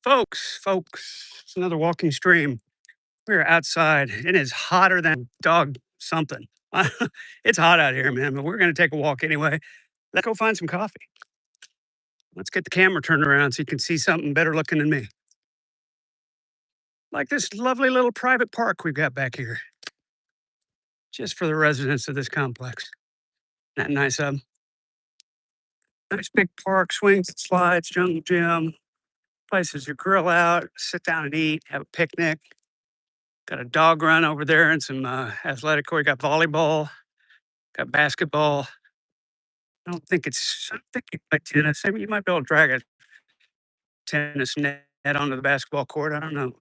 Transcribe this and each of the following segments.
Folks, it's another walking stream. We're outside. It is hotter than dog something. It's hot out here, man, but we're going to take a walk anyway. Let's go find some coffee. Let's get the camera turned around so you can see something better looking than me. Like this lovely little private park we've got back here, just for the residents of this complex. That nice, nice big park, swings and slides, jungle gym, places to grill out, sit down and eat, have a picnic. Got a dog run over there and some athletic court. Got volleyball, got basketball. I don't think you play tennis. I mean, you might be able to drag a tennis net onto the basketball court. I don't know.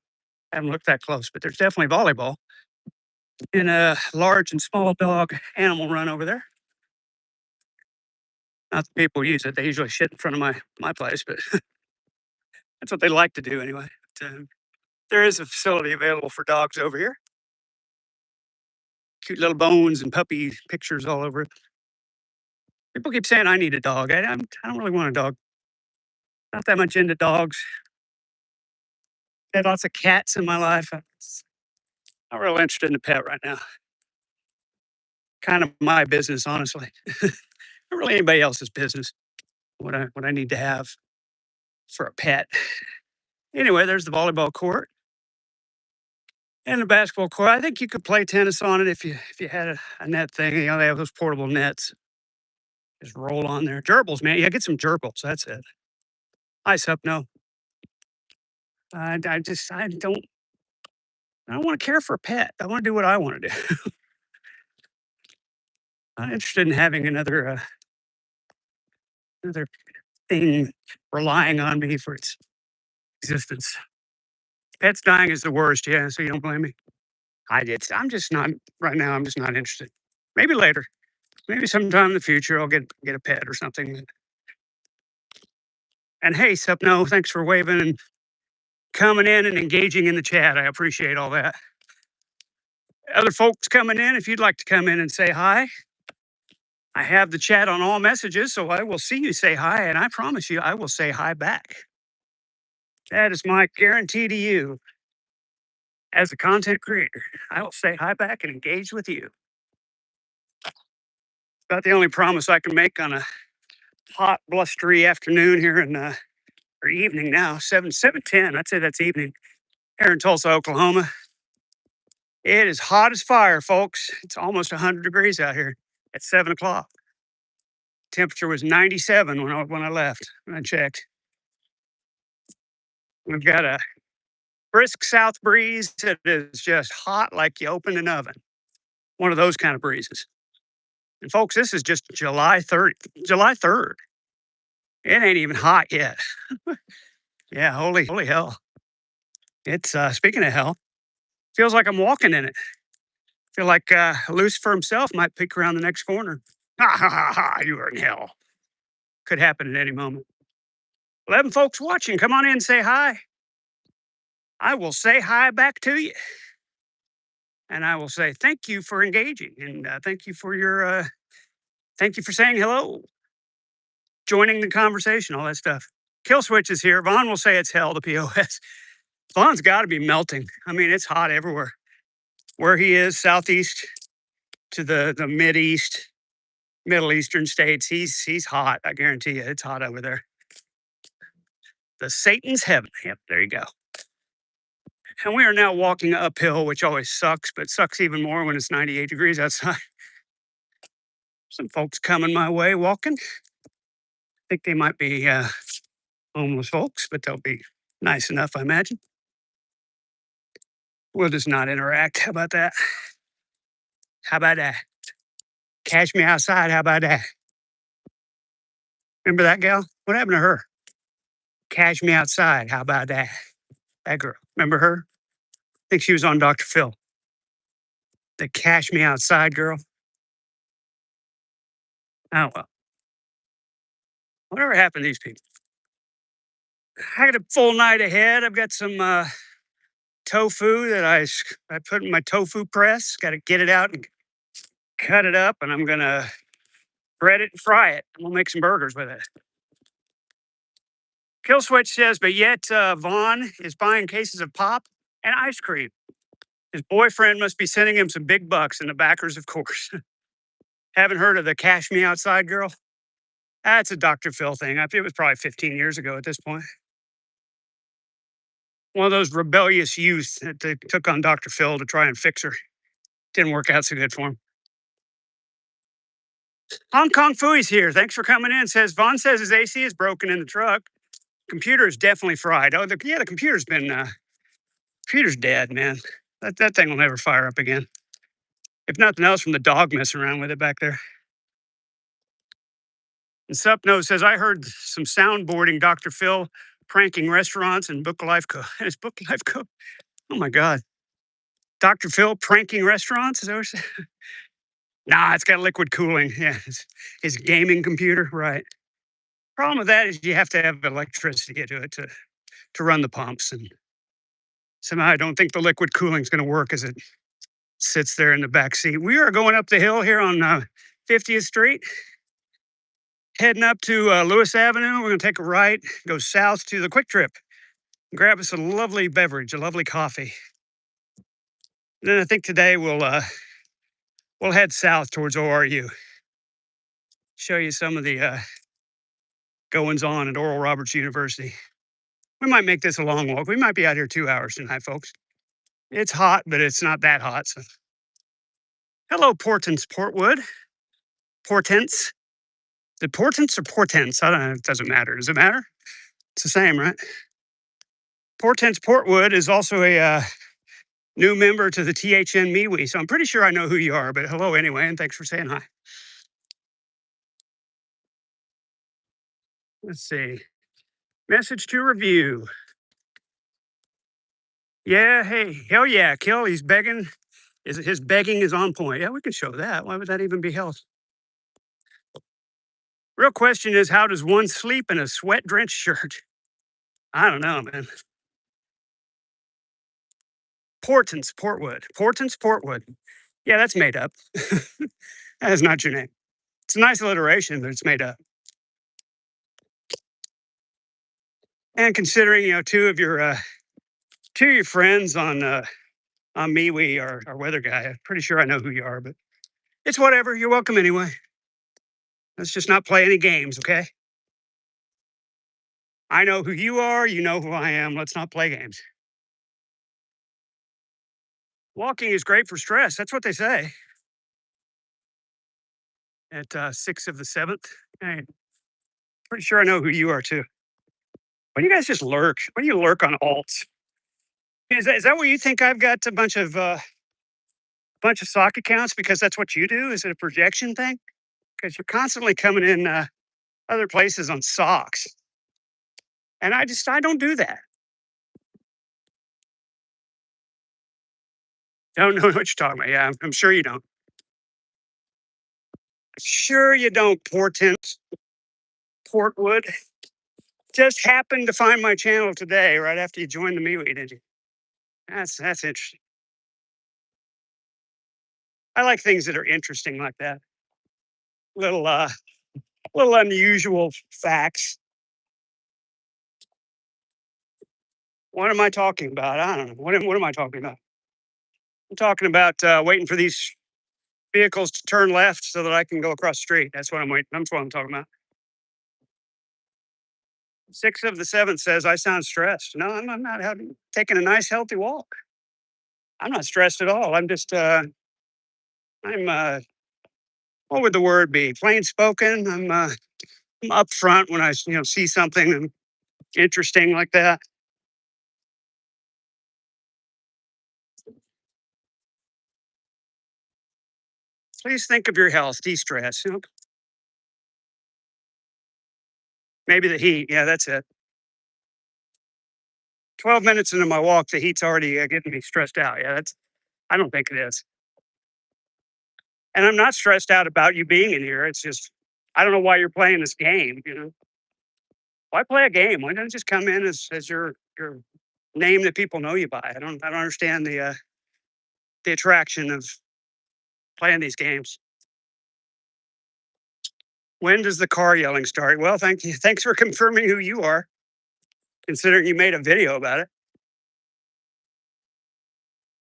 I haven't looked that close, but there's definitely volleyball and a large and small dog animal run over there. Not that people use it. They usually shit in front of my place, but that's what they like to do anyway. But, there is a facility available for dogs over here. Cute little bones and puppy pictures all over it. People keep saying I need a dog. I don't really want a dog. Not that much into dogs. Had lots of cats in my life. I'm not real interested in a pet right now. Kind of my business, honestly. Not really anybody else's business. What I need to have for a pet. Anyway, there's the volleyball court and the basketball court. I think you could play tennis on it if you had a net thing. You know, they have those portable nets. Just roll on there. Gerbils, man. Yeah, get some gerbils. That's it. Ice up, no. I don't want to care for a pet. I want to do what I want to do. I'm not interested in having another thing relying on me for its existence. Pets dying is the worst, yeah. So you don't blame me. I'm just not right now. I'm just not interested. Maybe later. Maybe sometime in the future I'll get a pet or something. And hey, Supno, thanks for waving and coming in and engaging in the chat. I appreciate all that. Other folks coming in, if you'd like to come in and say hi, I have the chat on all messages, so I will see you say hi, and I promise you I will say hi back. That is my guarantee to you as a content creator. I will say hi back and engage with you. About the only promise I can make on a hot, blustery afternoon here in or evening now, 7:10. I'd say that's evening here in Tulsa, Oklahoma. It is hot as fire, folks. It's almost 100 degrees out here at 7 o'clock. Temperature was 97 when I left. When I checked. We've got a brisk south breeze that is just hot like you opened an oven. One of those kind of breezes. And folks, this is just July 30th. July 3rd. It ain't even hot yet. Yeah, holy hell. It's speaking of hell, feels like I'm walking in it. Feel like Lucifer himself might peek around the next corner. Ha ha ha ha, you are in hell. Could happen at any moment. 11 folks watching, come on in and say hi. I will say hi back to you. And I will say thank you for engaging and thank you for saying hello, joining the conversation, all that stuff. Kill Switch is here. Vaughn will say it's hell, the POS. Vaughn's got to be melting. I mean, it's hot everywhere. Where he is, southeast to the Middle Eastern states, he's hot. I guarantee you, it's hot over there. The Satan's heaven. Yep, there you go. And we are now walking uphill, which always sucks, but sucks even more when it's 98 degrees outside. Some folks coming my way walking. I think they might be homeless folks, but they'll be nice enough, I imagine. We'll just not interact. How about that? How about that? Catch me outside. How about that? Remember that gal? What happened to her? Catch me outside. How about that? That girl. Remember her? I think she was on Dr. Phil. The Cash Me Outside girl. Oh, well. Whatever happened to these people? I got a full night ahead. I've got some tofu that I put in my tofu press. Got to get it out and cut it up, and I'm going to bread it and fry it. I'm going to make some burgers with it. Kill Switch says, but yet Vaughn is buying cases of pop and ice cream. His boyfriend must be sending him some big bucks, and the backers, of course. Haven't heard of the Cash Me Outside girl? That's a Dr. Phil thing. It was probably 15 years ago at this point. One of those rebellious youth that they took on Dr. Phil to try and fix her. Didn't work out so good for him. Hong Kong Fooey's here. Thanks for coming in. Says Vaughn says his AC is broken in the truck. Computer is definitely fried. Oh, the computer's been computer's dead, man. That thing will never fire up again. If nothing else, from the dog messing around with it back there. And Supno says, I heard some soundboarding Dr. Phil pranking restaurants and Book Life Co. It's Book Life Co. Oh my God. Dr. Phil pranking restaurants? Is that what you're saying? Nah, it's got liquid cooling. Yeah, his gaming computer, right. Problem with that is you have to have electricity to it to run the pumps. And somehow I don't think the liquid cooling is going to work as it sits there in the back seat. We are going up the hill here on 50th Street, heading up to Lewis Avenue. We're going to take a right, go south to the Quick Trip, grab us a lovely beverage, a lovely coffee. And then I think today we'll head south towards ORU. Show you some of the goings on at Oral Roberts University. We might make this a long walk. We might be out here 2 hours tonight, folks. It's hot, but it's not that hot. So. Hello, Portents, Portwood. Portents. The Portents or Portents? I don't know. It doesn't matter. Does it matter? It's the same, right? Portents Portwood is also a new member to the THN MeWe. So I'm pretty sure I know who you are, but hello anyway, and thanks for saying hi. Let's see. Message to review. Yeah, hey, hell yeah, Kill. He's begging. His begging is on point. Yeah, we can show that. Why would that even be health? Real question is, how does one sleep in a sweat-drenched shirt? I don't know, man. Portents, Portwood. Portents, Portwood. Yeah, that's made up. That is not your name. It's a nice alliteration, but it's made up. And considering, two of your friends on MeWe are our weather guy, I'm pretty sure I know who you are, but it's whatever. You're welcome anyway. Let's just not play any games, okay? I know who you are. You know who I am. Let's not play games. Walking is great for stress. That's what they say. At 6 of the 7th. Hey, pretty sure I know who you are too. Why do you guys just lurk? Why do you lurk on alts? Is that what you think? I've got a bunch of sock accounts because that's what you do? Is it a projection thing? Because you're constantly coming in other places on socks. And I don't do that. Don't know what you're talking about. Yeah, I'm sure you don't. Sure you don't, Portent. Portwood. Just happened to find my channel today, right after you joined the MeWe, did you? That's interesting. I like things that are interesting like that. Little unusual facts. What am I talking about? I don't know. What am I talking about? I'm talking about waiting for these vehicles to turn left so that I can go across the street. That's what I'm waiting. That's what I'm talking about. 6 of the 7th says I sound stressed. No, I'm not taking a nice healthy walk. I'm not stressed at all. I'm just I'm what would the word be? Plain spoken. I'm upfront when I see something interesting like that. Please think of your health, de-stress. Maybe the heat. Yeah, that's it. 12 minutes into my walk, the heat's already getting me stressed out. Yeah, I don't think it is. And I'm not stressed out about you being in here. It's just, I don't know why you're playing this game. Why play a game? Why don't you just come in as your name that people know you by? I don't understand the attraction of playing these games. When does the car yelling start? Well, thank you. Thanks for confirming who you are. considering you made a video about it.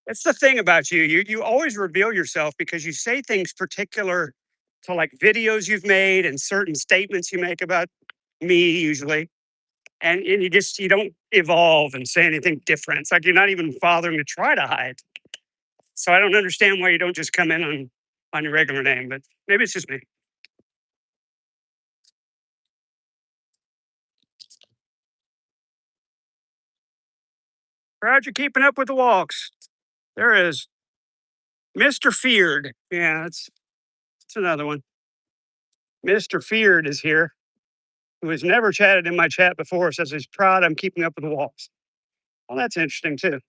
That's the thing about you. You always reveal yourself because you say things particular to like videos you've made and certain statements you make about me usually. And you don't evolve and say anything different. It's like you're not even bothering to try to hide. So I don't understand why you don't just come in on your regular name, but maybe it's just me. Proud you're keeping up with the walks. There is Mr. Feared. Yeah, that's another one. Mr. Feared is here, who has never chatted in my chat before, says he's proud I'm keeping up with the walks. Well, that's interesting too.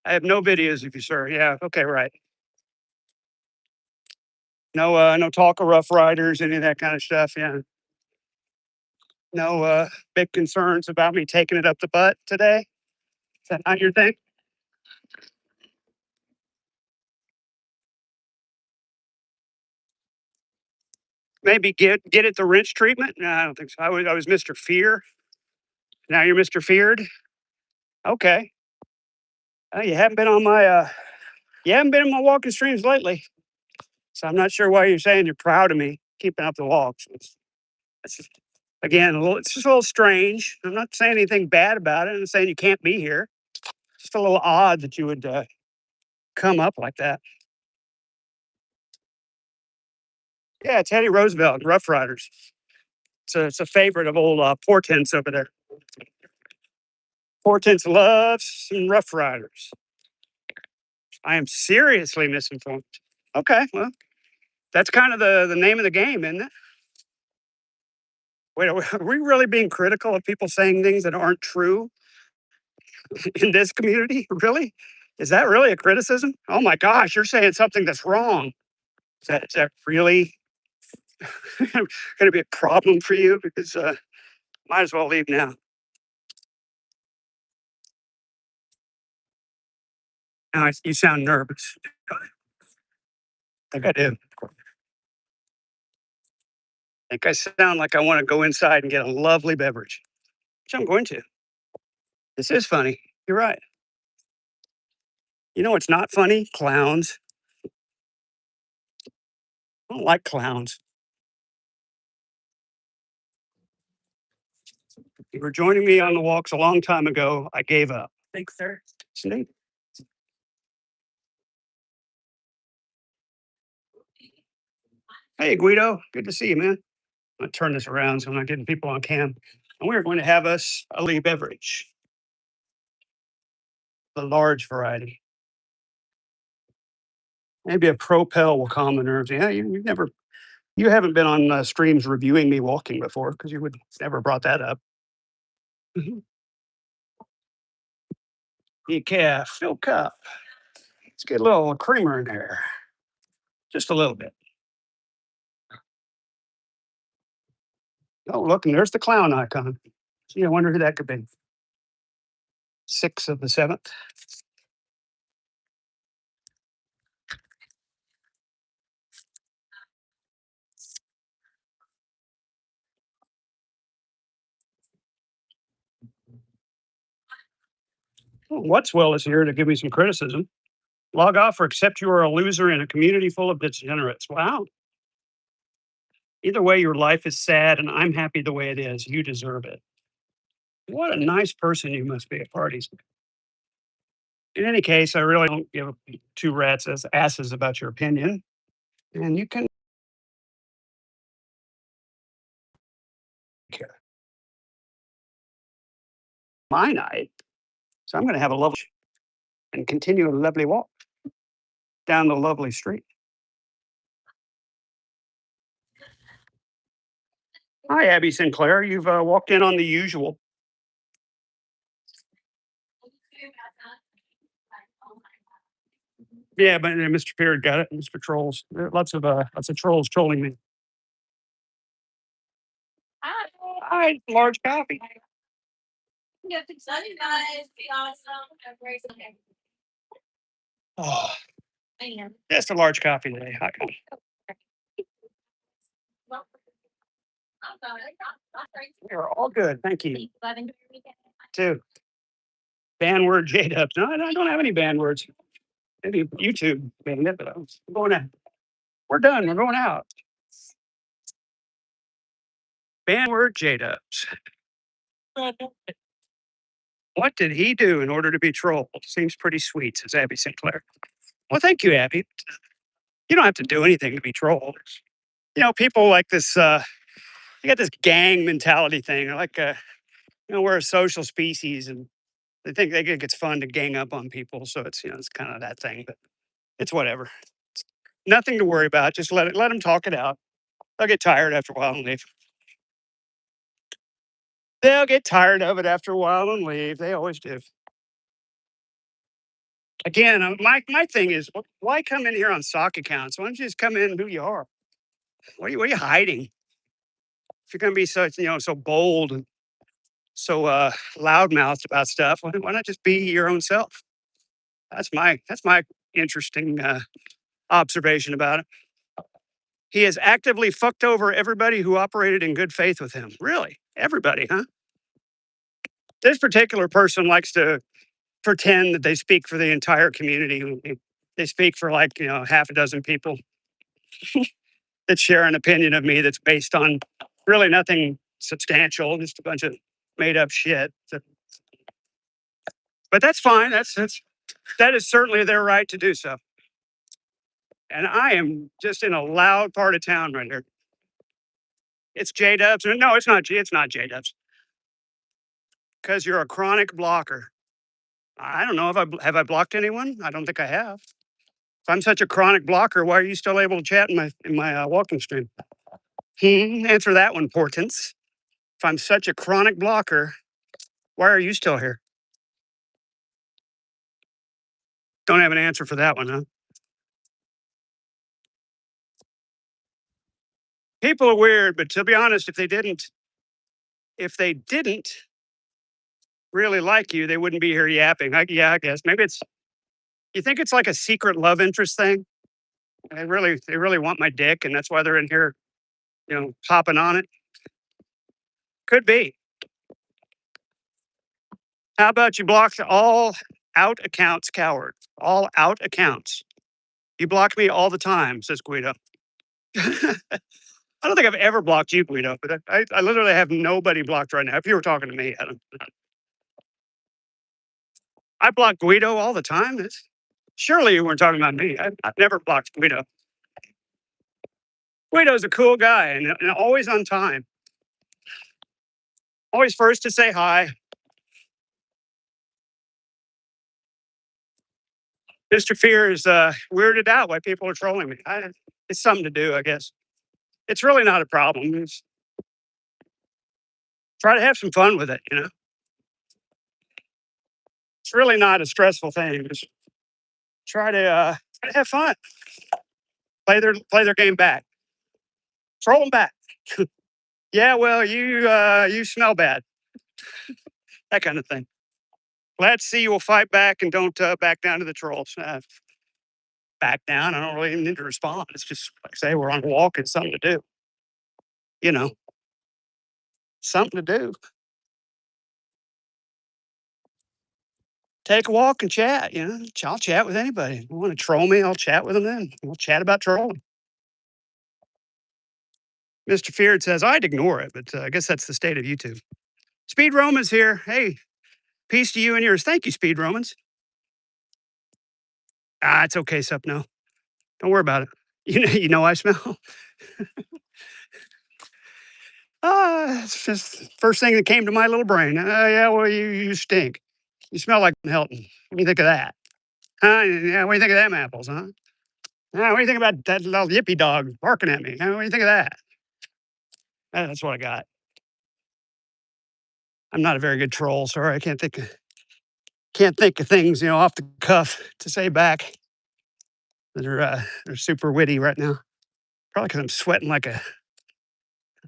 I have no videos of you, sir. Yeah, okay, right. No talk of Rough Riders, any of that kind of stuff. Yeah. No big concerns about me taking it up the butt today. Is that not your thing? Maybe get it the wrench treatment? No, I don't think so. I was Mr. Fear. Now you're Mr. Feared. Okay. You haven't been on my you haven't been in my walking streams lately. So I'm not sure why you're saying you're proud of me keeping up the walks. It's just, again, it's just a little strange. I'm not saying anything bad about it. I'm saying you can't be here. It's just a little odd that you would come up like that. Yeah, Teddy Roosevelt, Rough Riders. It's a favorite of old Portents over there. Portents loves some Rough Riders. I am seriously misinformed. Okay, well, that's kind of the name of the game, isn't it? Wait, are we really being critical of people saying things that aren't true in this community? Really? Is that really a criticism? Oh my gosh, you're saying something that's wrong. Is that really going to be a problem for you? Because might as well leave now. Now you sound nervous. I think I do. I think I sound like I want to go inside and get a lovely beverage, which I'm going to. This is funny. You're right. You know what's not funny? Clowns. I don't like clowns. You were joining me on the walks a long time ago. I gave up. Thanks, sir. See? Hey, Guido. Good to see you, man. I'm going to turn this around so I'm not getting people on cam. And we're going to have us a Lee beverage, the large variety. Maybe a Propel will calm the nerves. Yeah, you haven't been on streams reviewing me walking before because you would never brought that up. Mhm. Decaf, fill cup. Let's get a little creamer in there, just a little bit. Oh, look, and there's the clown icon. Gee, I wonder who that could be. 6 of the 7th. Oh, What'swell is here to give me some criticism. Log off or accept you are a loser in a community full of degenerates. Wow. Either way, your life is sad, and I'm happy the way it is. You deserve it. What a nice person you must be at parties. In any case, I really don't give two rats as asses about your opinion. And you can care. My night. So I'm going to have a lovely and continue a lovely walk down the lovely street. Hi, Abby Sinclair. You've walked in on the usual. Yeah, but Mr. Beard got it. Mr. Trolls. There are lots of trolls trolling me. Hi, large coffee. Oh, that's a large coffee today. Hi. We are all good. Thank you. Too. Ban word J Dubs. No, I don't have any ban words. Maybe YouTube banned it, but I'm going out. We're done. We're going out. Ban word J Dubs. What did he do in order to be trolled? Seems pretty sweet, says Abby Sinclair. Well, thank you, Abby. You don't have to do anything to be trolled. People like this, you got this gang mentality thing. Like, we're a social species and they think it's fun to gang up on people. So it's kind of that thing, but it's whatever. It's nothing to worry about. Just let them talk it out. They'll get tired after a while and leave. They'll get tired of it after a while and leave. They always do. Again, my thing is, why come in here on sock accounts? Why don't you just come in who you are? What are you hiding? If you're going to be so bold and so loudmouthed about stuff, why not just be your own self? That's my interesting observation about it. He has actively fucked over everybody who operated in good faith with him. Really, everybody, huh? This particular person likes to pretend that they speak for the entire community. They speak for half a dozen people that share an opinion of me that's based on really nothing substantial, just a bunch of made up shit. But that's fine. That is certainly their right to do so. And I am just in a loud part of town right here. It's J Dubs. No, it's not. It's not J Dubs. Because you're a chronic blocker. I don't know if I blocked anyone. I don't think I have. If I'm such a chronic blocker, why are you still able to chat in my walking stream? Answer that one, Portents. If I'm such a chronic blocker, why are you still here? Don't have an answer for that one, huh? People are weird, but to be honest, if they didn't really like you, they wouldn't be here yapping. I guess maybe you think it's like a secret love interest thing. They really want my dick, and that's why they're in here, hopping on it. Could be. How about you block all out accounts, coward? All out accounts. You block me all the time, says Guido. I don't think I've ever blocked you, Guido, but I literally have nobody blocked right now. If you were talking to me, I block Guido all the time. Surely you weren't talking about me. I've never blocked Guido. Guido's a cool guy and always on time. Always first to say hi. Mr. Fear is weirded out why people are trolling me. It's something to do, I guess. It's really not a problem. Try to have some fun with it. It's really not a stressful thing. Just try to have fun. Play their game back. Troll them back. Yeah, well, you smell bad. That kind of thing. Glad to see you will fight back and don't back down to the trolls. Back down. I don't really even need to respond. It's just like I say, we're on a walk. It's something to do. You know, something to do. Take a walk and chat. I'll chat with anybody. If you want to troll me, I'll chat with them then. We'll chat about trolling. Mr. Feared says, I'd ignore it, but I guess that's the state of YouTube. Speed Romans here. Hey, peace to you and yours. Thank you, Speed Romans. It's okay, Sup. No, don't worry about it. You know I smell. It's just first thing that came to my little brain. Yeah, well, you stink. You smell like Hilton. What do you think of that? Huh? Yeah, what do you think of them apples, huh? Yeah, what do you think about that little yippy dog barking at me? Huh? What do you think of that? That's what I got. I'm not a very good troll. Sorry, I can't think of things off the cuff to say back. They're super witty right now. Probably because I'm sweating like I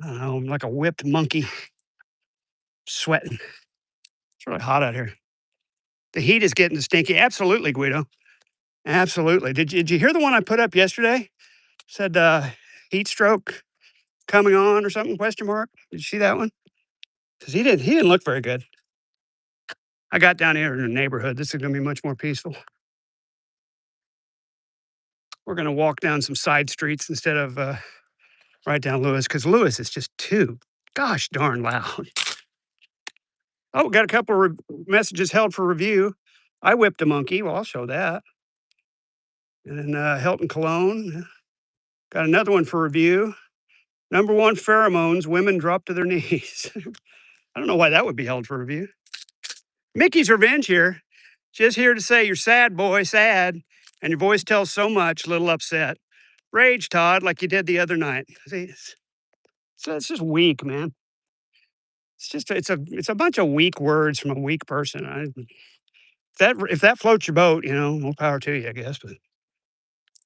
don't know, like a whipped monkey. Sweating. It's really hot out here. The heat is getting stinky. Absolutely, Guido. Absolutely. Did you hear the one I put up yesterday? Said heat stroke coming on or something? Question mark. Did you see that one? Because he didn't look very good. I got down here in the neighborhood. This is going to be much more peaceful. We're going to walk down some side streets instead of right down Lewis because Lewis is just too gosh darn loud. Oh, got a couple of messages held for review. I whipped a monkey. Well, I'll show that. And then Hilton Cologne. Got another one for review. Number one pheromones, women drop to their knees. I don't know why that would be held for review. Mickey's Revenge here. Just here to say you're sad, boy, sad. And your voice tells so much, little upset. Rage, Todd, like you did the other night. See, it's just weak, man. It's a bunch of weak words from a weak person. If that floats your boat, more power to you, I guess. But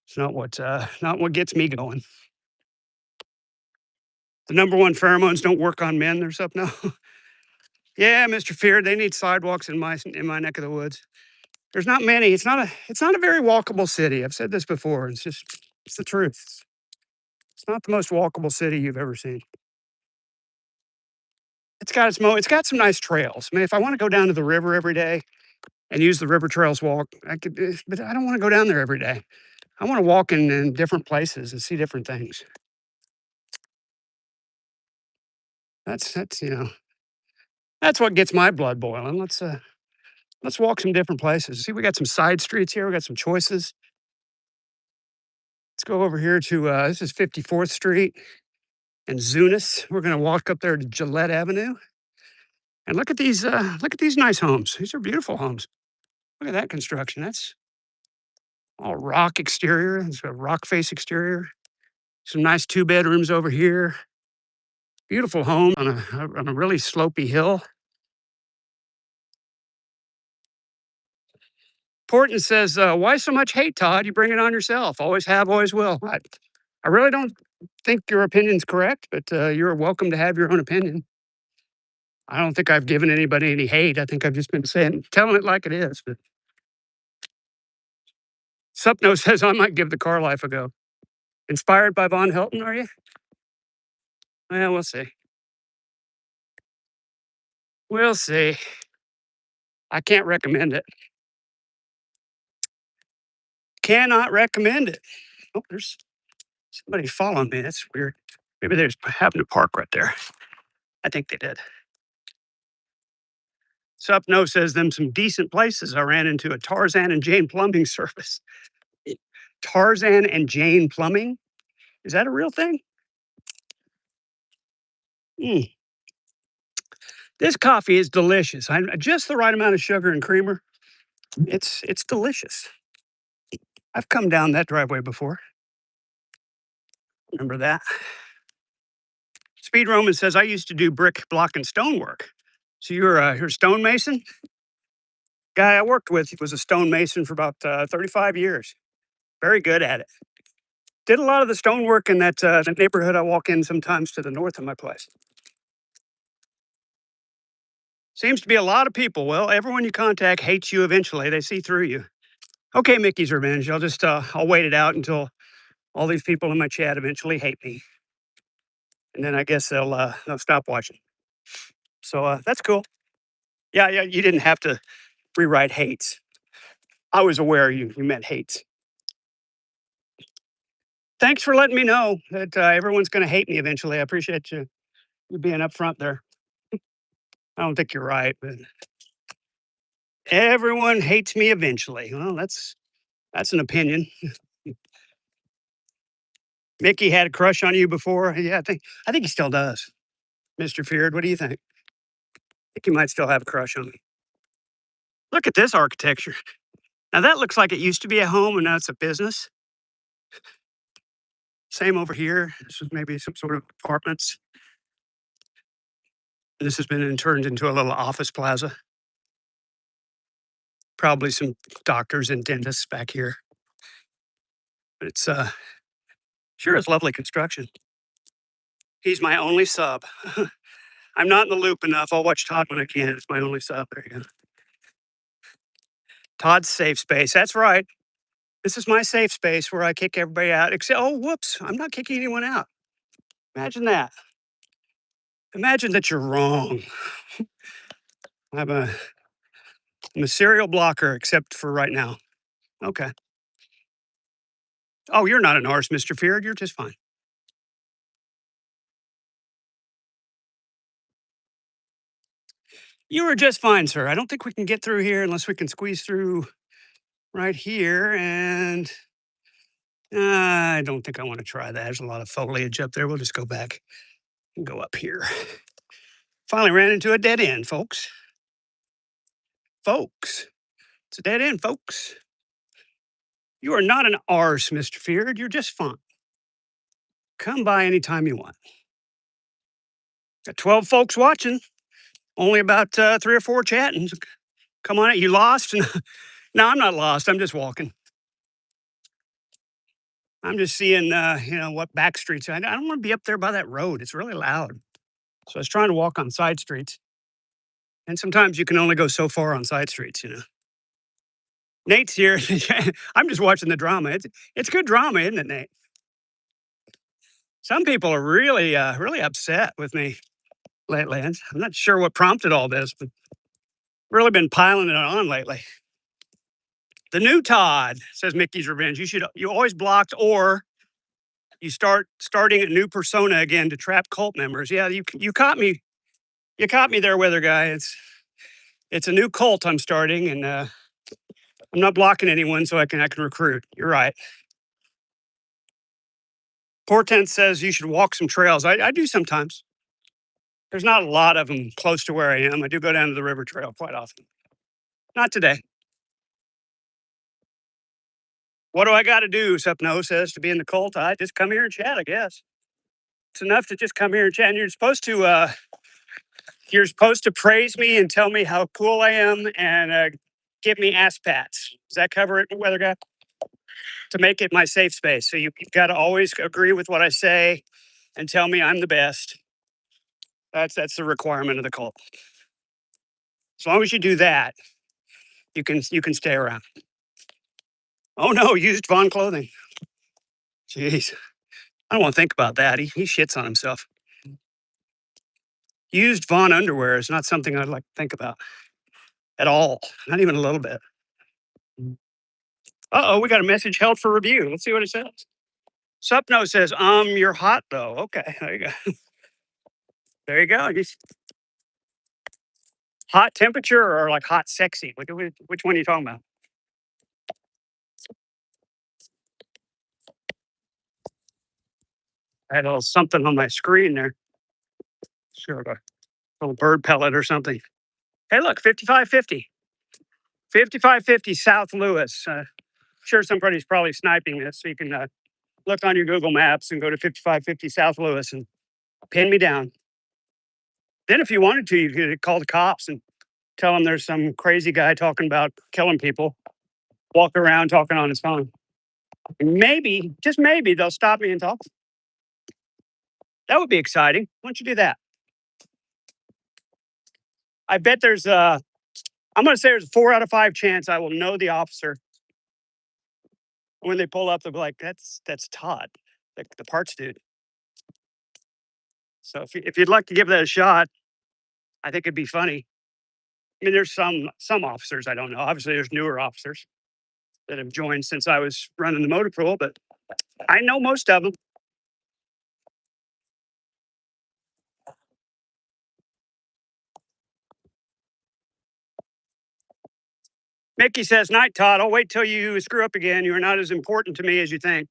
it's not what gets me going. The number one pheromones don't work on men. There's up now. Yeah, Mr. Fear, they need sidewalks in my neck of the woods. There's not many. It's not a very walkable city. I've said this before. It's the truth. It's not the most walkable city you've ever seen. It's got some nice trails. I mean, if I want to go down to the river every day and use the river trails walk, I could, but I don't want to go down there every day. I want to walk in different places and see different things. That's what gets my blood boiling. Let's walk some different places. See, we got some side streets here. We got some choices. Let's go over here to this is 54th Street and Zunis. We're going to walk up there to Gillette Avenue and look at these nice homes. These are beautiful homes. Look at that construction. That's all rock exterior. It's a rock face exterior. Some nice 2 bedrooms over here. Beautiful home on a really slopey hill. Porton says, "Why so much hate, Todd? You bring it on yourself. Always have, always will." I really don't think your opinion's correct, but you're welcome to have your own opinion. I don't think I've given anybody any hate. I think I've just been telling it like it is. But Supno says I might give the car life a go. Inspired by Von Helton, are you? Well, we'll see. We'll see. I can't recommend it. Cannot recommend it. Oh, there's somebody following me. That's weird. Maybe they're just having to park right there. I think they did. Supno says them some decent places. I ran into a Tarzan and Jane plumbing service. Tarzan and Jane plumbing? Is that a real thing? Mm. This coffee is delicious. Just the right amount of sugar and creamer. It's delicious. I've come down that driveway before. Remember that? Speed Roman says I used to do brick, block, and stone work. So you're a stonemason? Guy I worked with was a stonemason for about 35 years. Very good at it. Did a lot of the stonework in that the neighborhood I walk in sometimes to the north of my place. Seems to be a lot of people. Well, everyone you contact hates you eventually. They see through you. Okay, Mickey's Revenge. I'll wait it out until all these people in my chat eventually hate me, and then I guess they'll stop watching. So that's cool. Yeah. You didn't have to rewrite hates. I was aware you meant hates. Thanks for letting me know that everyone's going to hate me eventually. I appreciate you being upfront there. I don't think you're right, but everyone hates me eventually. Well, that's an opinion. Mickey had a crush on you before. Yeah, I think he still does. Mr. Feared, what do you think? I think he might still have a crush on me. Look at this architecture. Now that looks like it used to be a home and now it's a business. Same over here. This is maybe some sort of apartments. This has been turned into a little office plaza. Probably some doctors and dentists back here. But it's sure is lovely construction. He's my only sub. I'm not in the loop enough. I'll watch Todd when I can. It's my only sub. There you go. Todd's safe space. That's right. This is my safe space where I kick everybody out. Except, oh, whoops, I'm not kicking anyone out. Imagine that. Imagine that you're wrong. I'm a, I'm a serial blocker, except for right now. Okay. Oh, you're not an arse, Mr. Feared. You're just fine. You were just fine, sir. I don't think we can get through here unless we can squeeze through right here. And I don't think I want to try that. There's a lot of foliage up there. We'll just go back and go up here. Finally ran into a dead end, folks. Folks. It's a dead end, folks. You are not an arse, Mr. Feared. You're just fine. Come by anytime you want. Got 12 folks watching, only about 3 or 4 chatting. Come on, you lost? No, I'm not lost. I'm just walking. I'm just seeing, what back streets. I don't want to be up there by that road. It's really loud. So I was trying to walk on side streets. And sometimes you can only go so far on side streets. Nate's here. I'm just watching the drama. It's good drama, isn't it, Nate? Some people are really upset with me lately. I'm not sure what prompted all this, but really been piling it on lately. The new Todd, says Mickey's Revenge. You always blocked, or you starting a new persona again to trap cult members. Yeah, you caught me. You caught me there, weather guy. It's a new cult I'm starting, and I'm not blocking anyone, so I can recruit. You're right. Portent says you should walk some trails. I do sometimes. There's not a lot of them close to where I am. I do go down to the river trail quite often. Not today. What do I got to do? Supno says to be in the cult. I just come here and chat. I guess it's enough to just come here and chat. And you're supposed to praise me and tell me how cool I am and give me ass pats. Does that cover it, weather guy? To make it my safe space. So you've got to always agree with what I say and tell me I'm the best. That's the requirement of the cult. As long as you do that, you can stay around. Oh no, used Vaughn clothing. Jeez, I don't want to think about that. He shits on himself. Used Vaughn underwear is not something I'd like to think about at all. Not even a little bit. We got a message held for review. Let's see what it says. Supno says, you're hot though. Okay, there you go. There you go. Hot temperature or like hot sexy? Which one are you talking about? I had a little something on my screen there. Sure, a little bird pellet or something. Hey, look, 5550. 5550 South Lewis. Sure, somebody's probably sniping this, so you can look on your Google Maps and go to 5550 South Lewis and pin me down. Then, if you wanted to, you could call the cops and tell them there's some crazy guy talking about killing people, walk around talking on his phone. Maybe, just maybe, they'll stop me and talk. That would be exciting. Why don't you do that? I bet I'm going to say there's a 4 out of 5 chance I will know the officer. When they pull up, they'll be like, that's Todd, the parts dude. So if you'd like to give that a shot, I think it'd be funny. I mean, there's some officers I don't know. Obviously, there's newer officers that have joined since I was running the motor pool, but I know most of them. Mickey says, "Night, Todd. I'll wait till you screw up again. You're not as important to me as you think."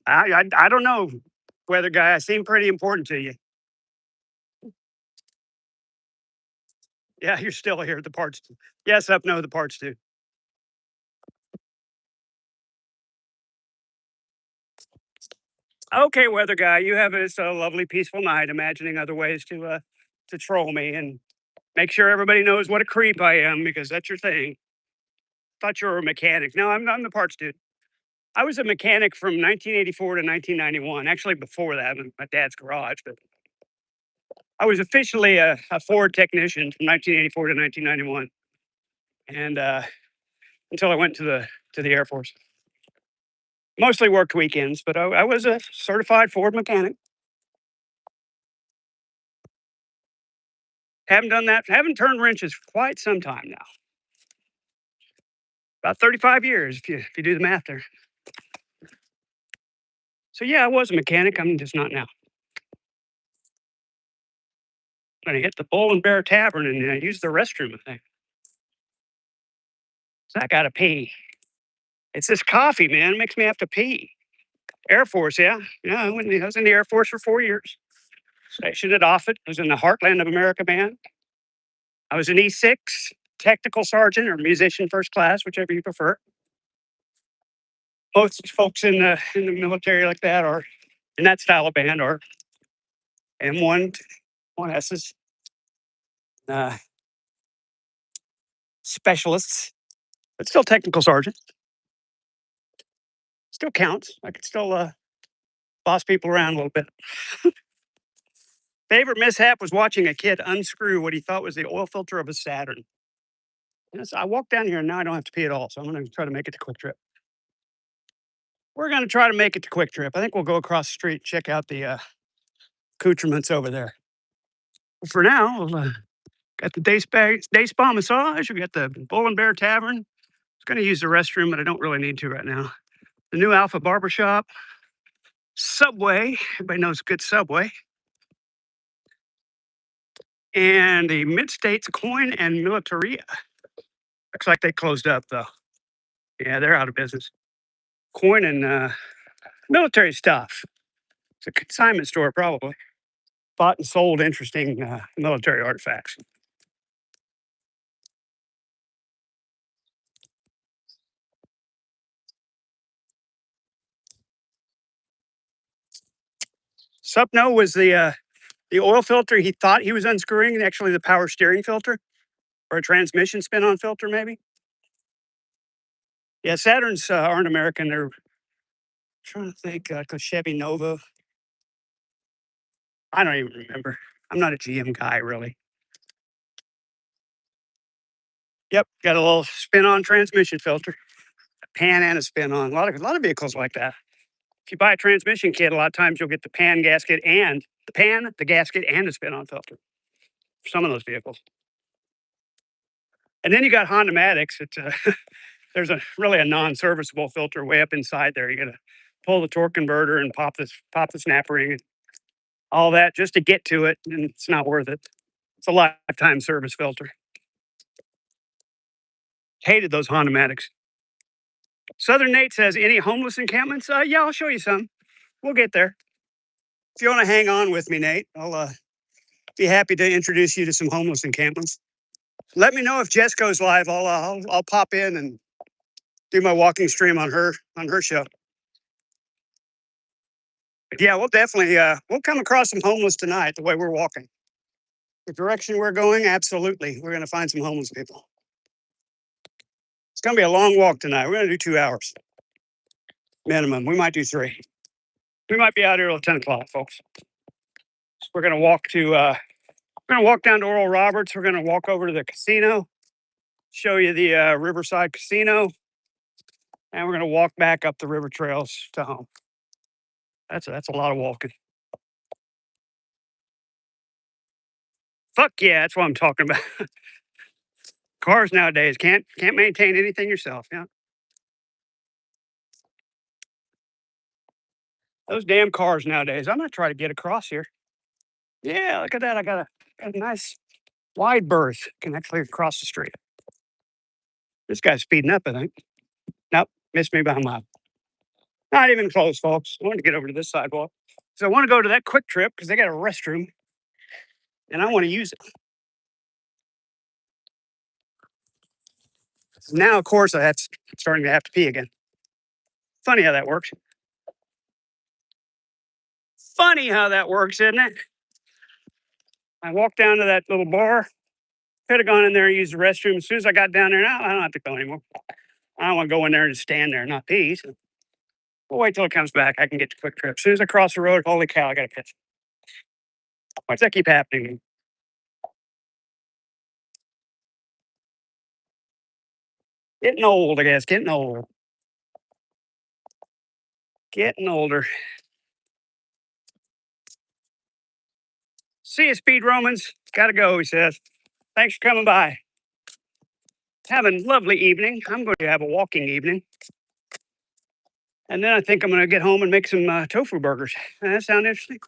I don't know, weather guy. I seem pretty important to you. Yeah, you're still here. The parts. Yes, up. No, the parts dude. Okay, weather guy. You have this lovely, peaceful night, imagining other ways to troll me and make sure everybody knows what a creep I am because that's your thing. Thought you were a mechanic. No, I'm the parts dude. I was a mechanic from 1984 to 1991. Actually, before that, in my dad's garage. But I was officially a Ford technician from 1984 to 1991, and until I went to the Air Force. Mostly worked weekends, but I was a certified Ford mechanic. Haven't done that. Haven't turned wrenches for quite some time now. About 35 years, if you do the math there. So yeah, I was a mechanic. I'm just not now. I'm gonna hit the Bull and Bear Tavern and use the restroom. I think. So I gotta pee. It's this coffee, man. It makes me have to pee. Air Force, yeah. Yeah, I was in the Air Force for 4 years. Stationed at Offutt. I was in the Heartland of America band. I was an E6, technical sergeant or musician first class, whichever you prefer. Most folks in the military like that are in that style of band are M1, 1S's, uh, specialists, but still technical sergeant. Still counts. I could still boss people around a little bit. Favorite mishap was watching a kid unscrew what he thought was the oil filter of a Saturn. Yes, I walked down here and now I don't have to pee at all, so I'm going to try to make it to Quick Trip. We're going to try to make it to Quick Trip. I think we'll go across the street, check out the accoutrements over there. For now, we'll, got the day spa massage. We got the Bull and Bear Tavern. I was going to use the restroom, but I don't really need to right now. The new Alpha Barbershop. Subway. Everybody knows good Subway. And the Mid States Coin and Militaria. Looks like they closed up though. Yeah, they're out of business. Coin and military stuff. It's a consignment store, probably. Bought and sold interesting military artifacts. Supno was the oil filter he thought he was unscrewing, actually the power steering filter or a transmission spin-on filter, maybe. Yeah, Saturns aren't American. They're trying to think like a Chevy Nova. I don't even remember. I'm not a GM guy, really. Yep, got a little spin-on transmission filter, a pan and a spin-on. A lot of vehicles like that. If you buy a transmission kit, a lot of times you'll get the pan gasket and the pan, the gasket, and the spin-on filter for some of those vehicles. And then you got Honda Matics. There's really a non-serviceable filter way up inside there. You got to pull the torque converter and pop the snap ring, and all that just to get to it, and it's not worth it. It's a lifetime service filter. Hated those Honda Matics. Southern Nate says, any homeless encampments? Yeah, I'll show you some. We'll get there. If you want to hang on with me, Nate, I'll be happy to introduce you to some homeless encampments. Let me know if Jess goes live. I'll pop in and do my walking stream on her show. But yeah, we'll definitely we'll come across some homeless tonight. The way we're walking, the direction we're going, absolutely, we're going to find some homeless people. It's going to be a long walk tonight. We're going to do 2 hours minimum. We might do 3. We might be out here till 10 o'clock, folks. So we're going to walk to. We're going to walk down to Oral Roberts. We're going to walk over to the casino, show you the Riverside Casino, and we're going to walk back up the river trails to home. That's a lot of walking. Fuck yeah, that's what I'm talking about. Cars nowadays can't maintain anything yourself. Yeah, those damn cars nowadays. I'm gonna try to get across here. Yeah, look at that. I got a nice wide berth. Can actually cross the street. This guy's speeding up. I think. Nope, missed me by a mile. Not even close, folks. I wanted to get over to this sidewalk. So I want to go to that Quick Trip because they got a restroom, and I want to use it. Now, of course, that's starting to have to pee again. Funny how that works. Funny how that works, isn't it? I walked down to that little bar. Could have gone in there and used the restroom. As soon as I got down there, now I don't have to go anymore. I don't want to go in there and stand there and not pee. So we'll wait till it comes back. I can get to Quick Trip. As soon as I cross the road, holy cow, I got to piss. Why does that keep happening? Getting old, I guess. Getting old. Getting older. See you, Speed Romans. Gotta go, he says. Thanks for coming by. Having a lovely evening. I'm going to have a walking evening. And then I think I'm going to get home and make some tofu burgers. That sound interesting?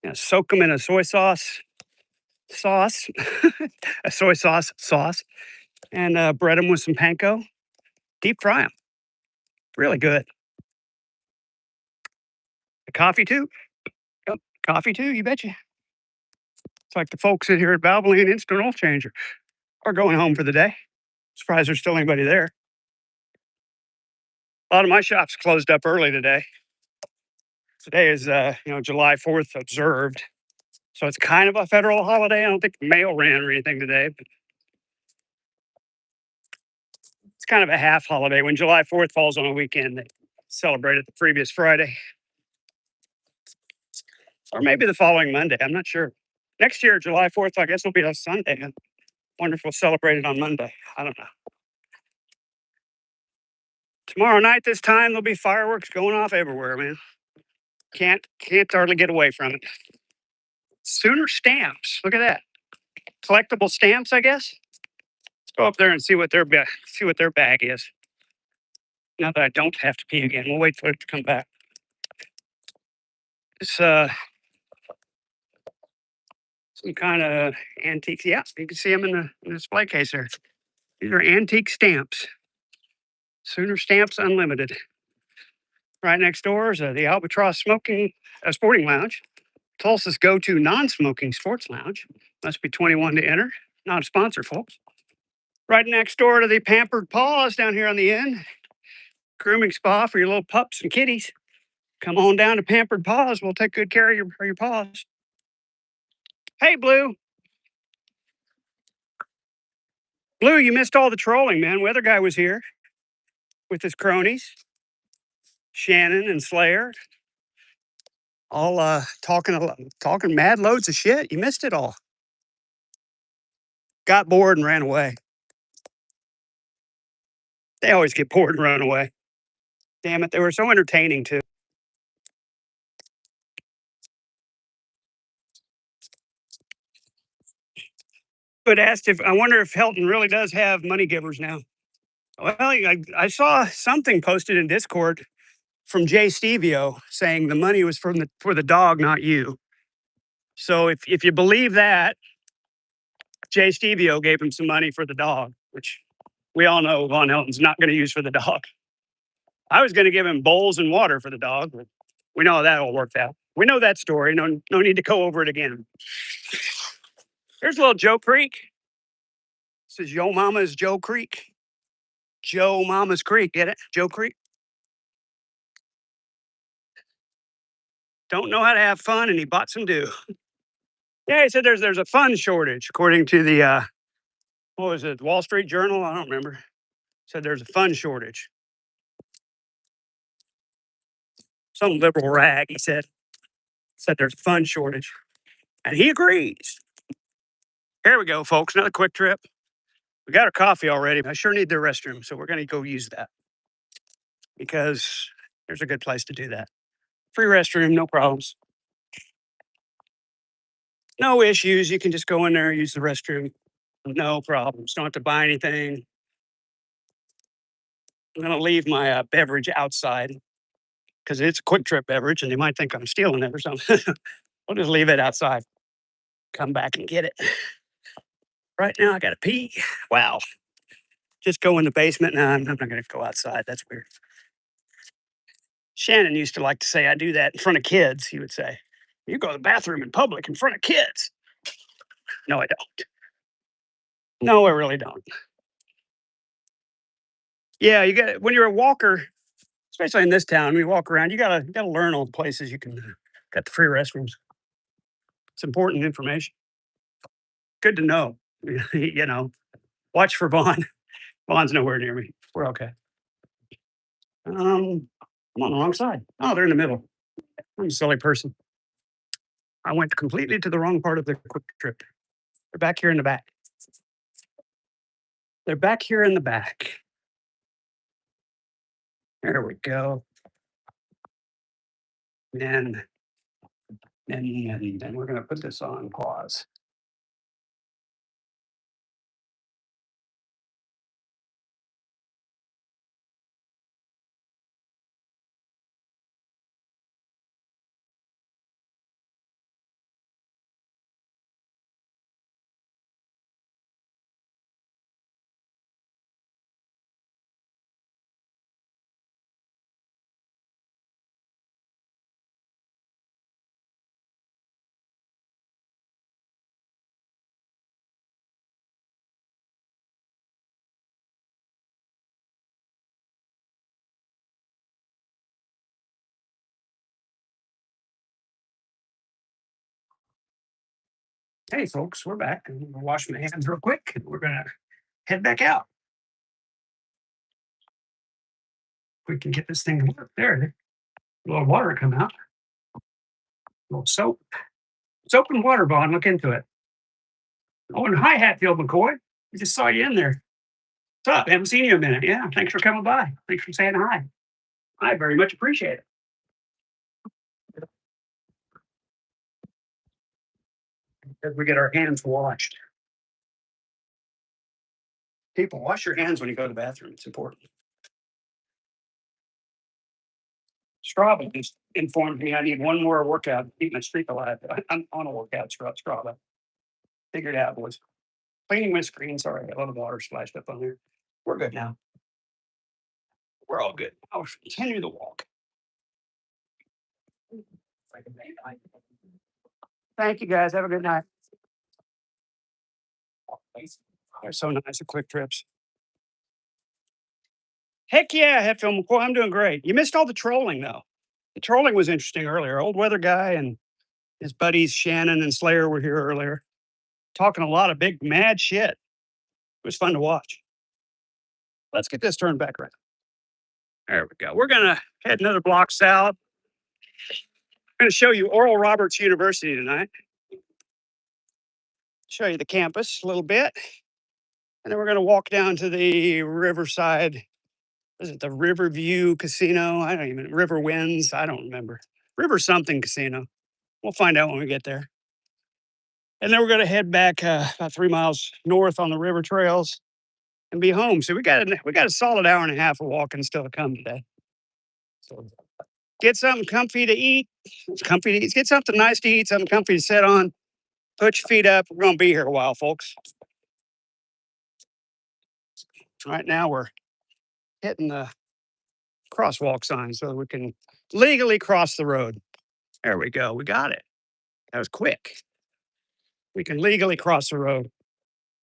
Yeah, soak them in a soy sauce, a soy sauce, and bread them with some panko. Deep fry them. Really good. The coffee too? Yep. Coffee too, you betcha. It's like the folks in here at Valvoline Instant Oil Changer are going home for the day. Surprised there's still anybody there. A lot of my shops closed up early today. Today is, July 4th observed. So it's kind of a federal holiday. I don't think mail ran or anything today, but it's kind of a half holiday. When July 4th falls on a weekend, they celebrate it the previous Friday. Or maybe the following Monday. I'm not sure. Next year, July 4th, I guess will be a Sunday. I wonder if we'll celebrate it on Monday. I don't know. Tomorrow night, this time, there'll be fireworks going off everywhere, man. Can't hardly get away from it. Sooner stamps. Look at that. Collectible stamps, I guess. Let's go up there and see what their bag is. Now that I don't have to pee again, we'll wait for it to come back. It's some kind of antiques. Yeah, you can see them in the display case there. These are antique stamps. Sooner Stamps Unlimited. Right next door is the Albatross Sporting Lounge. Tulsa's go-to non-smoking sports lounge. Must be 21 to enter. Not a sponsor, folks. Right next door to the Pampered Paws down here on the end. Grooming spa for your little pups and kitties. Come on down to Pampered Paws. We'll take good care of your paws. Hey, Blue. Blue, you missed all the trolling, man. Weather guy was here with his cronies, Shannon and Slayer, all talking mad loads of shit. You missed it all. Got bored and ran away. They always get bored and run away. Damn it, they were so entertaining too. But asked if I wonder if Helton really does have money givers now. Well, I saw something posted in Discord from Jay Stevio saying the money was for the dog, not you. So if you believe that, Jay Stevio gave him some money for the dog, which we all know Von Helton's not going to use for the dog. I was going to give him bowls and water for the dog, but we know how that all worked out. We know that story. No need to go over it again. Here's a little Joe Creek. This is Yo Mama's Joe Creek. Joe Mama's Creek, get it? Joe Creek. Don't know how to have fun, and he bought some dew. Yeah, he said there's a fun shortage, according to the what was it, Wall Street Journal? I don't remember. Said there's a fun shortage. Some liberal rag, he said there's a fun shortage. And he agrees. Here we go, folks. Another quick trip. We got our coffee already. I sure need the restroom, so we're going to go use that because there's a good place to do that. Free restroom, no problems. No issues. You can just go in there and use the restroom. No problems. Don't have to buy anything. I'm going to leave my beverage outside because it's a quick trip beverage and they might think I'm stealing it or something. I'll just leave it outside. Come back and get it. Right now, I got to pee. Wow. Just go in the basement. No, I'm not going to go outside. That's weird. Shannon used to like to say I do that in front of kids. He would say, "You go to the bathroom in public in front of kids." No, I don't. No, I really don't. Yeah, you got when you're a walker, especially in this town, we walk around. You gotta learn all the places you can got the free restrooms. It's important information. Good to know. Watch for Vaughn. Vaughn's nowhere near me. We're okay. I'm on the wrong side. Oh, they're in the middle. I'm a silly person. I went completely to the wrong part of the quick trip. They're back here in the back. They're back here in the back. There we go. And And then we're going to put this on pause. Hey, folks, we're back. I'm going to wash my hands real quick and we're going to head back out. We can get this thing to work. There, a little water come out. A little soap. Soap and water, Vaughn. Look into it. Oh, and hi, Hatfield McCoy. I just saw you in there. What's up? Haven't seen you in a minute. Yeah, thanks for coming by. Thanks for saying hi. I very much appreciate it. As we get our hands washed. People, wash your hands when you go to the bathroom. It's important. Strava just informed me I need one more workout to keep my streak alive. I'm on a workout, Strava. Figured out was cleaning my screen. Sorry, a lot of water splashed up on there. We're good now. We're all good. I'll continue the walk. Thank you guys. Have a good night. They're so nice at Quick Trips. Heck yeah, Hatfield McCoy. I'm doing great. You missed all the trolling though. The trolling was interesting earlier. Old weather guy and his buddies Shannon and Slayer were here earlier, talking a lot of big mad shit. It was fun to watch. Let's get this turned back around. There we go. We're gonna head another block south. I'm gonna show you Oral Roberts University tonight. Show you the campus a little bit. And then we're gonna walk down to the Riverside. Is it the Riverview Casino? I don't even River Winds. I don't remember. River something casino. We'll find out when we get there. And then we're going to head back about 3 miles north on the river trails and be home. So we got a solid hour and a half of walking still to come today. So get something comfy to eat. Comfy to eat. Get something nice to eat. Something comfy to sit on. Put your feet up. We're going to be here a while, folks. Right now we're hitting the crosswalk sign so that we can legally cross the road. There we go. We got it. That was quick. We can legally cross the road.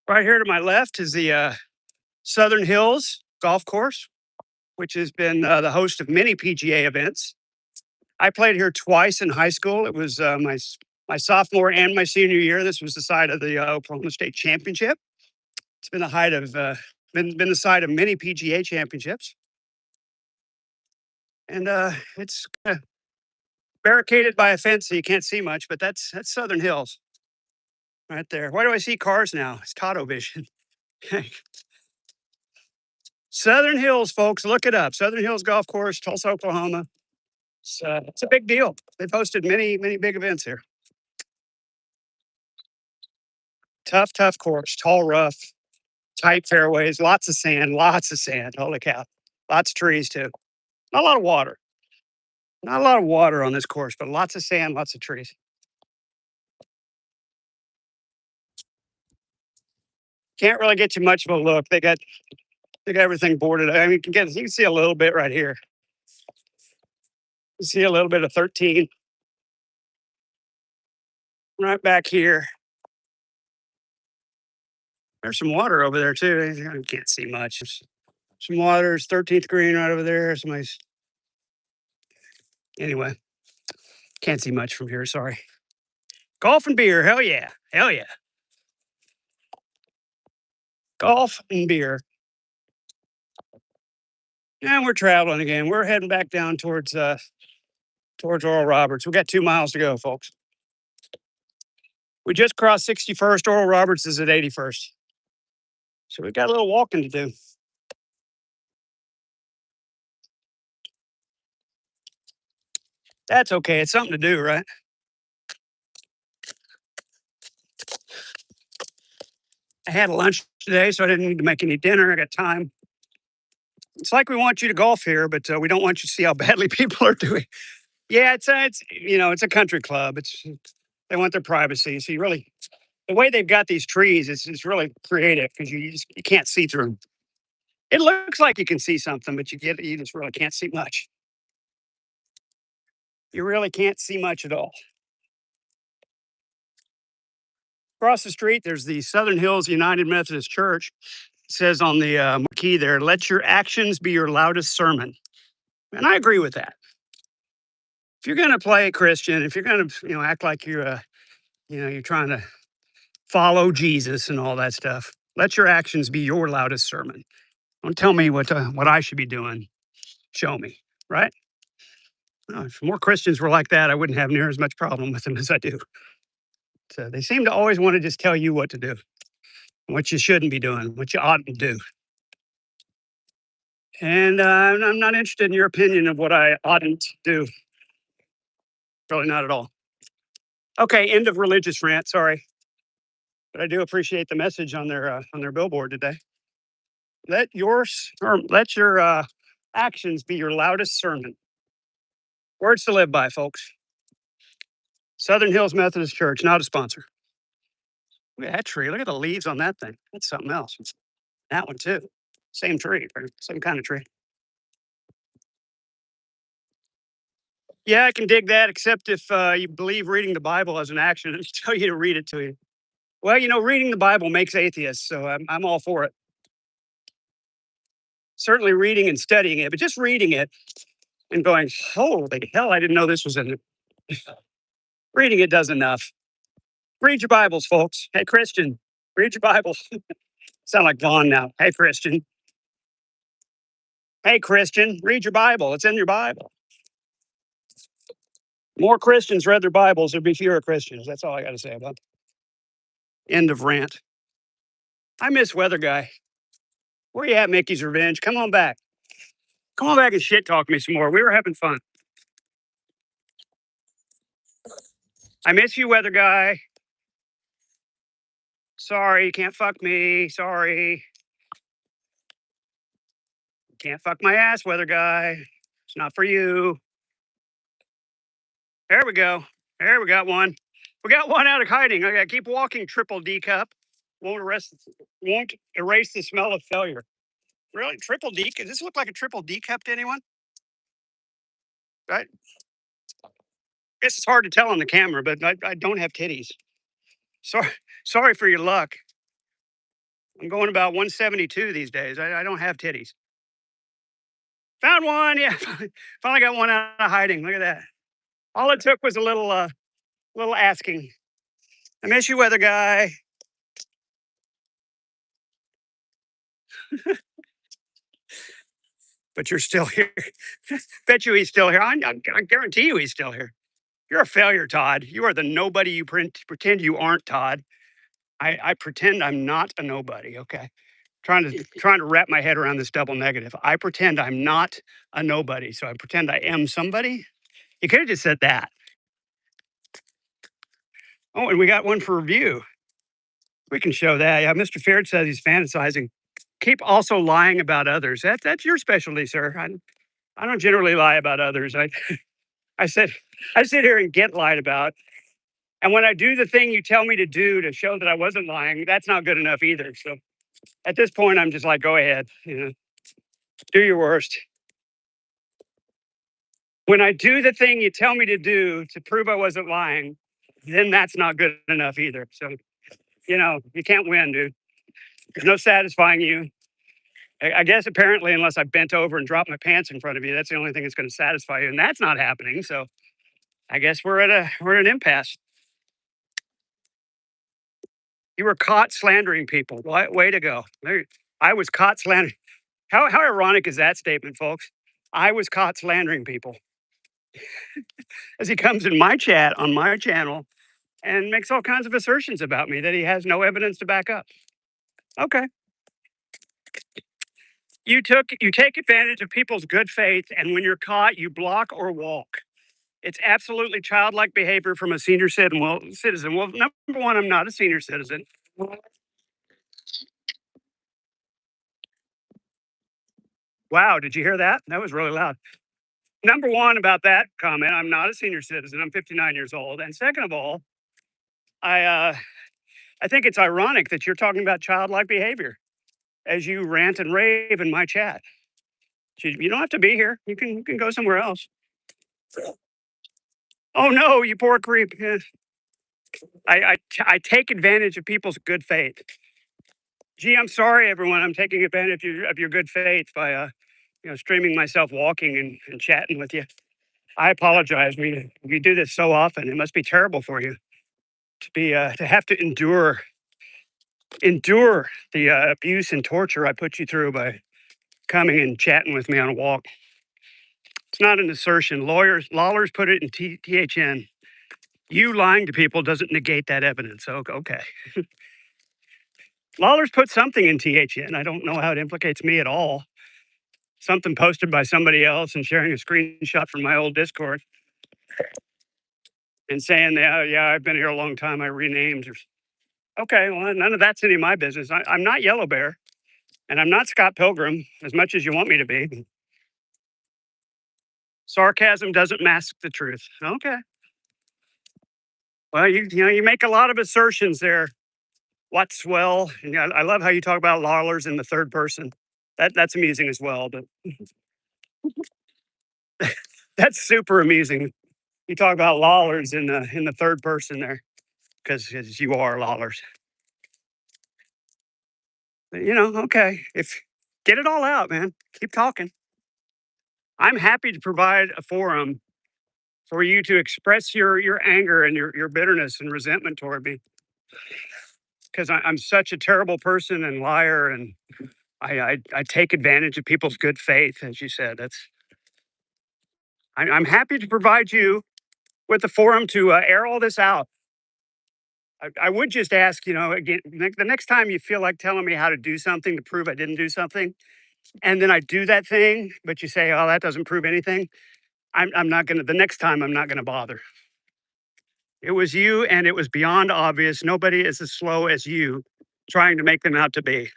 Right here to my left is the Southern Hills Golf Course, which has been the host of many PGA events. I played here twice in high school. It was my sophomore and my senior year. This was the site of the Oklahoma State Championship. It's been the height of been the site of many PGA championships, and it's barricaded by a fence so you can't see much. But that's Southern Hills right there. Why do I see cars now? It's Tato Vision. Southern Hills, folks, look it up. Southern Hills Golf Course, Tulsa, Oklahoma. It's a big deal. They've hosted many big events here. Tough course, tall, rough, tight fairways, lots of sand. Holy cow. Lots of trees too. Not a lot of water. Not a lot of water on this course, but lots of sand, lots of trees. Can't really get you much of a look. They got everything boarded. I mean, you can see a little bit right here. You see a little bit of 13. Right back here. There's some water over there too. You can't see much. Some water. It's 13th green right over there. Somebody's anyway. Can't see much from here. Sorry. Golf and beer. Hell yeah. Hell yeah. Golf and beer. And we're traveling again. We're heading back down towards Oral Roberts. We got 2 miles to go, folks. We just crossed 61st. Oral Roberts is at 81st. So we got a little walking to do. That's okay. It's something to do, right? I had a lunch today, so I didn't need to make any dinner. I got time. It's like we want you to golf here, but we don't want you to see how badly people are doing. Yeah, it's it's a country club. They want their privacy. So you really the way they've got these trees is really creative because you can't see through 'em. It looks like you can see something, but you just really can't see much. You really can't see much at all. Across the street, there's the Southern Hills United Methodist Church. It says on the marquee there, "Let your actions be your loudest sermon." And I agree with that. If you're going to play Christian, if you're going to act like you're trying to follow Jesus and all that stuff, let your actions be your loudest sermon. Don't tell me what I should be doing. Show me, right? If more Christians were like that, I wouldn't have near as much problem with them as I do. So they seem to always want to just tell you what to do, what you shouldn't be doing, what you oughtn't to do. And I'm not interested in your opinion of what I oughtn't to do. Really not at all. Okay, end of religious rant. Sorry, but I do appreciate the message on their billboard today. Let your actions be your loudest sermon. Words to live by, folks. Southern Hills Methodist Church, not a sponsor. Look at that tree. Look at the leaves on that thing. That's something else. That one too. Same tree, or same kind of tree. Yeah, I can dig that, except if you believe reading the Bible as an action and tell you to read it to you. Well, reading the Bible makes atheists, so I'm all for it. Certainly reading and studying it, but just reading it and going, holy hell, I didn't know this was in it. Reading it does enough. Read your Bibles, folks. Hey, Christian, read your Bibles. Sound like Vaughn now. Hey, Christian. Hey, Christian, read your Bible. It's in your Bible. More Christians read their Bibles, there'd be fewer Christians. That's all I got to say about it. End of rant. I miss Weather Guy. Where you at, Mickey's Revenge? Come on back. Come on back and shit talk me some more. We were having fun. I miss you, Weather Guy. Sorry, you can't fuck me. Sorry. Can't fuck my ass, Weather Guy. It's not for you. There we go. There we got one. We got one out of hiding. I gotta keep walking, triple D cup. Won't erase the smell of failure. Really? Triple D? Does this look like a triple D cup to anyone? Right? Guess it's hard to tell on the camera, but I don't have titties. Sorry, sorry for your luck. I'm going about 172 these days. I don't have titties. Found one. Yeah, finally got one out of hiding. Look at that. All it took was a little asking. I miss you, Weather Guy. But you're still here. Bet you he's still here. I guarantee you he's still here. You're a failure, Todd. You are the nobody you pretend you aren't, Todd. I pretend I'm not a nobody. Okay, trying to wrap my head around this double negative. I pretend I'm not a nobody, so I pretend I am somebody. You could have just said that. Oh, and we got one for review. We can show that. Yeah, Mr. Faird says he's fantasizing. Keep also lying about others. That's your specialty, sir. I don't generally lie about others. I said I sit here and get lied about. And when I do the thing you tell me to do to show that I wasn't lying, that's not good enough either. So at this point, I'm just like, go ahead, do your worst. When I do the thing you tell me to do to prove I wasn't lying, then that's not good enough either. So, you can't win, dude. There's no satisfying you. I guess apparently, unless I bent over and dropped my pants in front of you, that's the only thing that's going to satisfy you, and that's not happening. So, I guess we're at an impasse. You were caught slandering people. Way to go! I was caught slandering. How ironic is that statement, folks? I was caught slandering people as he comes in my chat on my channel and makes all kinds of assertions about me that he has no evidence to back up. Okay. You take advantage of people's good faith, and when you're caught, you block or walk. It's absolutely childlike behavior from a senior citizen. Well, number one, I'm not a senior citizen. Wow, did you hear that? That was really loud. Number one about that comment, I'm not a senior citizen. I'm 59 years old. And second of all, I uh, I think it's ironic that you're talking about childlike behavior as you rant and rave in my chat. You don't have to be here. You can go somewhere else. Oh no, you poor creep. I take advantage of people's good faith. Gee, I'm sorry, everyone. I'm taking advantage of your good faith by streaming myself walking and chatting with you. I apologize. We do this so often. It must be terrible for you to have to endure the abuse and torture I put you through by coming and chatting with me on a walk. It's not an assertion. Lawlers put it in THN. You lying to people doesn't negate that evidence. Okay. Lawlers put something in THN. I don't know how it implicates me at all. Something posted by somebody else and sharing a screenshot from my old Discord and saying, yeah, I've been here a long time. I renamed. Okay, well, none of that's any of my business. I'm not Yellow Bear and I'm not Scott Pilgrim as much as you want me to be. Sarcasm doesn't mask the truth. Okay. Well, you make a lot of assertions there. What's well, and I love how you talk about Lawlers in the third person. That's amusing as well, but that's super amusing. You talk about Lawlers in the third person there because you are Lawlers. But, okay. If get it all out, man. Keep talking. I'm happy to provide a forum for you to express your anger and your bitterness and resentment toward me because I'm such a terrible person and liar and I take advantage of people's good faith, as you said. I'm happy to provide you with the forum to air all this out. I would just ask, again, the next time you feel like telling me how to do something to prove I didn't do something, and then I do that thing, but you say, oh, that doesn't prove anything. I'm not going to, the next time, I'm not going to bother. It was you, and it was beyond obvious. Nobody is as slow as you trying to make them out to be.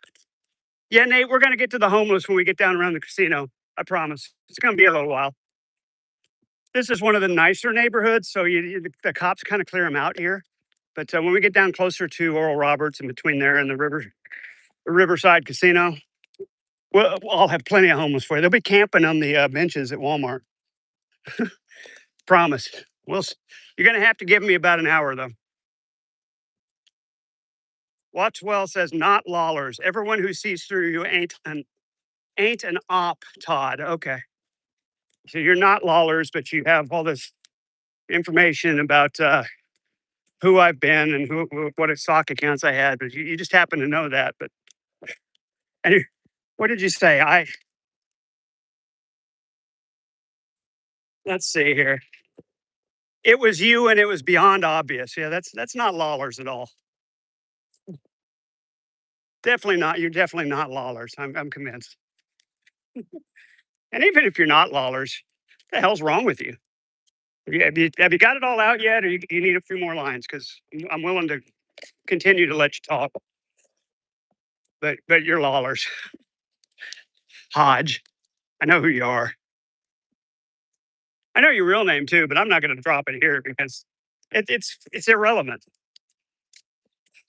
Yeah, Nate, we're going to get to the homeless when we get down around the casino. I promise. It's going to be a little while. This is one of the nicer neighborhoods, so the cops kind of clear them out here. But when we get down closer to Oral Roberts and between there and the Riverside Casino, I'll have plenty of homeless for you. They'll be camping on the benches at Walmart. Promise. You're going to have to give me about an hour, though. Watchwell says, not Lawlers. Everyone who sees through you ain't an op, Todd. Okay. So you're not Lawlers, but you have all this information about who I've been and what stock accounts I had, but you just happen to know that. But anyway, what did you say? Let's see here. It was you, and it was beyond obvious. Yeah, that's not Lawlers at all. Definitely not. You're definitely not Lawlers. I'm convinced. And even if you're not Lawlers, what the hell's wrong with you? Have you got it all out yet, or you need a few more lines? Because I'm willing to continue to let you talk. But you're Lawlers. Hodge. I know who you are. I know your real name too, but I'm not going to drop it here because it's irrelevant.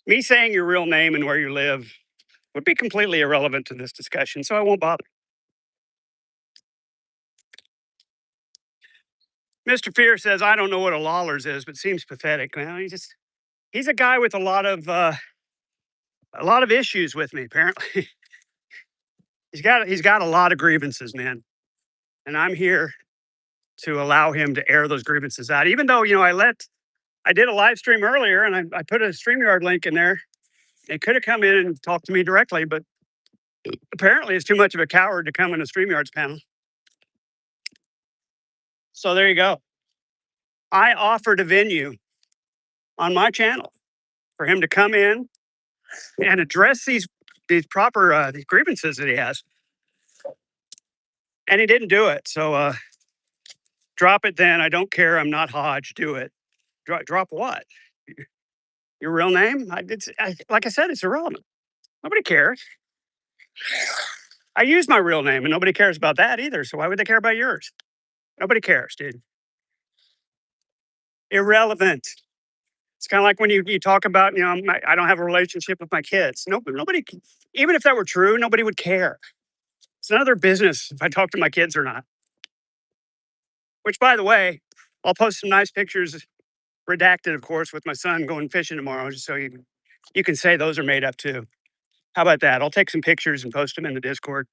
Me saying your real name and where you live would be completely irrelevant to this discussion, so I won't bother. Mr. Fear says I don't know what a Lawlers is, but seems pathetic. Well, he's a guy with a lot of issues with me. Apparently, he's got a lot of grievances, man, and I'm here to allow him to air those grievances out. Even though I did a live stream earlier and I put a StreamYard link in there. They could have come in and talked to me directly, but apparently it's too much of a coward to come in a StreamYards panel. So there you go. I offered a venue on my channel for him to come in and address these proper these grievances that he has, and he didn't do it. So drop it then. I don't care. I'm not Hodge. Do it. Drop what? Your real name? Like I said, it's irrelevant. Nobody cares. I use my real name and nobody cares about that either. So why would they care about yours? Nobody cares, dude. Irrelevant. It's kind of like when you talk about, I don't have a relationship with my kids. Nobody, even if that were true, nobody would care. It's none of their business if I talk to my kids or not. Which, by the way, I'll post some nice pictures, redacted, of course, with my son going fishing tomorrow, just so you can say those are made up too. How about that? I'll take some pictures and post them in the Discord.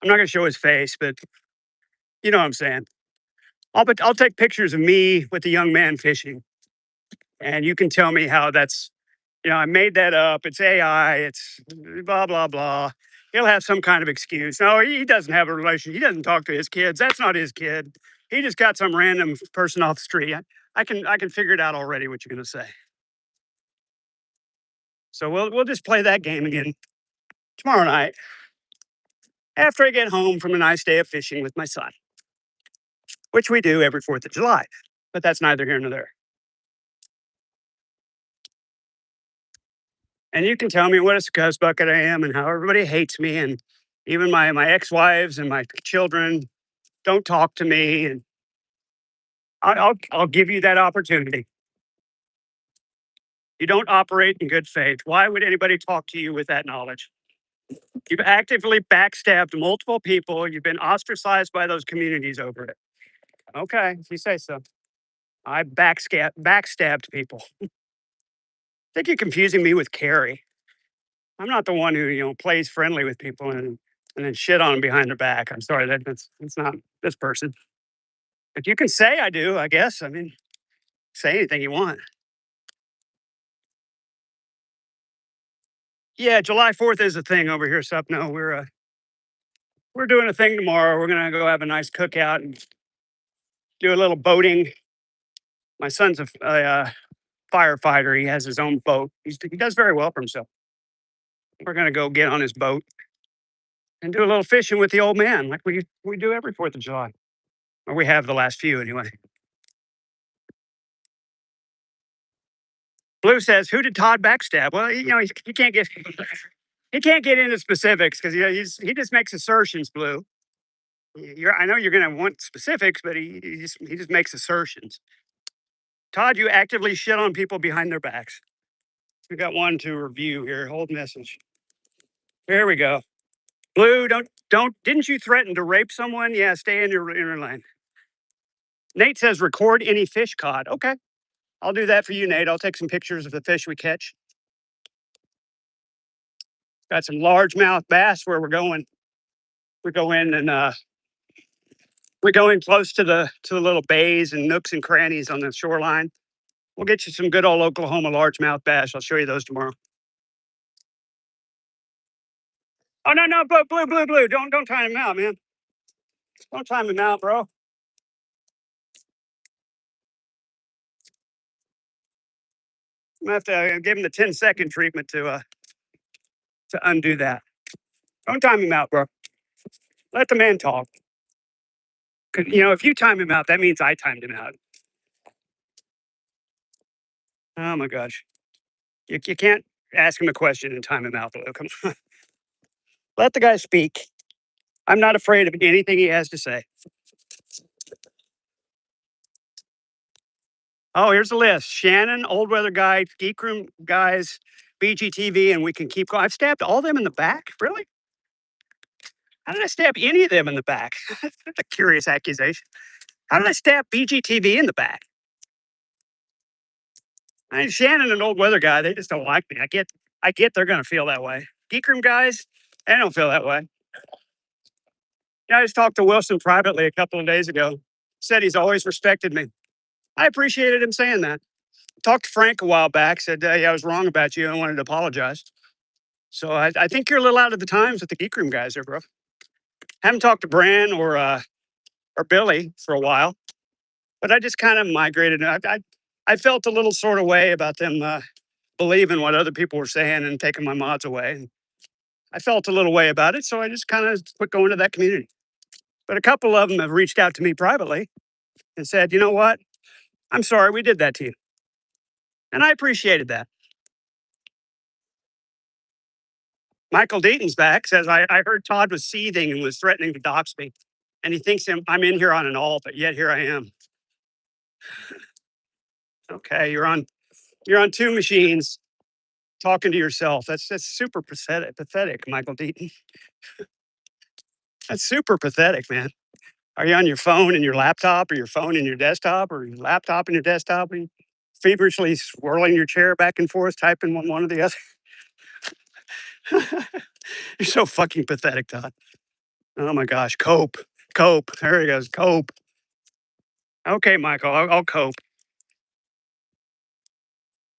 I'm not going to show his face, but you know what I'm saying. I'll take pictures of me with the young man fishing, and you can tell me how that's, I made that up. It's AI. It's blah blah blah. He'll have some kind of excuse. No, he doesn't have a relation. He doesn't talk to his kids. That's not his kid. He just got some random person off the street. I can figure it out already what you're gonna say. So we'll just play that game again tomorrow night after I get home from a nice day of fishing with my son, which we do every 4th of July. But that's neither here nor there. And you can tell me what a scuzz bucket I am and how everybody hates me, and even my ex-wives and my children don't talk to me, and I'll give you that opportunity. You don't operate in good faith. Why would anybody talk to you with that knowledge? You've actively backstabbed multiple people. You've been ostracized by those communities over it. Okay, if you say so. I backstabbed people. I think you're confusing me with Carrie. I'm not the one who plays friendly with people and then shit on them behind their back. I'm sorry, that's not this person. But you can say I do, I guess. I mean, say anything you want. Yeah, July 4th is a thing over here, Supno. We're doing a thing tomorrow. We're gonna go have a nice cookout and do a little boating. My son's a firefighter. He has his own boat. He does very well for himself. We're gonna go get on his boat and do a little fishing with the old man, like we do every 4th of July, or we have the last few anyway. Blue says, "Who did Todd backstab?" Well, he can't get into specifics because he just makes assertions. Blue, I know you're going to want specifics, but he just makes assertions. Todd, you actively shit on people behind their backs. We got one to review here. Hold message. Here we go. Blue, don't. Didn't you threaten to rape someone? Yeah, stay in your inner lane. Nate says, record any fish caught. Okay, I'll do that for you, Nate. I'll take some pictures of the fish we catch. Got some largemouth bass where we're going. We go in and we go in close to the little bays and nooks and crannies on the shoreline. We'll get you some good old Oklahoma largemouth bass. I'll show you those tomorrow. Oh no, blue. Don't time him out, man. Don't time him out, bro. I'm gonna have to give him the 10-second treatment to undo that. Don't time him out, bro. Let the man talk. 'Cause, if you time him out, that means I timed him out. Oh my gosh. You can't ask him a question and time him out, Blue. Come on. Let the guy speak. I'm not afraid of anything he has to say. Oh, here's the list: Shannon, Old Weather Guy, Geek Room Guys, BGTV, and we can keep going. I've stabbed all them in the back. Really? How did I stab any of them in the back? That's a curious accusation. How did I stab BGTV in the back? I mean, Shannon and Old Weather Guy, they just don't like me. I get they're gonna feel that way. Geek Room Guys, they don't feel that way. I just talked to Wilson privately a couple of days ago. Said he's always respected me. I appreciated him saying that. Talked to Frank a while back. Said, yeah, I was wrong about you. I wanted to apologize. So I think you're a little out of the times with the Geek Room guys there, bro. Haven't talked to Bran or Billy for a while, but I just kind of migrated. I felt a little sort of way about them believing what other people were saying and taking my mods away. And I felt a little way about it, so I just kind of quit going to that community. But a couple of them have reached out to me privately and said, you know what? I'm sorry we did that to you. And I appreciated that. Michael Deaton's back. Says I heard Todd was seething and was threatening to dox me, and he thinks I'm in here on an alt, but yet here I am. Okay, you're on two machines talking to yourself. That's super pathetic, Michael Deaton. That's super pathetic, man. Are you on your phone and your laptop, or your phone and your desktop, or your laptop and your desktop, and feverishly swirling your chair back and forth, typing one or the other? You're so fucking pathetic, Todd. Oh my gosh, cope. There he goes, cope. Okay, Michael, I'll cope.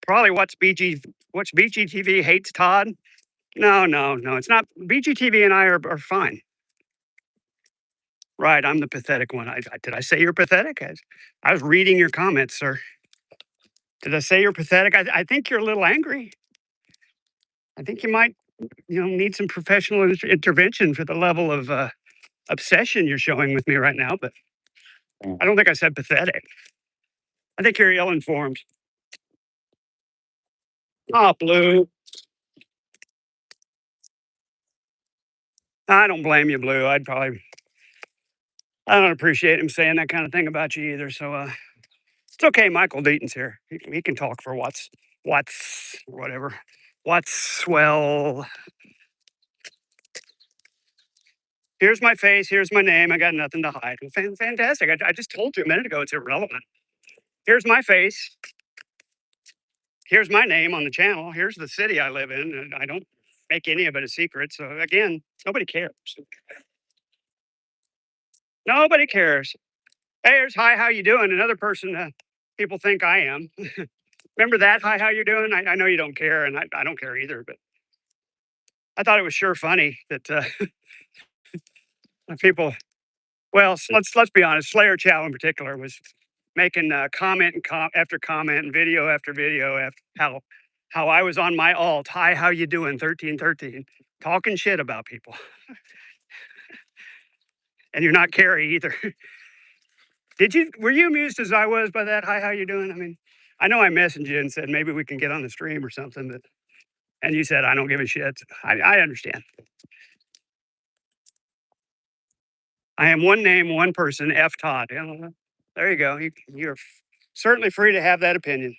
Probably what's BGTV hates Todd. No, it's not. BGTV and I are fine. Right, I'm the pathetic one. Did I say you're pathetic? I was reading your comments, sir. Did I say you're pathetic? I think you're a little angry. I think you might, need some professional intervention for the level of obsession you're showing with me right now. But I don't think I said pathetic. I think you're ill informed. Oh, Blue. I don't blame you, Blue. I don't appreciate him saying that kind of thing about you either. So it's okay. Michael Deaton's here. He can talk for whatever. What's well. Here's my face. Here's my name. I got nothing to hide. Well, fantastic. I just told you a minute ago it's irrelevant. Here's my face. Here's my name on the channel. Here's the city I live in. And I don't make any of it a secret. So again, nobody cares. Nobody cares. Hey, here's hi, how you doing? Another person people think I am. Remember that? Hi, how you doing? I know you don't care, and I don't care either. But I thought it was sure funny that people. Well, let's be honest. Slayer Chow in particular was making comment and after comment and video after video after how I was on my alt. Hi, how you doing? 1313, talking shit about people, and you're not Carrie either. Were you amused as I was by that? Hi, how you doing? I mean, I know I messaged you and said maybe we can get on the stream or something, but and you said I don't give a shit. I understand. I am one name, one person, F Todd. There you go. You're certainly free to have that opinion.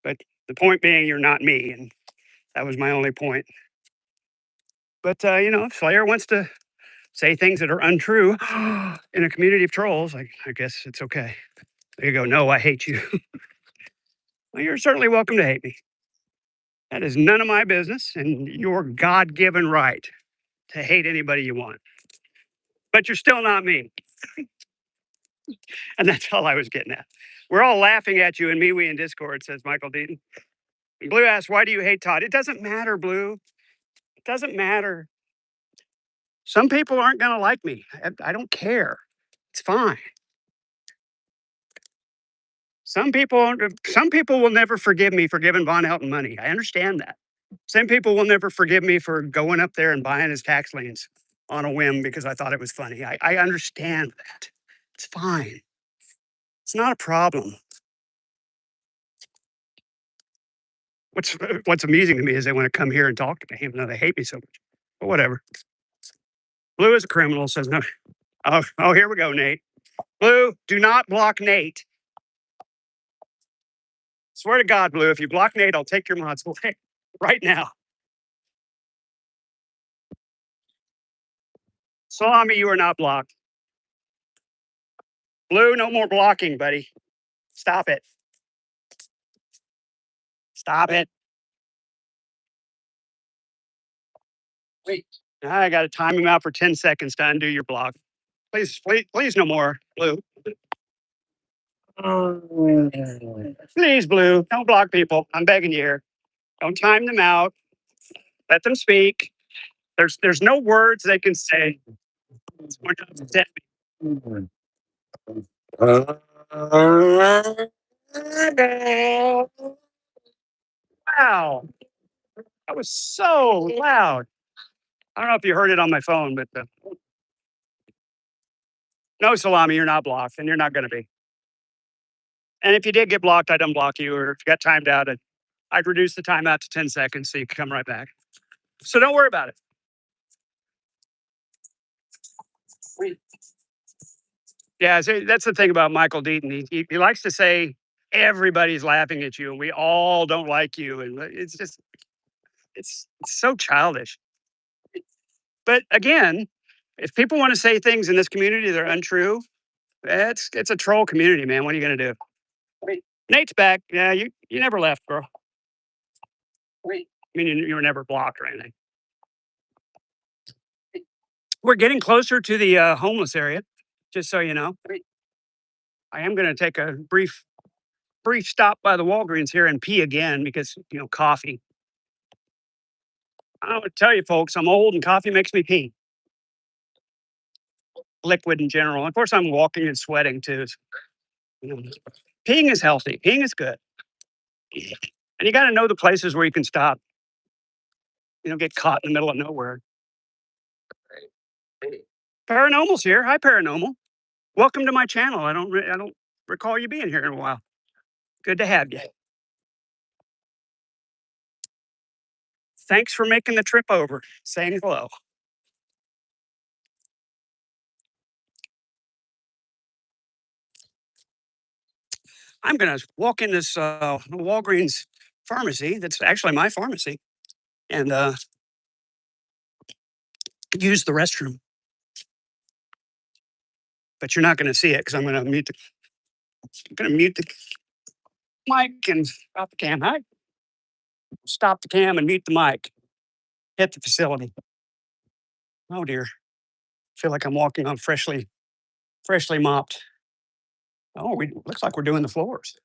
But the point being, you're not me. And that was my only point. But, if Slayer wants to say things that are untrue in a community of trolls, I guess it's okay. There you go. No, I hate you. Well, you're certainly welcome to hate me. That is none of my business and your God given right to hate anybody you want. But you're still not me. And that's all I was getting at. We're all laughing at you in MeWe in Discord, says Michael Deaton. Blue asks, why do you hate Todd? It doesn't matter, Blue. It doesn't matter. Some people aren't going to like me. I don't care. It's fine. Some people will never forgive me for giving Von Elton money. I understand that. Some people will never forgive me for going up there and buying his tax liens on a whim because I thought it was funny. I understand that. It's fine. It's not a problem. What's amusing to me is they want to come here and talk to me, even though they hate me so much. But whatever. Blue is a criminal, says no. Oh, here we go, Nate. Blue, do not block Nate. Swear to God, Blue, if you block Nate, I'll take your mods away right now. Salami, you are not blocked. Blue, no more blocking, buddy. Stop it. Stop it. Wait. I got to time him out for 10 seconds to undo your block. Please, no more, Blue. Please, Blue, don't block people. I'm begging you here. Don't time them out. Let them speak. There's no words they can say. It's going to upset me. Wow, that was so loud. I don't know if you heard it on my phone, but no, Salami, you're not blocked, and you're not going to be. And if you did get blocked, I'd unblock you, or if you got timed out, I'd reduce the timeout to 10 seconds so you can come right back. So don't worry about it. Yeah, so that's the thing about Michael Deaton. He likes to say everybody's laughing at you and we all don't like you. And it's just, it's so childish. But again, if people want to say things in this community that are untrue, it's a troll community, man. What are you going to do? Nate's back. Yeah, you never left, girl. I mean, you were never blocked or anything. We're getting closer to the homeless area, just so you know. I am going to take a brief stop by the Walgreens here and pee again because coffee. I don't want to tell you, folks, I'm old and coffee makes me pee. Liquid in general. Of course, I'm walking and sweating too. You know, peeing is healthy. Peeing is good, and you got to know the places where you can stop. You don't get caught in the middle of nowhere. Paranormal's here. Hi, Paranormal. Welcome to my channel. I don't recall you being here in a while. Good to have you. Thanks for making the trip over. Saying hello. I'm gonna walk in this Walgreens pharmacy. That's actually my pharmacy, and use the restroom. But you're not gonna see it because I'm gonna mute the mic and stop the cam. Hi. Stop the cam and mute the mic. Hit the facility. Oh dear. Feel like I'm walking on freshly mopped. Oh, we looks like we're doing the floors.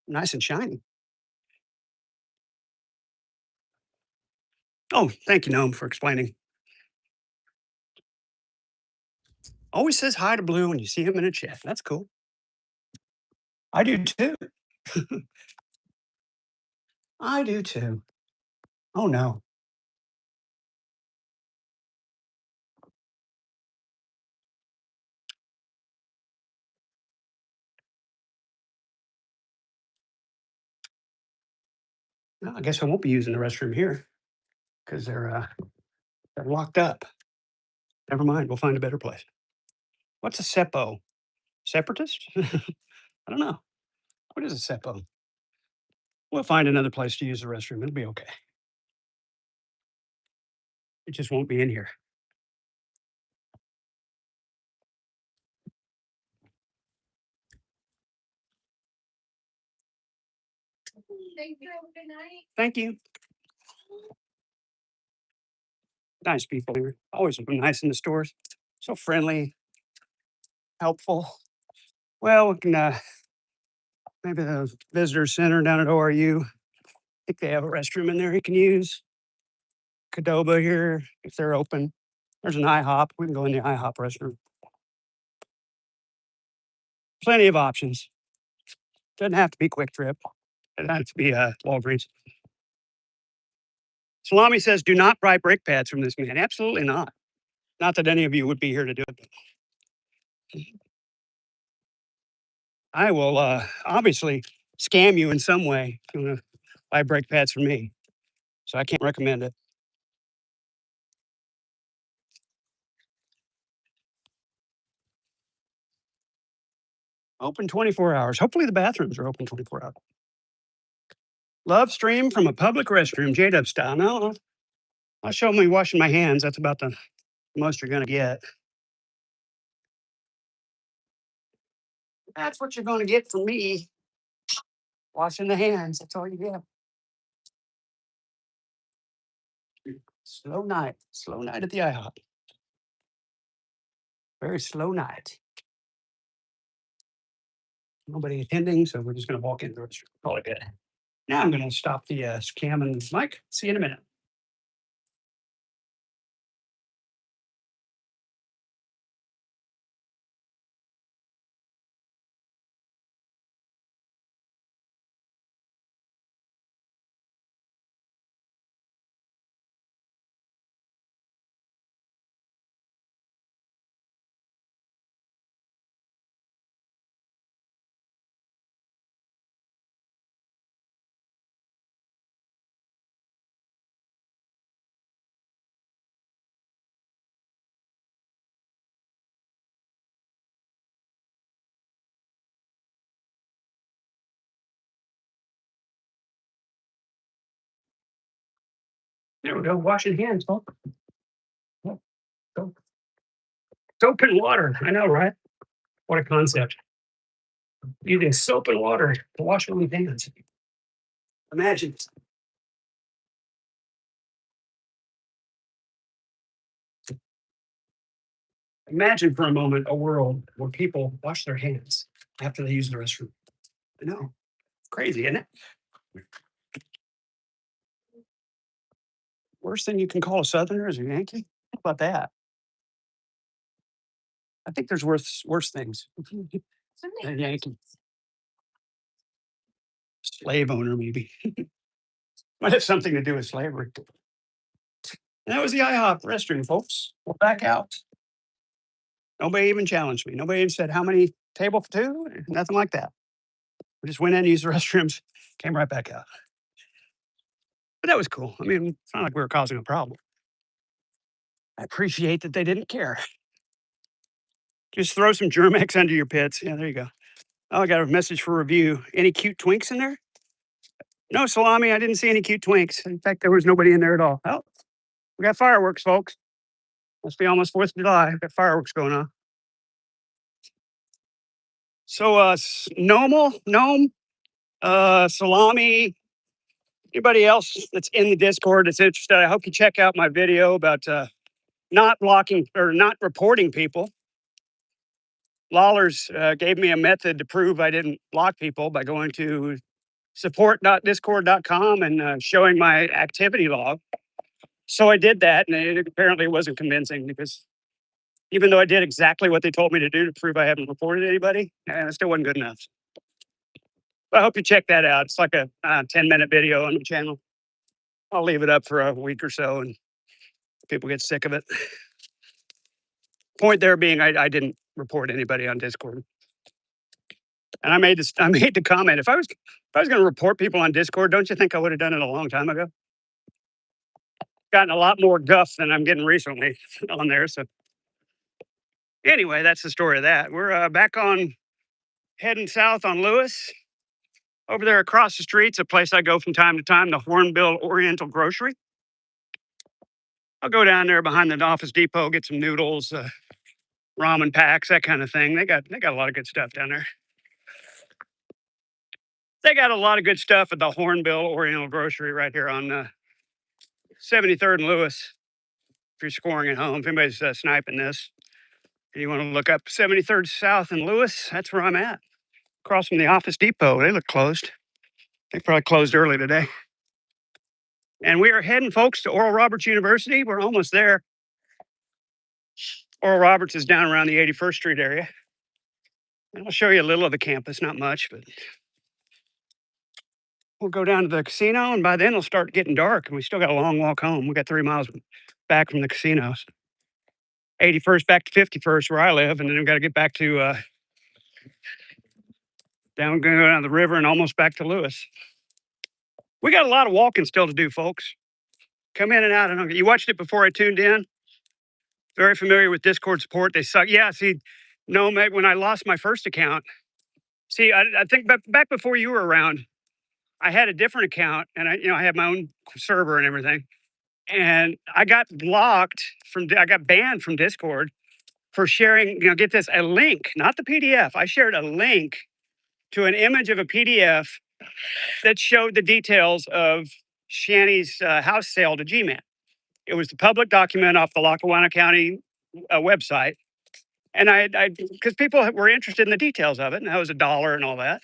Nice and shiny. Oh, thank you, Gnome, for explaining. Always says hi to Blue when you see him in a chat. That's cool. I do too. I do too. Oh no. Well, I guess I won't be using the restroom here because they're locked up. Never mind. We'll find a better place. What's a seppo? Separatist? I don't know. What is a seppo? We'll find another place to use the restroom. It'll be okay. It just won't be in here. Thank you. Nice people here. Always been nice in the stores. So friendly, helpful. Well, we can maybe the visitor center down at ORU. I think they have a restroom in there he can use. Cadoba here, if they're open. There's an IHOP. We can go in the IHOP restroom. Plenty of options. Doesn't have to be Quick Trip. Doesn't have to be Walgreens. Salami says, do not buy brake pads from this man. Absolutely not. Not that any of you would be here to do it. I will obviously scam you in some way if you want to buy brake pads from me. So I can't recommend it. Open 24 hours. Hopefully the bathrooms are open 24 hours. Love stream from a public restroom, J-Dub style. No, I'll show me washing my hands. That's about the most you're going to get. That's what you're going to get from me. Washing the hands. That's all you get. Slow night. Slow night at the IHOP. Very slow night. Nobody attending, so we're just going to walk in the restroom. Call it good. Now I'm going to stop the scam and mic. See you in a minute. There we go. Washing hands, folks. Oh, soap. Soap and water. I know, right? What a concept. Using soap and water to wash one's hands. Imagine. Imagine for a moment a world where people wash their hands after they use the restroom. I know. Crazy, isn't it? Worst thing you can call a Southerner is a Yankee? How about that? I think there's worse things. A Yankee. Slave owner, maybe. Might have something to do with slavery. And that was the IHOP restroom, folks. We're back out. Nobody even challenged me. Nobody even said, how many table for two? Nothing like that. We just went in, used the restrooms, came right back out. But that was cool. I mean, it's not like we were causing a problem. I appreciate that they didn't care. Just throw some Germex under your pits. Yeah, there you go. Oh, I got a message for review. Any cute twinks in there? No, Salami, I didn't see any cute twinks. In fact, there was nobody in there at all. Oh, we got fireworks, folks. Must be almost 4th of July. Got fireworks going on. So, Gnome, Salami, anybody else that's in the Discord that's interested, I hope you check out my video about not blocking or not reporting people. Lawlers gave me a method to prove I didn't block people by going to support.discord.com and showing my activity log. So I did that, and it apparently wasn't convincing because even though I did exactly what they told me to do to prove I haven't reported anybody, it still wasn't good enough. I hope you check that out. It's like a 10-minute video on the channel. I'll leave it up for a week or so and people get sick of it. Point there being, I didn't report anybody on Discord. And I made the comment, if I was going to report people on Discord, don't you think I would have done it a long time ago? Gotten a lot more guff than I'm getting recently on there. So anyway, that's the story of that. We're back on heading south on Lewis. Over there across the street's a place I go from time to time, the Hornbill Oriental Grocery. I'll go down there behind the Office Depot, get some noodles, ramen packs, that kind of thing. They got a lot of good stuff down there. They got a lot of good stuff at the Hornbill Oriental Grocery right here on 73rd and Lewis. If you're scoring at home, if anybody's sniping this, and you want to look up 73rd South and Lewis, that's where I'm at. Across from the Office Depot. They look closed. They probably closed early today. And we are heading, folks, to Oral Roberts University. We're almost there. Oral Roberts is down around the 81st Street area. And I'll show you a little of the campus, not much, but we'll go down to the casino, and by then it'll start getting dark, and we still got a long walk home. We got 3 miles back from the casinos. 81st back to 51st where I live, and then we've got to get back to go down the river and almost back to Lewis. We got a lot of walking still to do, folks. Come in and out. And you watched it before I tuned in. Very familiar with Discord support. They suck. Yeah, see, no, Meg, when I lost my first account, see, I think back before you were around, I had a different account, and I had my own server and everything. And I got banned from Discord for sharing, get this, a link, not the PDF. I shared a link to an image of a PDF that showed the details of Shanny's house sale to GMAT. It was the public document off the Lackawanna County website. And because people were interested in the details of it, and that was $1 and all that.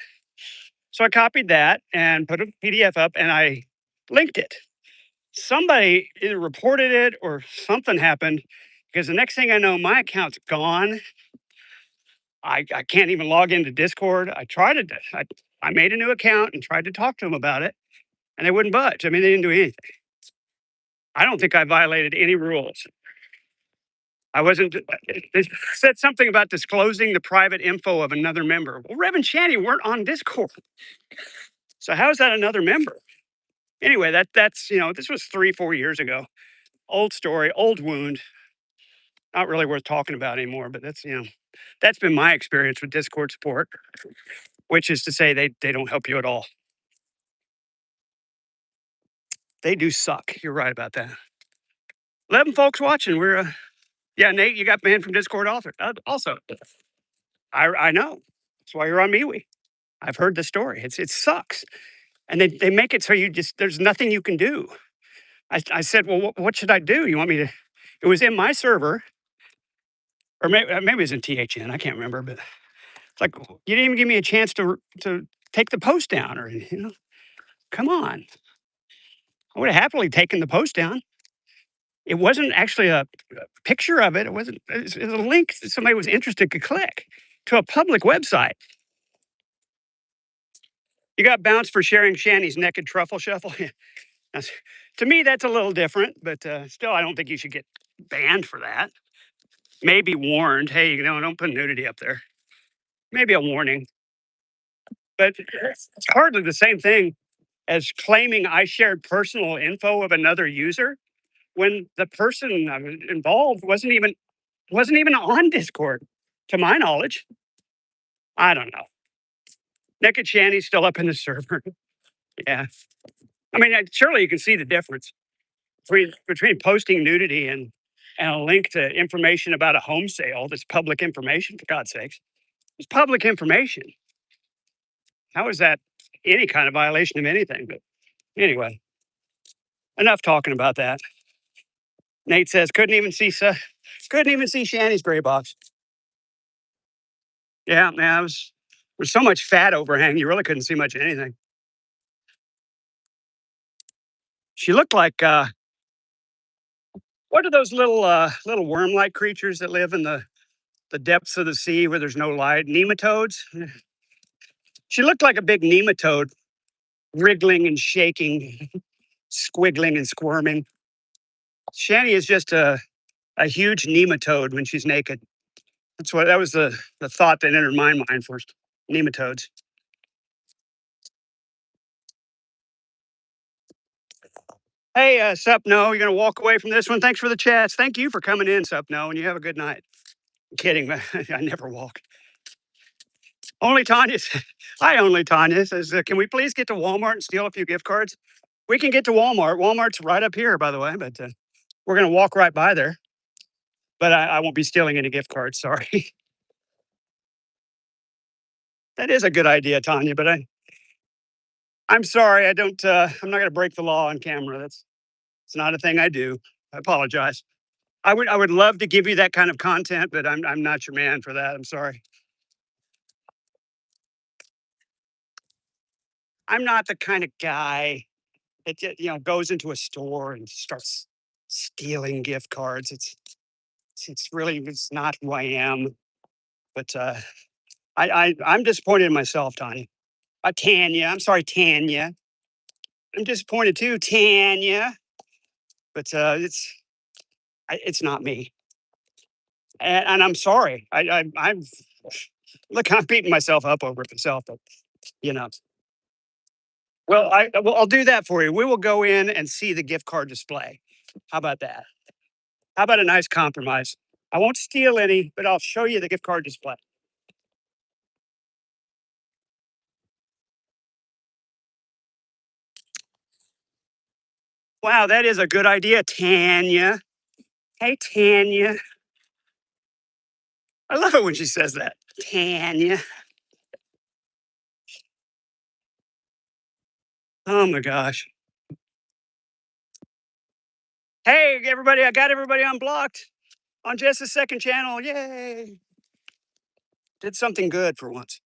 So I copied that and put a PDF up, and I linked it. Somebody either reported it or something happened, because the next thing I know, my account's gone. I can't even log into Discord. I made a new account and tried to talk to them about it, and they wouldn't budge. I mean, they didn't do anything. I don't think I violated any rules. I wasn't, they said something about disclosing the private info of another member. Well, Rev and Shanny weren't on Discord. So how is that another member? Anyway, that's, this was 3-4 years ago. Old story, old wound. Not really worth talking about anymore, but that's been my experience with Discord support, which is to say they don't help you at all. They do suck. You're right about that. 11 folks watching. Yeah, Nate, you got banned from Discord also. I know. That's why you're on MeWe. I've heard the story. It sucks. And they make it so there's nothing you can do. I said, well, what should I do? You want me to? It was in my server, or maybe it was in THN. I can't remember, but it's like you didn't even give me a chance to take the post down, or come on. I would have happily taken the post down. It wasn't actually a picture of it. It wasn't. It was a link that somebody was interested could click to a public website. You got bounced for sharing Shanny's naked truffle shuffle. To me, that's a little different, but still, I don't think you should get banned for that. Maybe warned. Hey, don't put nudity up there. Maybe a warning, but it's hardly the same thing as claiming I shared personal info of another user when the person involved wasn't even on Discord, to my knowledge. I don't know. Naked Shanny's still up in the server. Yeah, I mean, surely you can see the difference between posting nudity and a link to information about a home sale that's public information. For God's sakes, it's public information. How is that any kind of violation of anything? But anyway, enough talking about that. Nate says couldn't even see Shanny's gray box. Yeah, man, there's so much fat overhang, you really couldn't see much of anything. She looked like what are those little worm-like creatures that live in the depths of the sea where there's no light? Nematodes. She looked like a big nematode, wriggling and shaking, squiggling and squirming. Shanny is just a huge nematode when she's naked. That was the thought that entered my mind first. Nematodes. Hey, Sup No, you're gonna walk away from this one. Thanks for the chats. Thank you for coming in, Sup No, and you have a good night. I'm kidding, but I never walk. Only Tanya. Only Tanya says, can we please get to Walmart and steal a few gift cards? We can get to Walmart. Walmart's right up here, by the way, but we're gonna walk right by there. But I won't be stealing any gift cards. Sorry. That is a good idea, Tanya, but I'm sorry. I don't. I'm not gonna break the law on camera. It's not a thing I do. I apologize. I would love to give you that kind of content, but I'm not your man for that. I'm sorry. I'm not the kind of guy that goes into a store and starts stealing gift cards. It's not who I am. But I'm disappointed in myself, Tanya. Tanya, I'm sorry, Tanya. I'm disappointed too, Tanya. But it's not me, and I'm sorry. I'm look, I'm beating myself up over it myself, but you know. I'll do that for you. We will go in and see the gift card display. How about that? How about a nice compromise? I won't steal any, but I'll show you the gift card display. Wow, that is a good idea, Tanya. Hey, Tanya. I love it when she says that. Tanya. Oh my gosh. Hey, everybody, I got everybody unblocked on just a second channel. Yay. Did something good for once.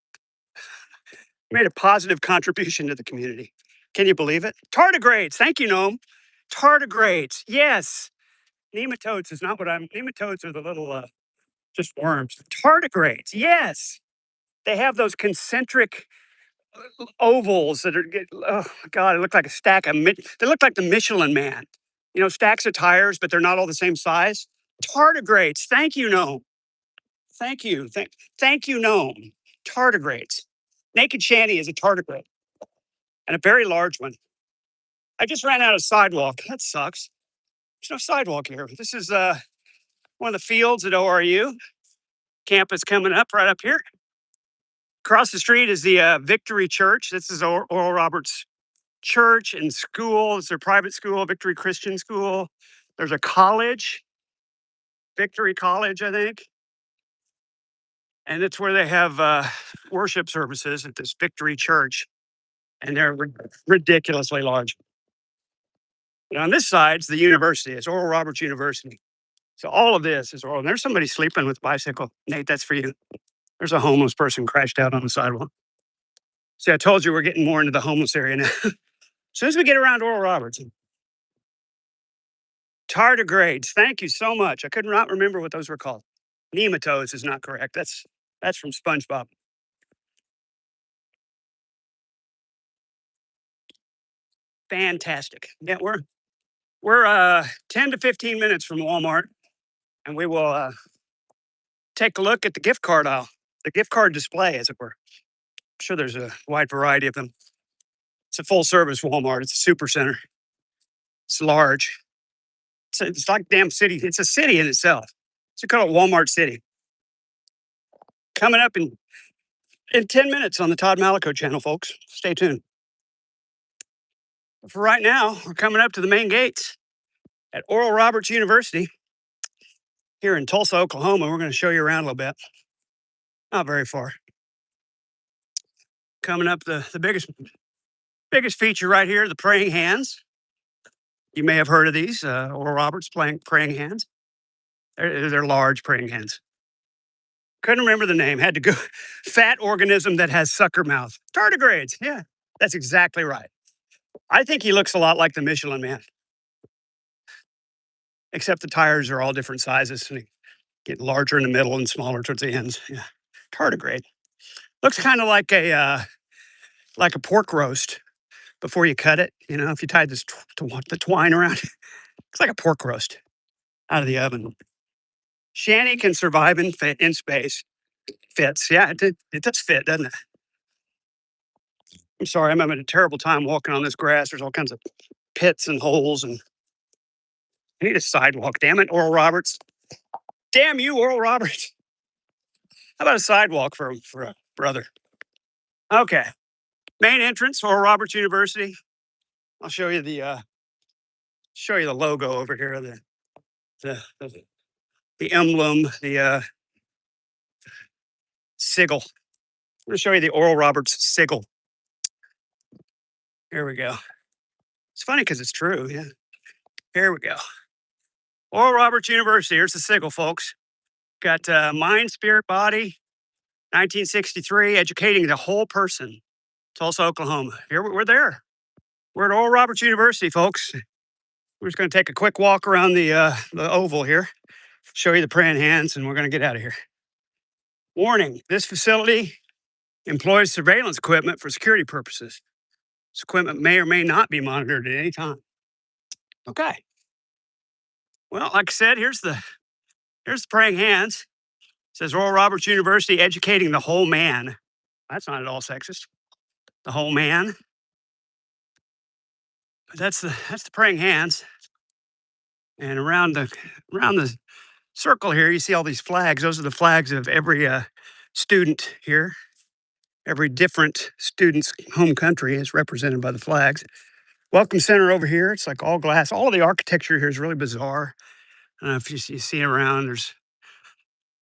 Made a positive contribution to the community. Can you believe it? Tardigrades. Thank you, Gnome. Tardigrades. Yes. Nematodes is not what nematodes are the little, just worms. Tardigrades. Yes. They have those concentric ovals that are, oh God, it looked like a stack of, they look like the Michelin Man. Stacks of tires, but they're not all the same size. Tardigrades. Thank you, Gnome. Thank you. Thank you, Gnome. Tardigrades. Naked Shanny is a tardigrade and a very large one. I just ran out of sidewalk. That sucks. There's no sidewalk here. This is one of the fields at ORU. Campus coming up right up here. Across the street is the Victory Church. This is Oral Roberts church and school. It's their private school, Victory Christian School. There's a college, Victory College, I think. And it's where they have worship services at this Victory Church. And they're ridiculously large. And on this side's the university. It's Oral Roberts University. So all of this is Oral. And there's somebody sleeping with a bicycle. Nate, that's for you. There's a homeless person crashed out on the sidewalk. See, I told you we're getting more into the homeless area now. As soon as we get around Oral Roberts. Tardigrades. Thank you so much. I could not remember what those were called. Nematodes is not correct. That's from SpongeBob. Fantastic. Yeah, we're 10 to 15 minutes from Walmart, and we will take a look at the gift card aisle, the gift card display, as it were. I'm sure there's a wide variety of them. It's a full service Walmart. It's a super center. It's large. It's like damn city. It's a city in itself. So call it Walmart City. Coming up in 10 minutes on the Todd Malico channel, folks. Stay tuned. For right now, we're coming up to the main gates at Oral Roberts University here in Tulsa, Oklahoma. We're going to show you around a little bit. Not very far. Coming up, the biggest feature right here, the praying hands. You may have heard of these, Oral Roberts praying hands. They're large praying hands. Couldn't remember the name. Had to go. Fat organism that has sucker mouth. Tardigrades. Yeah, that's exactly right. I think he looks a lot like the Michelin Man, except the tires are all different sizes and they get larger in the middle and smaller towards the ends. Yeah, tardigrade looks kind of like a pork roast before you cut it. You know, if you tied this the twine around, it's like a pork roast out of the oven. Shanny can survive in space. Fits. Yeah, it does fit, doesn't it? I'm sorry, I'm having a terrible time walking on this grass. There's all kinds of pits and holes, and I need a sidewalk. Damn it, Oral Roberts. Damn you, Oral Roberts. How about a sidewalk for a brother? Okay. Main entrance, Oral Roberts University. I'll show you the logo over here, the emblem, the sigil. I'm gonna show you the Oral Roberts sigil. Here we go. It's funny because it's true. Yeah. Here we go. Oral Roberts University. Here's the sigil, folks. Got mind, spirit, body. 1963, educating the whole person. Tulsa, Oklahoma. Here we're there. We're at Oral Roberts University, folks. We're just going to take a quick walk around the oval here, show you the praying hands, and we're going to get out of here. Warning: this facility employs surveillance equipment for security purposes. This equipment may or may not be monitored at any time. Okay. Well, like I said, here's the praying hands. It says Oral Roberts University, educating the whole man. That's not at all sexist. The whole man. But that's the praying hands. And around the circle here, you see all these flags. Those are the flags of every student here. Every different student's home country is represented by the flags. Welcome center over here. It's like all glass. All of the architecture here is really bizarre. I don't know if you see around.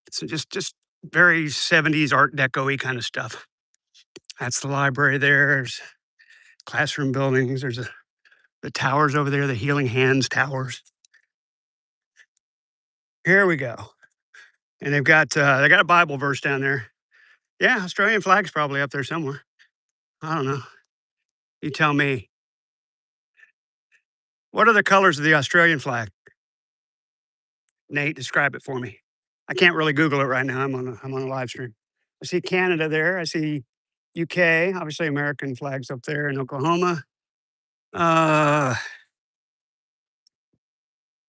It's just very 70s Art Deco-y kind of stuff. That's the library there. There's classroom buildings. There's the towers over there, the Healing Hands Towers. Here we go. And they got a Bible verse down there. Yeah, Australian flag's probably up there somewhere. I don't know. You tell me. What are the colors of the Australian flag? Nate, describe it for me. I can't really Google it right now. I'm on a live stream. I see Canada there. I see UK. Obviously, American flags up there in Oklahoma.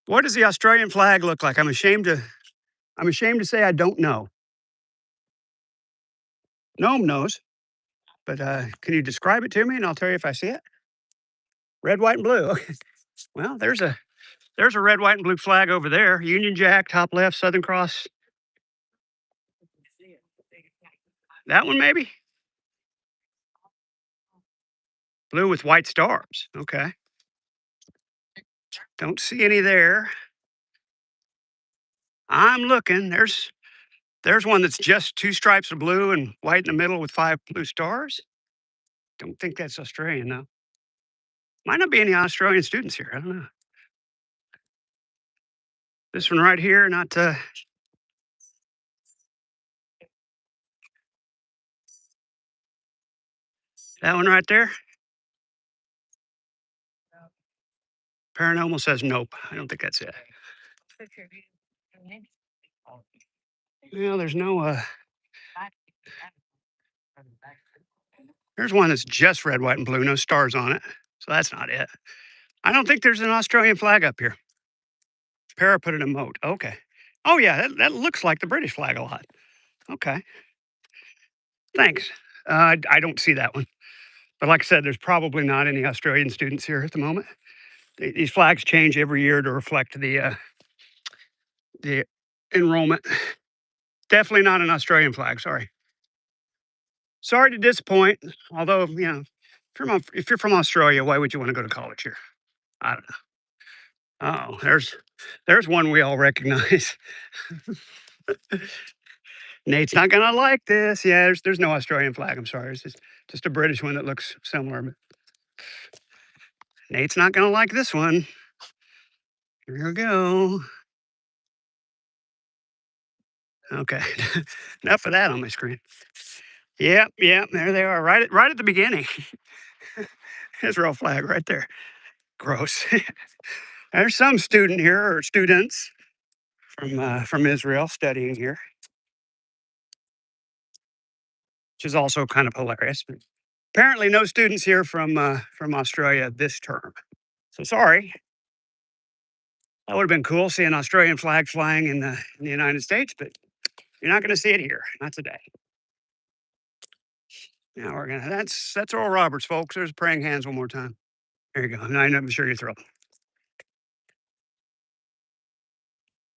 What does the Australian flag look like? I'm ashamed to say I don't know. Noam knows, but can you describe it to me, and I'll tell you if I see it? Red, white, and blue. Okay. Well, there's a red, white, and blue flag over there. Union Jack, top left, Southern Cross. That one maybe. Blue with white stars. Okay. Don't see any there. I'm looking. There's one that's just two stripes of blue and white in the middle with five blue stars. Don't think that's Australian though. Might not be any Australian students here. I don't know. This one right here, not that one right there. Paranormal says nope. I don't think that's it. Well, there's no. There's one that's just red, white, and blue, no stars on it. So that's not it. I don't think there's an Australian flag up here. Para put an emote. Okay. Oh yeah, that looks like the British flag a lot. Okay. Thanks. I don't see that one. But like I said, there's probably not any Australian students here at the moment. These flags change every year to reflect the enrollment. Definitely not an Australian flag. Sorry. Sorry to disappoint. Although if you're from Australia, why would you want to go to college here? I don't know. Oh, there's one we all recognize. Nate's not gonna like this. Yeah, there's no Australian flag. I'm sorry. It's just a British one that looks similar. But Nate's not gonna like this one. Here we go. Okay. Enough of that on my screen. Yep, yep, there they are, right at the beginning. Israel flag right there. Gross. There's some student here or students from Israel studying here, which is also kind of hilarious. But apparently, no students here from Australia this term. So sorry. That would have been cool, see an Australian flag flying in the United States, but you're not going to see it here, not today. Now we're gonna. That's Oral Roberts, folks. There's praying hands one more time. There you go. I'm sure you're thrilled.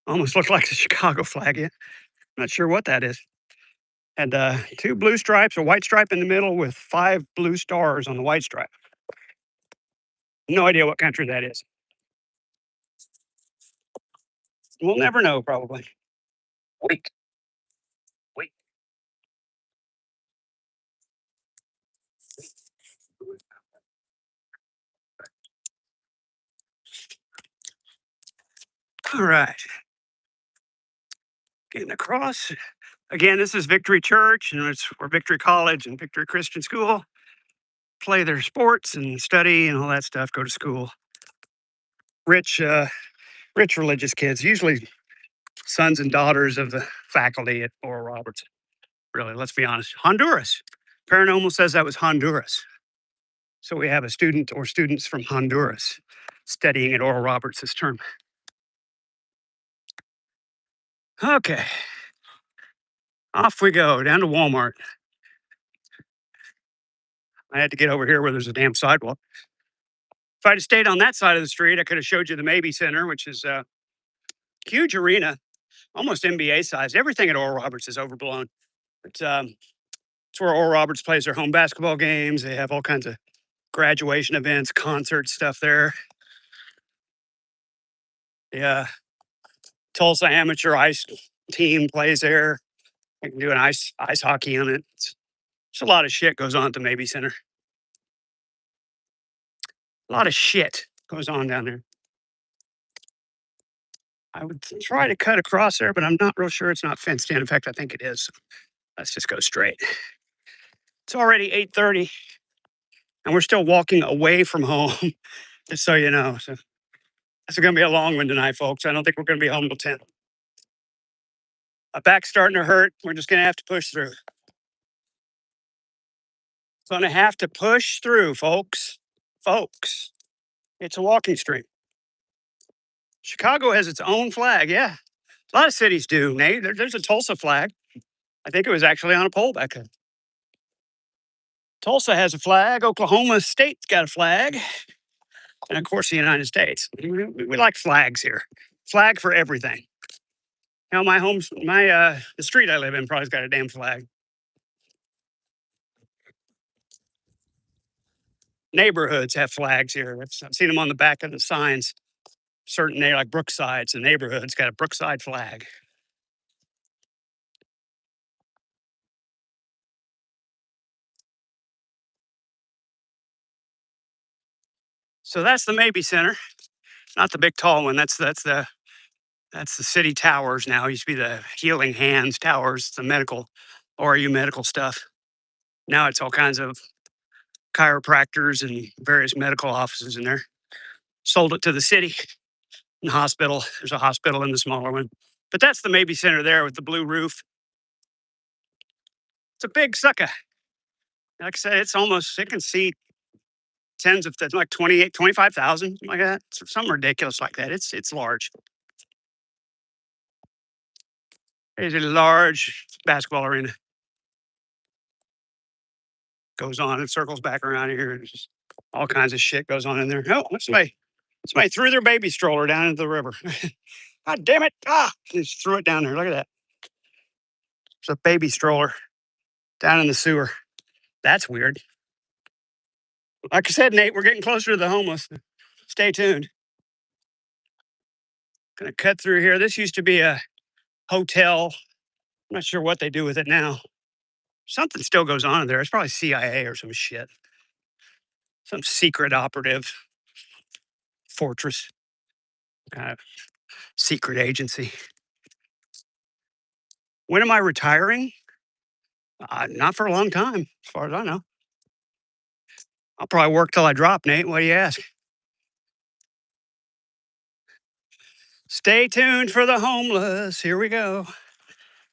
Almost looks like the Chicago flag. Yeah, not sure what that is. And two blue stripes, a white stripe in the middle with five blue stars on the white stripe. No idea what country that is. We'll never know, probably. Wait, wait. All right, getting across. Again, this is Victory Church, and it's where Victory College and Victory Christian School play their sports and study and all that stuff. Go to school. Rich, rich religious kids, usually sons and daughters of the faculty at Oral Roberts. Really, let's be honest. Honduras. Paranormal says that was Honduras. So we have a student or students from Honduras studying at Oral Roberts this term. Okay, off we go down to Walmart. I had to get over here where there's a damn sidewalk. If I'd have stayed on that side of the street, I could have showed you the Maybe Center, which is a huge arena, almost NBA size. Everything at Oral Roberts is overblown. But it's where Oral Roberts plays their home basketball games. They have all kinds of graduation events, concerts, stuff there. Yeah, Tulsa amateur ice team plays there. I can do an ice hockey on it. It's a lot of shit goes on at the Maybe Center. A lot of shit goes on down there. I would try to cut across there, but I'm not real sure it's not fenced in. In fact, I think it is. Let's just go straight. It's already 8:30, and we're still walking away from home. Just so you know. So this is going to be a long one tonight, folks. I don't think we're going to be home till 10. My back's starting to hurt. We're just going to have to push through. Going to have to push through, folks. Folks, it's a walking stream. Chicago has its own flag. Yeah, a lot of cities do. Nate, there's a Tulsa flag. I think it was actually on a pole back then. Tulsa has a flag. Oklahoma State's got a flag. And of course, the United States. We like flags here. Flag for everything. Now, the street I live in probably's got a damn flag. Neighborhoods have flags here. I've seen them on the back of the signs. Certain like Brookside's, the neighborhood's got a Brookside flag. So that's the Maybe Center, not the big tall one. That's the city towers now. It used to be the Healing Hands Towers, the medical RU medical stuff. Now it's all kinds of chiropractors and various medical offices in there. Sold it to the city and hospital. There's a hospital in the smaller one. But that's the Maybe Center there with the blue roof. It's a big sucker. Like I said, it can seat tens of, like 28, 25,000, like that. Something ridiculous like that. It's large. It's a large basketball arena. Goes on and circles back around here. And just all kinds of shit goes on in there. Oh, somebody threw their baby stroller down into the river. God damn it. Just threw it down there. Look at that. It's a baby stroller down in the sewer. That's weird. Like I said, Nate, we're getting closer to the homeless. Stay tuned. Gonna cut through here. This used to be a hotel. I'm not sure what they do with it now. Something still goes on in there. It's probably CIA or some shit. Some secret operative fortress, kind of secret agency. When am I retiring? Not for a long time, as far as I know. I'll probably work till I drop, Nate. What do you ask? Stay tuned for the homeless. Here we go.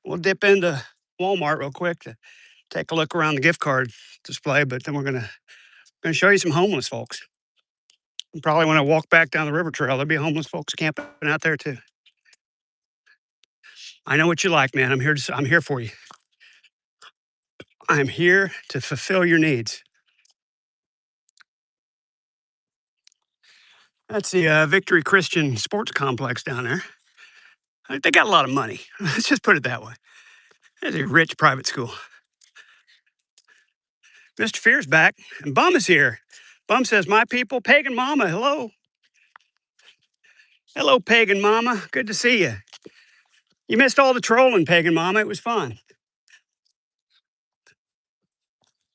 We'll dip into Walmart real quick to take a look around the gift card display, but then we're gonna show you some homeless folks. And probably when I walk back down the river trail, there'll be homeless folks camping out there too. I know what you like, man. I'm here for you. I'm here to fulfill your needs. That's the Victory Christian Sports Complex down there. They got a lot of money. Let's just put it that way. It's a rich private school. Mr. Fear's back, and Bum is here. Bum says, "My people, pagan mama, hello. Hello, pagan mama. Good to see you. You missed all the trolling, pagan mama. It was fun.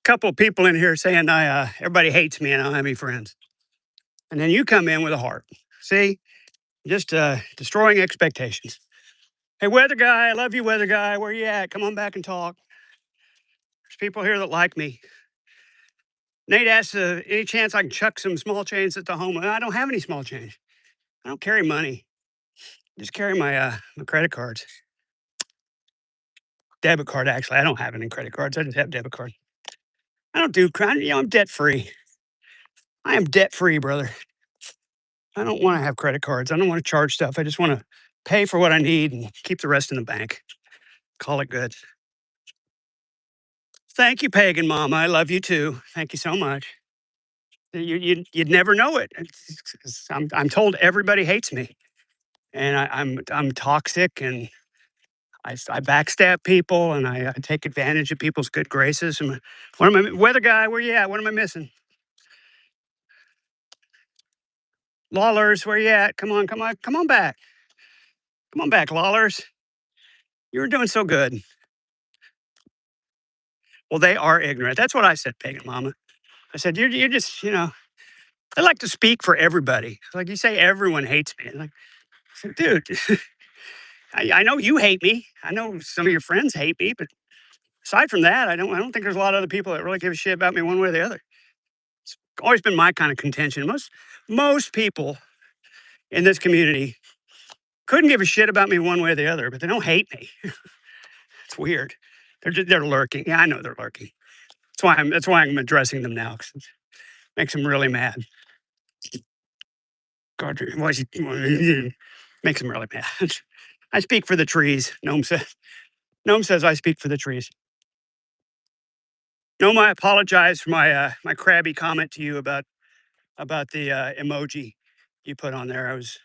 Couple of people in here saying everybody hates me and I don't have any friends. And then you come in with a heart. See, just destroying expectations. Hey, weather guy, I love you, weather guy. Where you at? Come on back and talk. There's people here that like me. Nate asks, any chance I can chuck some small change at the home? I don't have any small change. I don't carry money. I just carry my credit cards. Debit card, actually. I don't have any credit cards. I just have debit card. I don't do crime. I'm debt free. I am debt free, brother. I don't want to have credit cards. I don't want to charge stuff. I just want to pay for what I need and keep the rest in the bank. Call it good. Thank you, pagan mama. I love you too. Thank you so much. You'd never know it. I'm told everybody hates me, and I'm toxic, and I backstab people, and I take advantage of people's good graces. And what am I, weather guy? Where you at? What am I missing? Lawlers, where you at? Come on, come on, come on back. Come on back, Lawlers. You were doing so good. Well, they are ignorant. That's what I said, pagan mama. I said, you're just, I like to speak for everybody. Like you say, everyone hates me. Like, I said, dude, I know you hate me. I know some of your friends hate me, but aside from that, I don't think there's a lot of other people that really give a shit about me one way or the other. It's always been my kind of contention. Most people in this community couldn't give a shit about me one way or the other, but they don't hate me. It's weird. They're lurking. Yeah, I know they're lurking. That's why I'm addressing them now, 'cause it makes them really mad. God, makes them really mad. I speak for the trees. Gnome says I speak for the trees. Gnome, I apologize for my crabby comment to you about the emoji you put on there. It was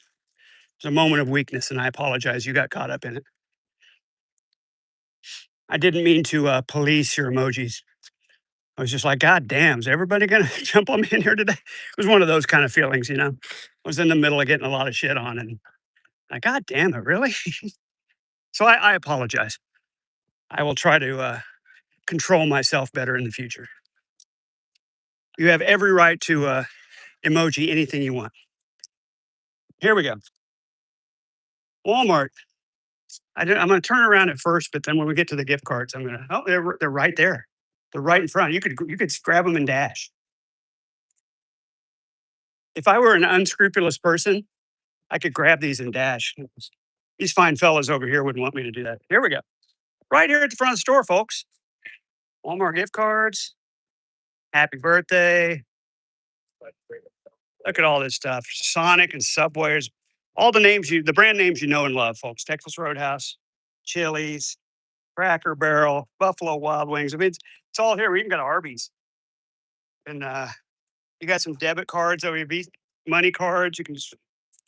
a moment of weakness, and I apologize. You got caught up in it. I didn't mean to police your emojis. I was just like, God damn, is everybody gonna jump on me in here today? It was one of those kind of feelings, you know. I was in the middle of getting a lot of shit on, and like, God damn it, really? So I apologize. I will try to control myself better in the future. You have every right to emoji anything you want. Here we go. Walmart. I'm going to turn around at first, but then when we get to the gift cards, I'm going to. Oh, they're right there. They're right in front. You could grab them and dash. If I were an unscrupulous person, I could grab these and dash. These fine fellas over here wouldn't want me to do that. Here we go. Right here at the front of the store, folks. Walmart gift cards. Happy birthday. Look at all this stuff. Sonic and Subways. All the brand names you know and love, folks. Texas Roadhouse, Chili's, Cracker Barrel, Buffalo Wild Wings. I mean, it's all here. We even got Arby's. And you got some debit cards over here, money cards. You can just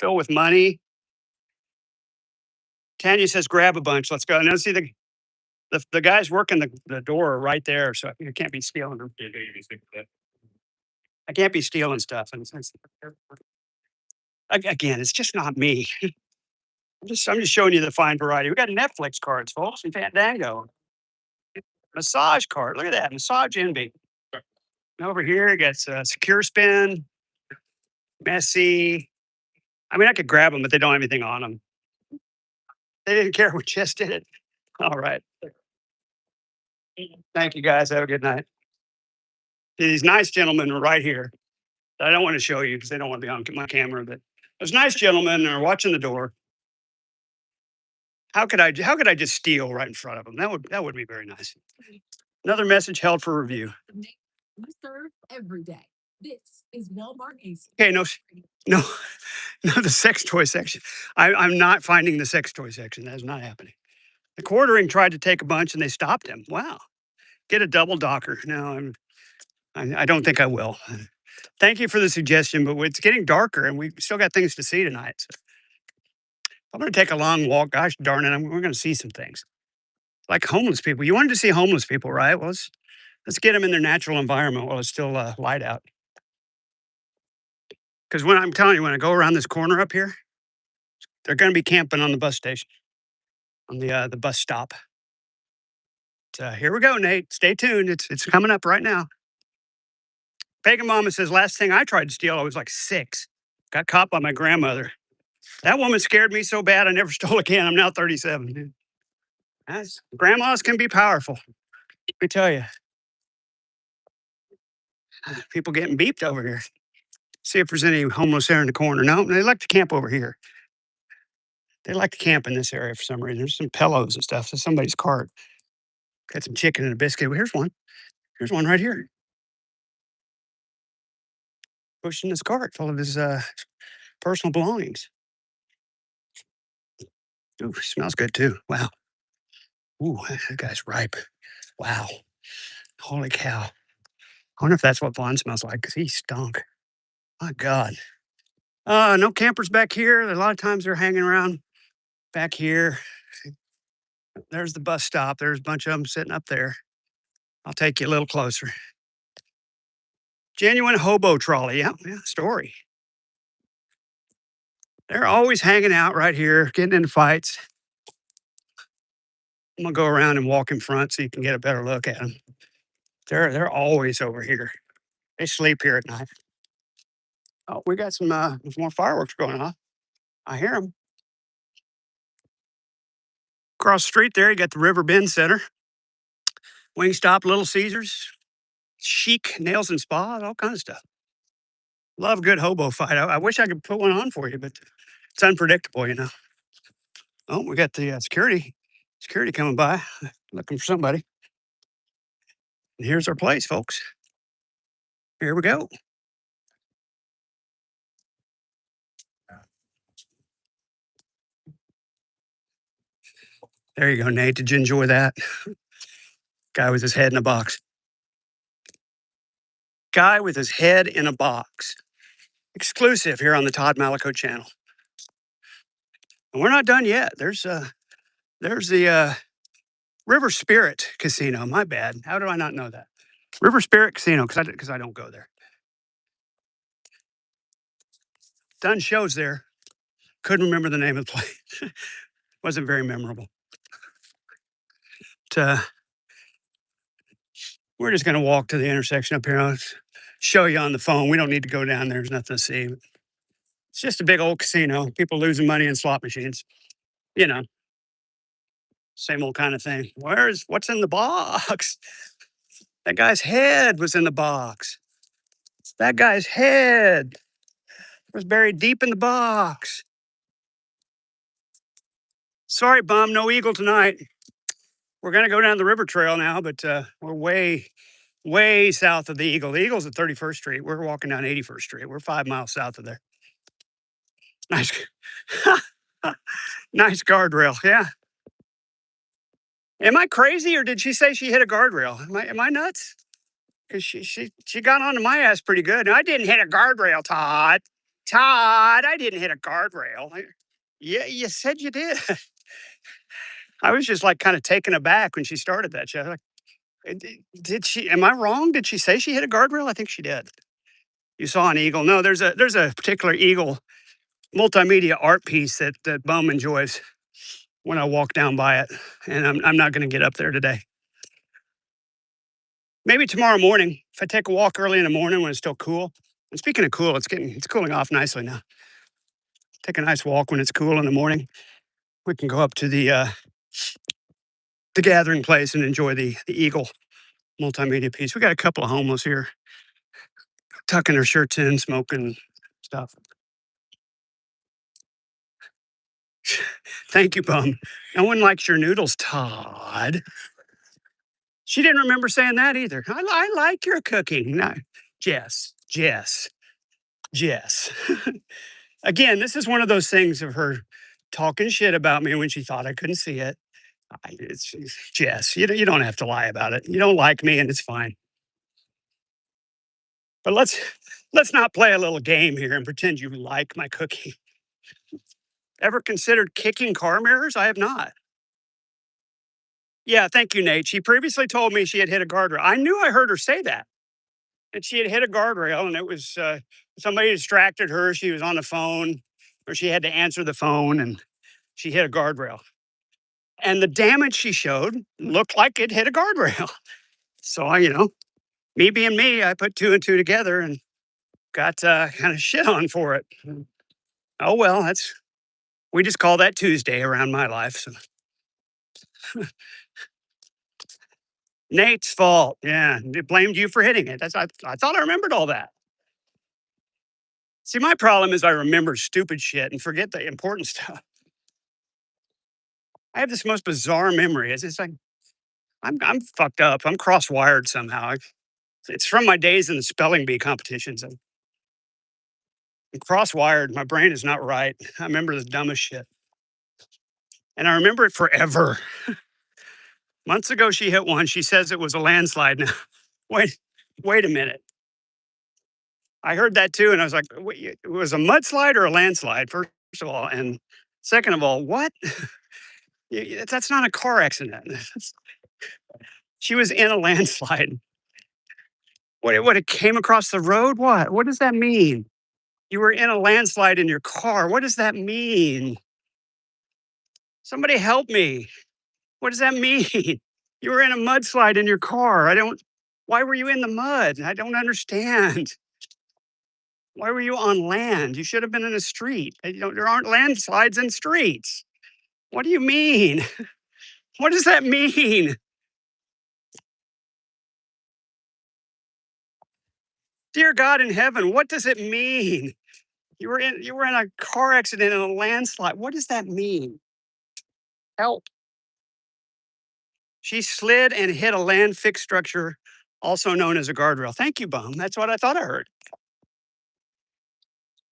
fill with money. Tanya says, grab a bunch. Let's go. Now, see, the guys working the door are right there. So you can't be stealing them. I can't be stealing stuff. And again, it's just not me. I'm just showing you the fine variety. We got Netflix cards, folks, and Fandango. Massage card. Look at that. Massage Envy. And over here, it got Secure Spin, Messy. I mean, I could grab them, but they don't have anything on them. They didn't care. We just did it. All right. Thank you, guys. Have a good night. These nice gentlemen are right here. I don't want to show you because they don't want to be on my camera, but those nice gentlemen are watching the door. How could I just steal right in front of them? That would be very nice. Another message held for review. We serve every day. This is Walmart Ace. Okay, no, no, the sex toy section. I'm not finding the sex toy section. That is not happening. The quartering tried to take a bunch and they stopped him. Wow. Get a double docker. No, I don't think I will. Thank you for the suggestion, but it's getting darker and we still got things to see tonight. So I'm going to take a long walk. Gosh darn it, we're going to see some things like homeless people. You wanted to see homeless people, right? Well, let's get them in their natural environment while it's still light out. Because when I'm telling you, when I go around this corner up here, they're going to be camping on the bus station, on the bus stop. Here we go, Nate. Stay tuned. It's coming up right now. Pagan Mama says, last thing I tried to steal, I was like 6. Got caught by my grandmother. That woman scared me so bad I never stole again. I'm now 37. Grandmas can be powerful. Let me tell you. People getting beeped over here. See if there's any homeless there in the corner. No, they like to camp over here. They like to camp in this area for some reason. There's some pillows and stuff. So somebody's cart. Got some chicken and a biscuit. Well, here's one. Here's one right here. Pushing this cart full of his personal belongings. Ooh, smells good too. Wow. Ooh, that guy's ripe. Wow. Holy cow. I wonder if that's what Vaughn smells like because he stunk. My God. No campers back here. A lot of times they're hanging around back here. There's the bus stop. There's a bunch of them sitting up there. I'll take you a little closer. Genuine hobo trolley. Yeah, story. They're always hanging out right here, getting in fights. I'm gonna go around and walk in front so you can get a better look at them. They're always over here. They sleep here at night. Oh, we got some there's more fireworks going off. I hear them. Across the street there, you got the River Bend Center, Wingstop, Little Caesars, Chic Nails and Spa, all kinds of stuff. Love a good hobo fight. I wish I could put one on for you, but it's unpredictable, you know. Oh, we got the security coming by, looking for somebody. And here's our place, folks. Here we go. There you go, Nate. Did you enjoy that? Guy with his head in a box. Guy with his head in a box. Exclusive here on the Todd Malico channel. And we're not done yet. There's the River Spirit Casino. My bad. How do I not know that? River Spirit Casino, because I don't go there. Done shows there. Couldn't remember the name of the place. Wasn't very memorable. But, we're just gonna walk to the intersection up here. I'll show you on the phone. We don't need to go down there. There's nothing to see. It's just a big old casino. People losing money in slot machines. You know, same old kind of thing. What's in the box? That guy's head was in the box. That guy's head was buried deep in the box. Sorry, bum, no eagle tonight. We're gonna go down the river trail now, but we're way south of the eagle. The eagle's at 31st Street. We're walking down 81st Street. We're 5 miles south of there. Nice, nice guardrail. Yeah. Am I crazy, or did she say she hit a guardrail? Am I nuts? Because she got onto my ass pretty good. And I didn't hit a guardrail, Todd. Todd, I didn't hit a guardrail. Yeah, you said you did. I was just like kind of taken aback when she started that. She was like, did she? Am I wrong? Did she say she hit a guardrail? I think she did. You saw an eagle. No, there's a particular eagle multimedia art piece that Bum enjoys when I walk down by it, and I'm not going to get up there today. Maybe tomorrow morning if I take a walk early in the morning when it's still cool. And speaking of cool, it's cooling off nicely now. Take a nice walk when it's cool in the morning. We can go up to the gathering place and enjoy the eagle multimedia piece. We got a couple of homeless here tucking their shirts in, smoking stuff. Thank you, Bum. No one likes your noodles, Todd. She didn't remember saying that either. I like your cooking. No, Jess. Again, this is one of those things of her talking shit about me when she thought I couldn't see it. It's Jess. You don't have to lie about it. You don't like me, and it's fine. But let's not play a little game here and pretend you like my cooking. Ever considered kicking car mirrors? I have not. Yeah, thank you, Nate. She previously told me she had hit a guardrail. I knew I heard her say that. And she had hit a guardrail, and it was somebody distracted her. She was on the phone, or she had to answer the phone, and she hit a guardrail. And the damage she showed looked like it hit a guardrail. So me being me, I put two and two together and got kind of shit on for it. Oh well, we just call that Tuesday around my life. So Nate's fault. Yeah, they blamed you for hitting it. I thought I remembered all that. See, my problem is I remember stupid shit and forget the important stuff. I have this most bizarre memory. It's like I'm fucked up. I'm cross-wired somehow. It's from my days in the spelling bee competitions. I'm cross-wired. My brain is not right. I remember the dumbest shit, and I remember it forever. Months ago, she hit one. She says it was a landslide. Now, wait, wait a minute. I heard that too, and I was like, wait, it was a mudslide or a landslide? First of all, and second of all, what? That's not a car accident. She was in a landslide. What? It came across the road? What? What does that mean? You were in a landslide in your car. What does that mean? Somebody help me. What does that mean? You were in a mudslide in your car. I don't. Why were you in the mud? I don't understand. Why were you on land? You should have been in a street. There aren't landslides in streets. What do you mean? What does that mean? Dear God in heaven, what does it mean? You were in a car accident in a landslide. What does that mean? Help. She slid and hit a land fixed structure, also known as a guardrail. Thank you, Bum. That's what I thought I heard.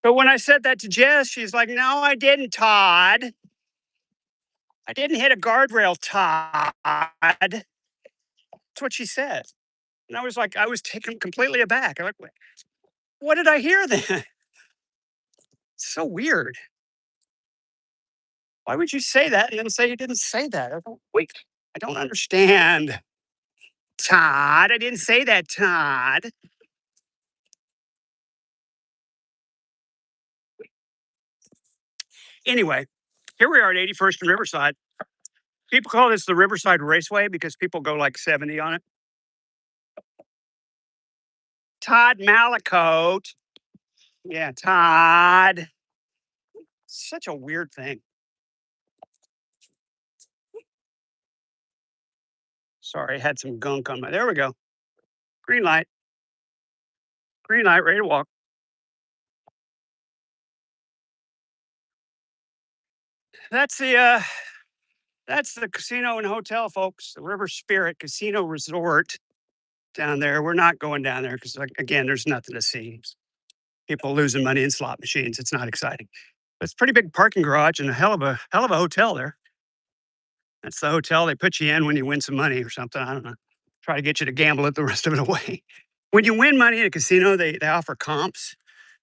But when I said that to Jess, she's like, no, I didn't, Todd. I didn't hit a guardrail, Todd. That's what she said. And I was taken completely aback. I'm like, what did I hear then? So weird. Why would you say that and then say you didn't say that? Wait, I don't understand. Todd, I didn't say that, Todd. Anyway, here we are at 81st and Riverside. People call this the Riverside Raceway because people go like 70 on it. Todd Malicote. Yeah, Todd. Such a weird thing. Sorry, I had some gunk on my. There we go. Green light. Green light, ready to walk. That's the uh that's the casino and hotel, folks. The River Spirit Casino Resort down there. We're not going down there because again, there's nothing to see. People losing money in slot machines. It's not exciting. But it's a pretty big parking garage and a hell of a hotel there. That's the hotel they put you in when you win some money or something. I don't know. Try to get you to gamble it the rest of it away. When you win money in a casino, they offer comps.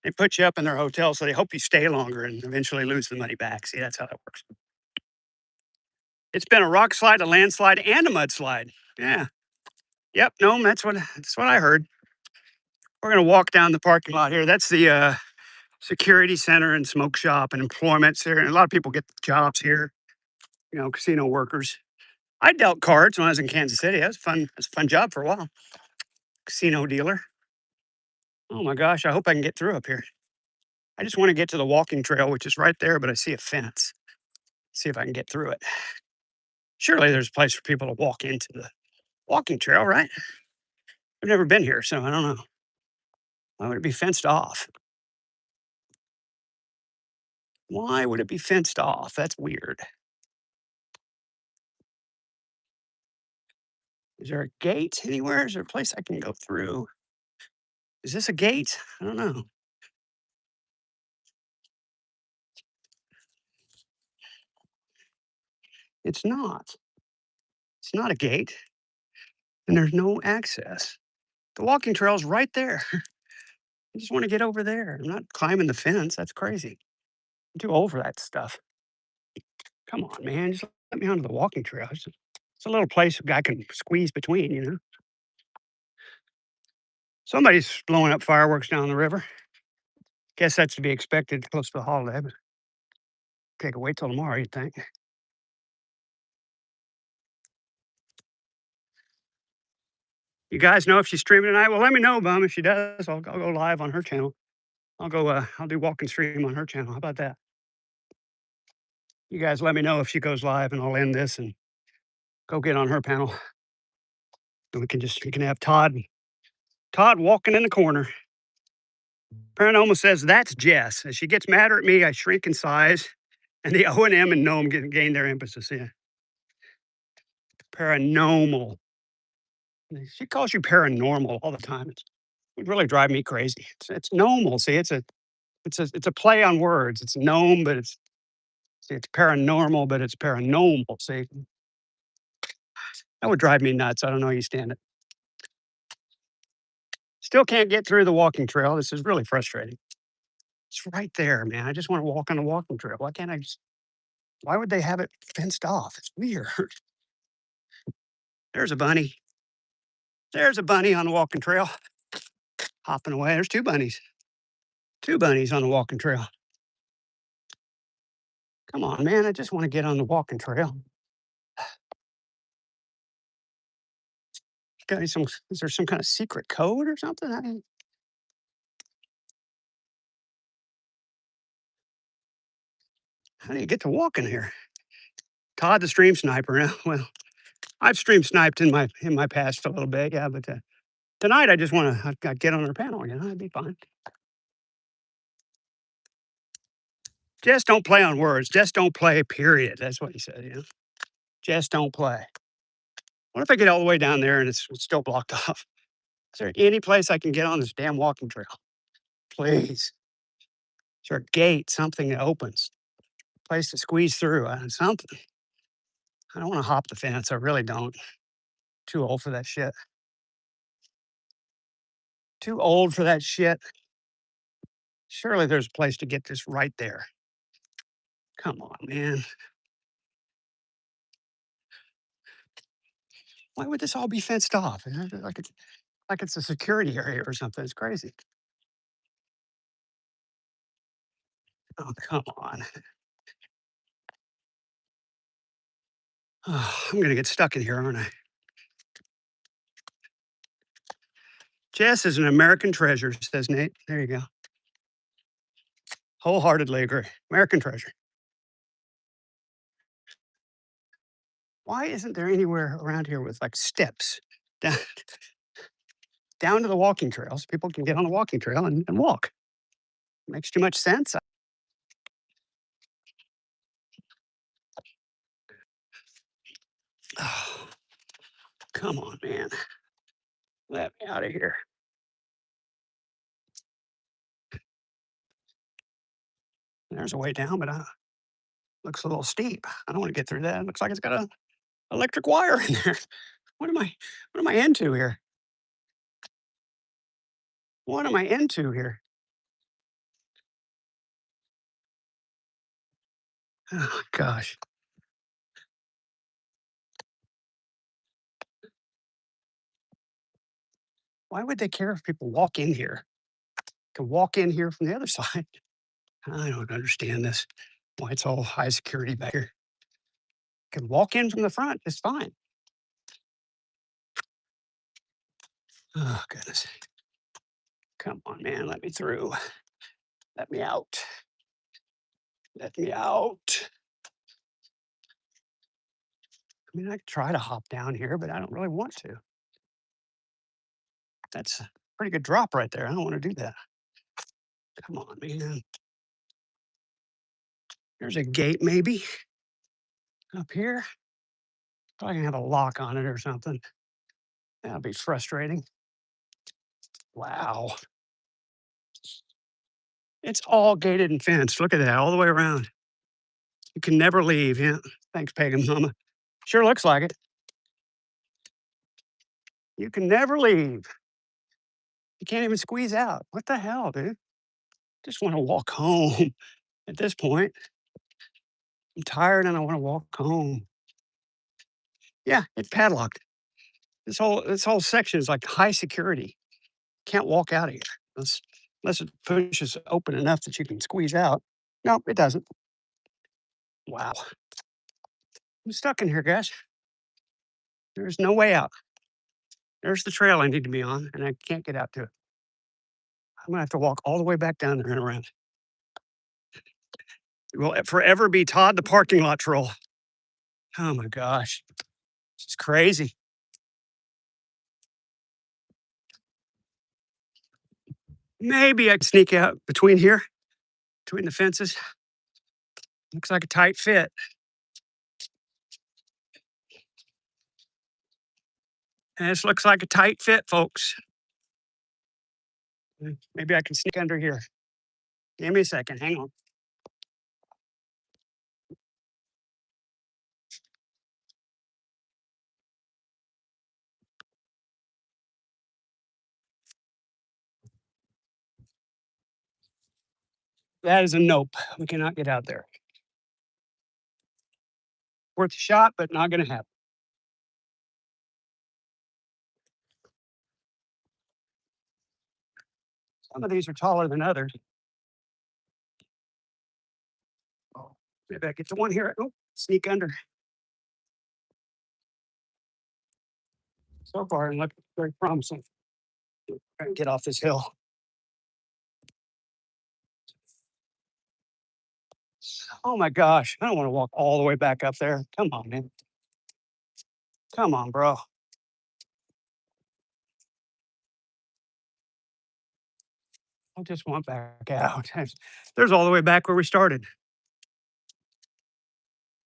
They put you up in their hotel, so they hope you stay longer and eventually lose the money back. See, that's how that works. It's been a rock slide, a landslide, and a mudslide. Yeah. Yep. No, that's what I heard. We're gonna walk down the parking lot here. That's the security center and smoke shop and employments here. And a lot of people get jobs here. Casino workers. I dealt cards when I was in Kansas City. That was fun. It was a fun job for a while. Casino dealer. Oh my gosh, I hope I can get through up here. I just want to get to the walking trail, which is right there, but I see a fence. See if I can get through it. Surely there's a place for people to walk into the walking trail, right? I've never been here, so I don't know. Why would it be fenced off? Why would it be fenced off? That's weird. Is there a gate anywhere? Is there a place I can go through? Is this a gate? I don't know. It's not. It's not a gate, and there's no access. The walking trail's right there. I just want to get over there. I'm not climbing the fence. That's crazy. I'm too old for that stuff. Come on, man. Just let me onto the walking trail. It's a little place a guy can squeeze between. Somebody's blowing up fireworks down the river. Guess that's to be expected close to the holiday, but take a wait till tomorrow, you'd think. You guys know if she's streaming tonight? Well, let me know, Bum. If she does, I'll go live on her channel. I'll do walk and stream on her channel. How about that? You guys let me know if she goes live and I'll end this and go get on her panel. And we can have Todd walking in the corner. Paranormal says that's Jess. As she gets madder at me, I shrink in size, and the O and M and gnome gain their emphasis. Yeah, paranormal. She calls you paranormal all the time. It would really drive me crazy. It's normal. See, it's a play on words. It's gnome, but it's paranormal, but it's paranormal. See, that would drive me nuts. I don't know how you stand it. Still can't get through the walking trail. This is really frustrating. It's right there, man. I just want to walk on the walking trail. Why can't I just? Why would they have it fenced off? It's weird. There's a bunny. There's a bunny on the walking trail, hopping away. There's two bunnies. Two bunnies on the walking trail. Come on, man. I just want to get on the walking trail. Is there some kind of secret code or something? How do you get to walking here? Todd the stream sniper. Well, I've stream sniped in my past a little bit, yeah, but tonight I just want to get on her panel. It'd be fine. Just don't play on words. Just don't play. Period. That's what he said. Just don't play. What if I get all the way down there and it's still blocked off? Is there any place I can get on this damn walking trail? Please. Is there a gate, something that opens? Place to squeeze through, something. I don't want to hop the fence. I really don't. Too old for that shit. Too old for that shit. Surely there's a place to get this right there. Come on, man. Why would this all be fenced off? Like it's a security area or something. It's crazy. Oh, come on. I'm gonna get stuck in here, aren't I? Jess is an American treasure, says Nate. There you go. Wholeheartedly agree. American treasure. Why isn't there anywhere around here with like steps down, down to the walking trails? People can get on the walking trail and walk. Makes too much sense. Oh, come on, man. Let me out of here. There's a way down, but looks a little steep. I don't want to get through that. It looks like it's got a electric wire in there. What am I? What am I into here? What am I into here? Oh gosh. Why would they care if people walk in here? Can walk in here from the other side. I don't understand this. Why it's all high security back here. Can walk in from the front. It's fine. Oh goodness. Come on, man. Let me through. Let me out. Let me out. I mean, I could try to hop down here, but I don't really want to. That's a pretty good drop right there. I don't want to do that. Come on, man. There's a gate maybe up here. Probably gonna have a lock on it or something. That'll be frustrating. Wow. It's all gated and fenced. Look at that, all the way around. You can never leave. Yeah. Thanks, Pagan Mama. Sure looks like it. You can never leave. You can't even squeeze out. What the hell, dude? Just want to walk home at this point. I'm tired and I want to walk home. Yeah, it's padlocked. This whole section is like high security. Can't walk out of here unless, unless it pushes open enough that you can squeeze out. No, it doesn't. Wow. I'm stuck in here, guys. There's no way out. There's the trail I need to be on, and I can't get out to it. I'm gonna have to walk all the way back down there and around. It will forever be Todd the parking lot troll. Oh my gosh. It's crazy. Maybe I can sneak out between here, between the fences. Looks like a tight fit. And this looks like a tight fit, folks. Maybe I can sneak under here. Give me a second. Hang on. That is a nope. We cannot get out there. Worth a shot, but not going to happen. Some of these are taller than others. Oh, maybe I get the one here. Oh, sneak under. So far, and look very promising. Try and get off this hill. Oh my gosh, I don't want to walk all the way back up there. Come on, man. Come on, bro. I just want back out. There's all the way back where we started.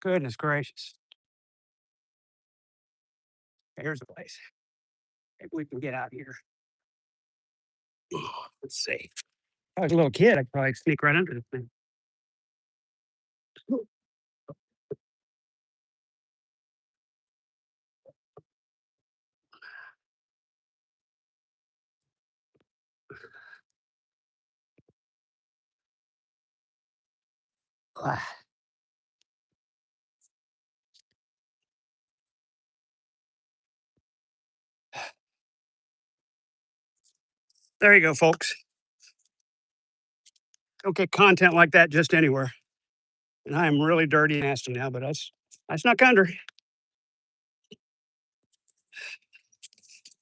Goodness gracious. Here's the place. Maybe we can get out here. Let's see. If I was a little kid, I'd probably sneak right under this thing. Ah, There you go, folks. Don't get content like that just anywhere. And I am really dirty and nasty now, but I snuck under.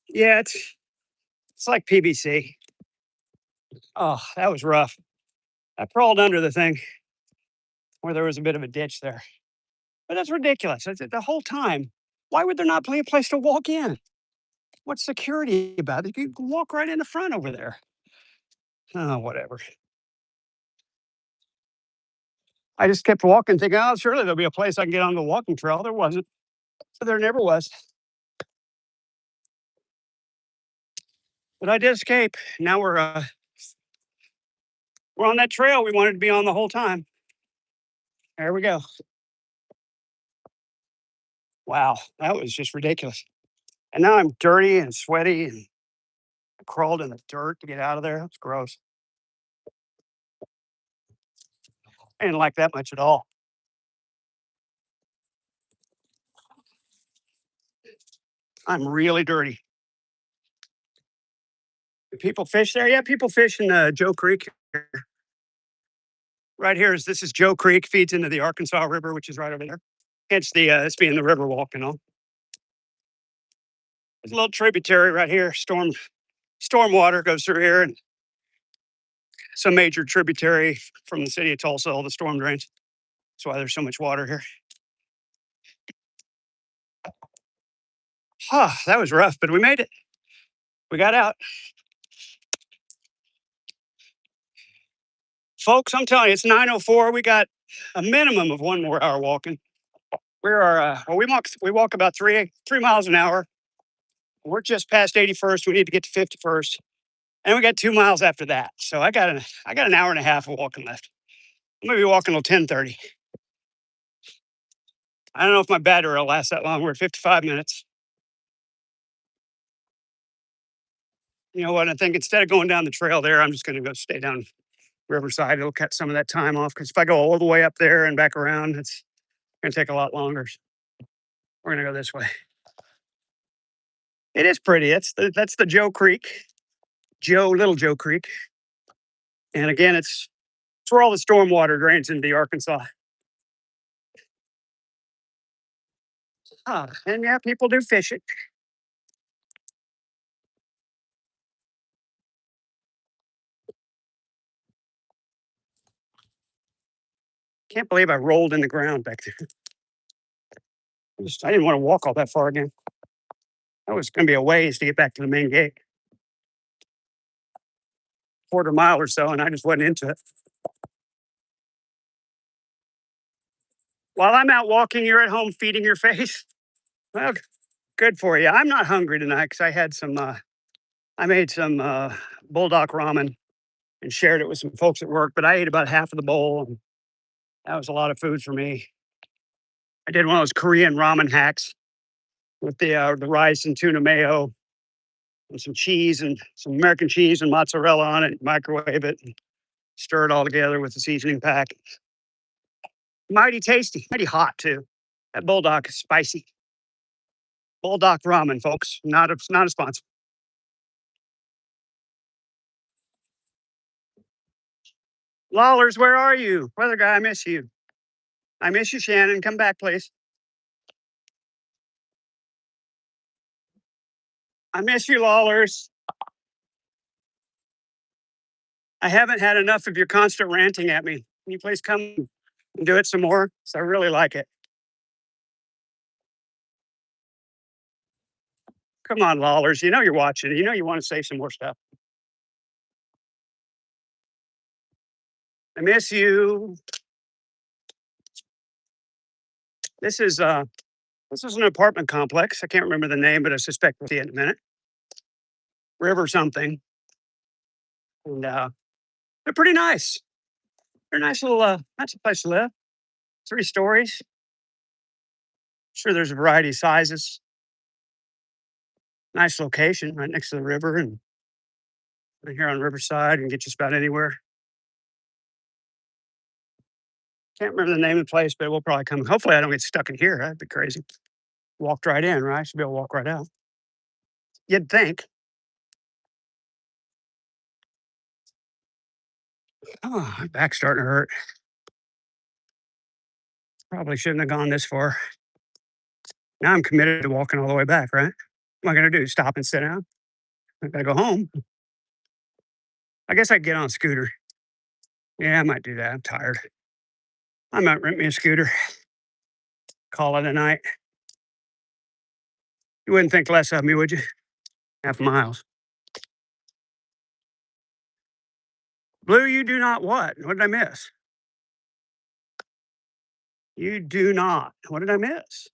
Yeah, it's like PBC. Oh, that was rough. I crawled under the thing where there was a bit of a ditch there. But that's ridiculous. The whole time, why would there not be a place to walk in? What's security about it? You can walk right in the front over there. Oh, whatever. I just kept walking, thinking, oh, surely there'll be a place I can get on the walking trail. There wasn't. So there never was. But I did escape. Now we're on that trail we wanted to be on the whole time. There we go. Wow, that was just ridiculous. And now I'm dirty and sweaty and I crawled in the dirt to get out of there. It's gross. I didn't like that much at all. I'm really dirty. Do people fish there? Yeah, people fish in Joe Creek. Right here is this is Joe Creek, feeds into the Arkansas River, which is right over there. Hence the it's being the river walk and all. There's a little tributary right here. Storm water goes through here, and it's a major tributary from the city of Tulsa. All the storm drains. That's why there's so much water here. That was rough, but we made it. We got out. Folks, I'm telling you, it's 9:04. We got a minimum of 1 more hour walking. We walk about 3 miles an hour. We're just past 81st. We need to get to 51st. And we got 2 miles after that. So I got an hour and a half of walking left. I'm gonna be walking till 10:30. I don't know if my battery will last that long. We're at 55 minutes. You know what? I think instead of going down the trail there, I'm just gonna go stay down Riverside. It'll cut some of that time off because if I go all the way up there and back around, it's gonna take a lot longer. We're gonna go this way. It is pretty. That's the Joe Creek, Little Joe Creek, and again, it's where all the storm water drains into the Arkansas. And yeah, people do fish it. Can't believe I rolled in the ground back there. I didn't want to walk all that far again. That was going to be a ways to get back to the main gate, quarter mile or so, and I just went into it. While I'm out walking, you're at home feeding your face. Well, good for you. I'm not hungry tonight because I had some. I made some bulldog ramen and shared it with some folks at work, but I ate about half of the bowl, and that was a lot of food for me. I did one of those Korean ramen hacks with the rice and tuna mayo and some cheese and some American cheese and mozzarella on it. Microwave it, and stir it all together with the seasoning pack. Mighty tasty, mighty hot too. That bulldog is spicy. Bulldog ramen, folks. Not a sponsor. Lawlers, where are you? Weather guy, I miss you. I miss you, Shannon. Come back, please. I miss you, Lawlers. I haven't had enough of your constant ranting at me. Can you please come and do it some more? 'Cause I really like it. Come on, Lawlers. You know you're watching. You know you want to say some more stuff. I miss you. This is uh this is an apartment complex. I can't remember the name, but I suspect we'll see it in a minute. River something. And they're pretty nice. They're nice place to live. 3 stories. Sure, there's a variety of sizes. Nice location right next to the river and right here on Riverside and get just about anywhere. Can't remember the name of the place, but we'll probably come. Hopefully, I don't get stuck in here. That'd be crazy. Walked right in, right? Should be able to walk right out. You'd think. Oh, my back's starting to hurt. Probably shouldn't have gone this far. Now I'm committed to walking all the way back, right? What am I going to do? Stop and sit down? I got to go home. I guess I would get on a scooter. Yeah, I might do that. I'm tired. I might rent me a scooter. Call it a night. You wouldn't think less of me, would you? Half miles. Blue, you do not what? What did I miss? You do not. What did I miss?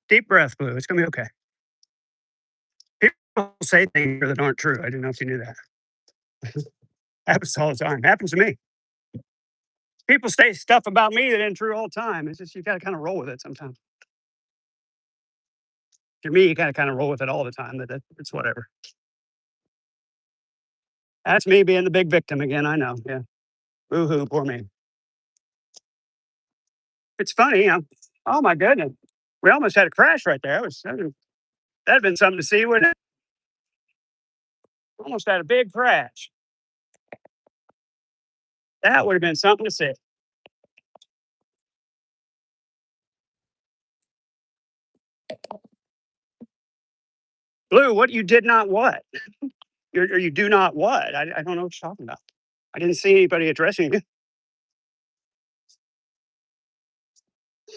Deep breath, Blue. It's going to be okay. People say things that aren't true. I didn't know if you knew that. Happens all the time. Happens to me. People say stuff about me that isn't true all the time. It's just you got to kind of roll with it sometimes. To me, you got to kind of roll with it all the time. That it's whatever. That's me being the big victim again. I know. Yeah. Boo hoo, poor me. It's funny. Oh my goodness. We almost had a crash right there. That'd been something to see, wouldn't it? Almost had a big crash. That would have been something to see. Blue, what you did not what? Or you do not what? I don't know what you're talking about. I didn't see anybody addressing you.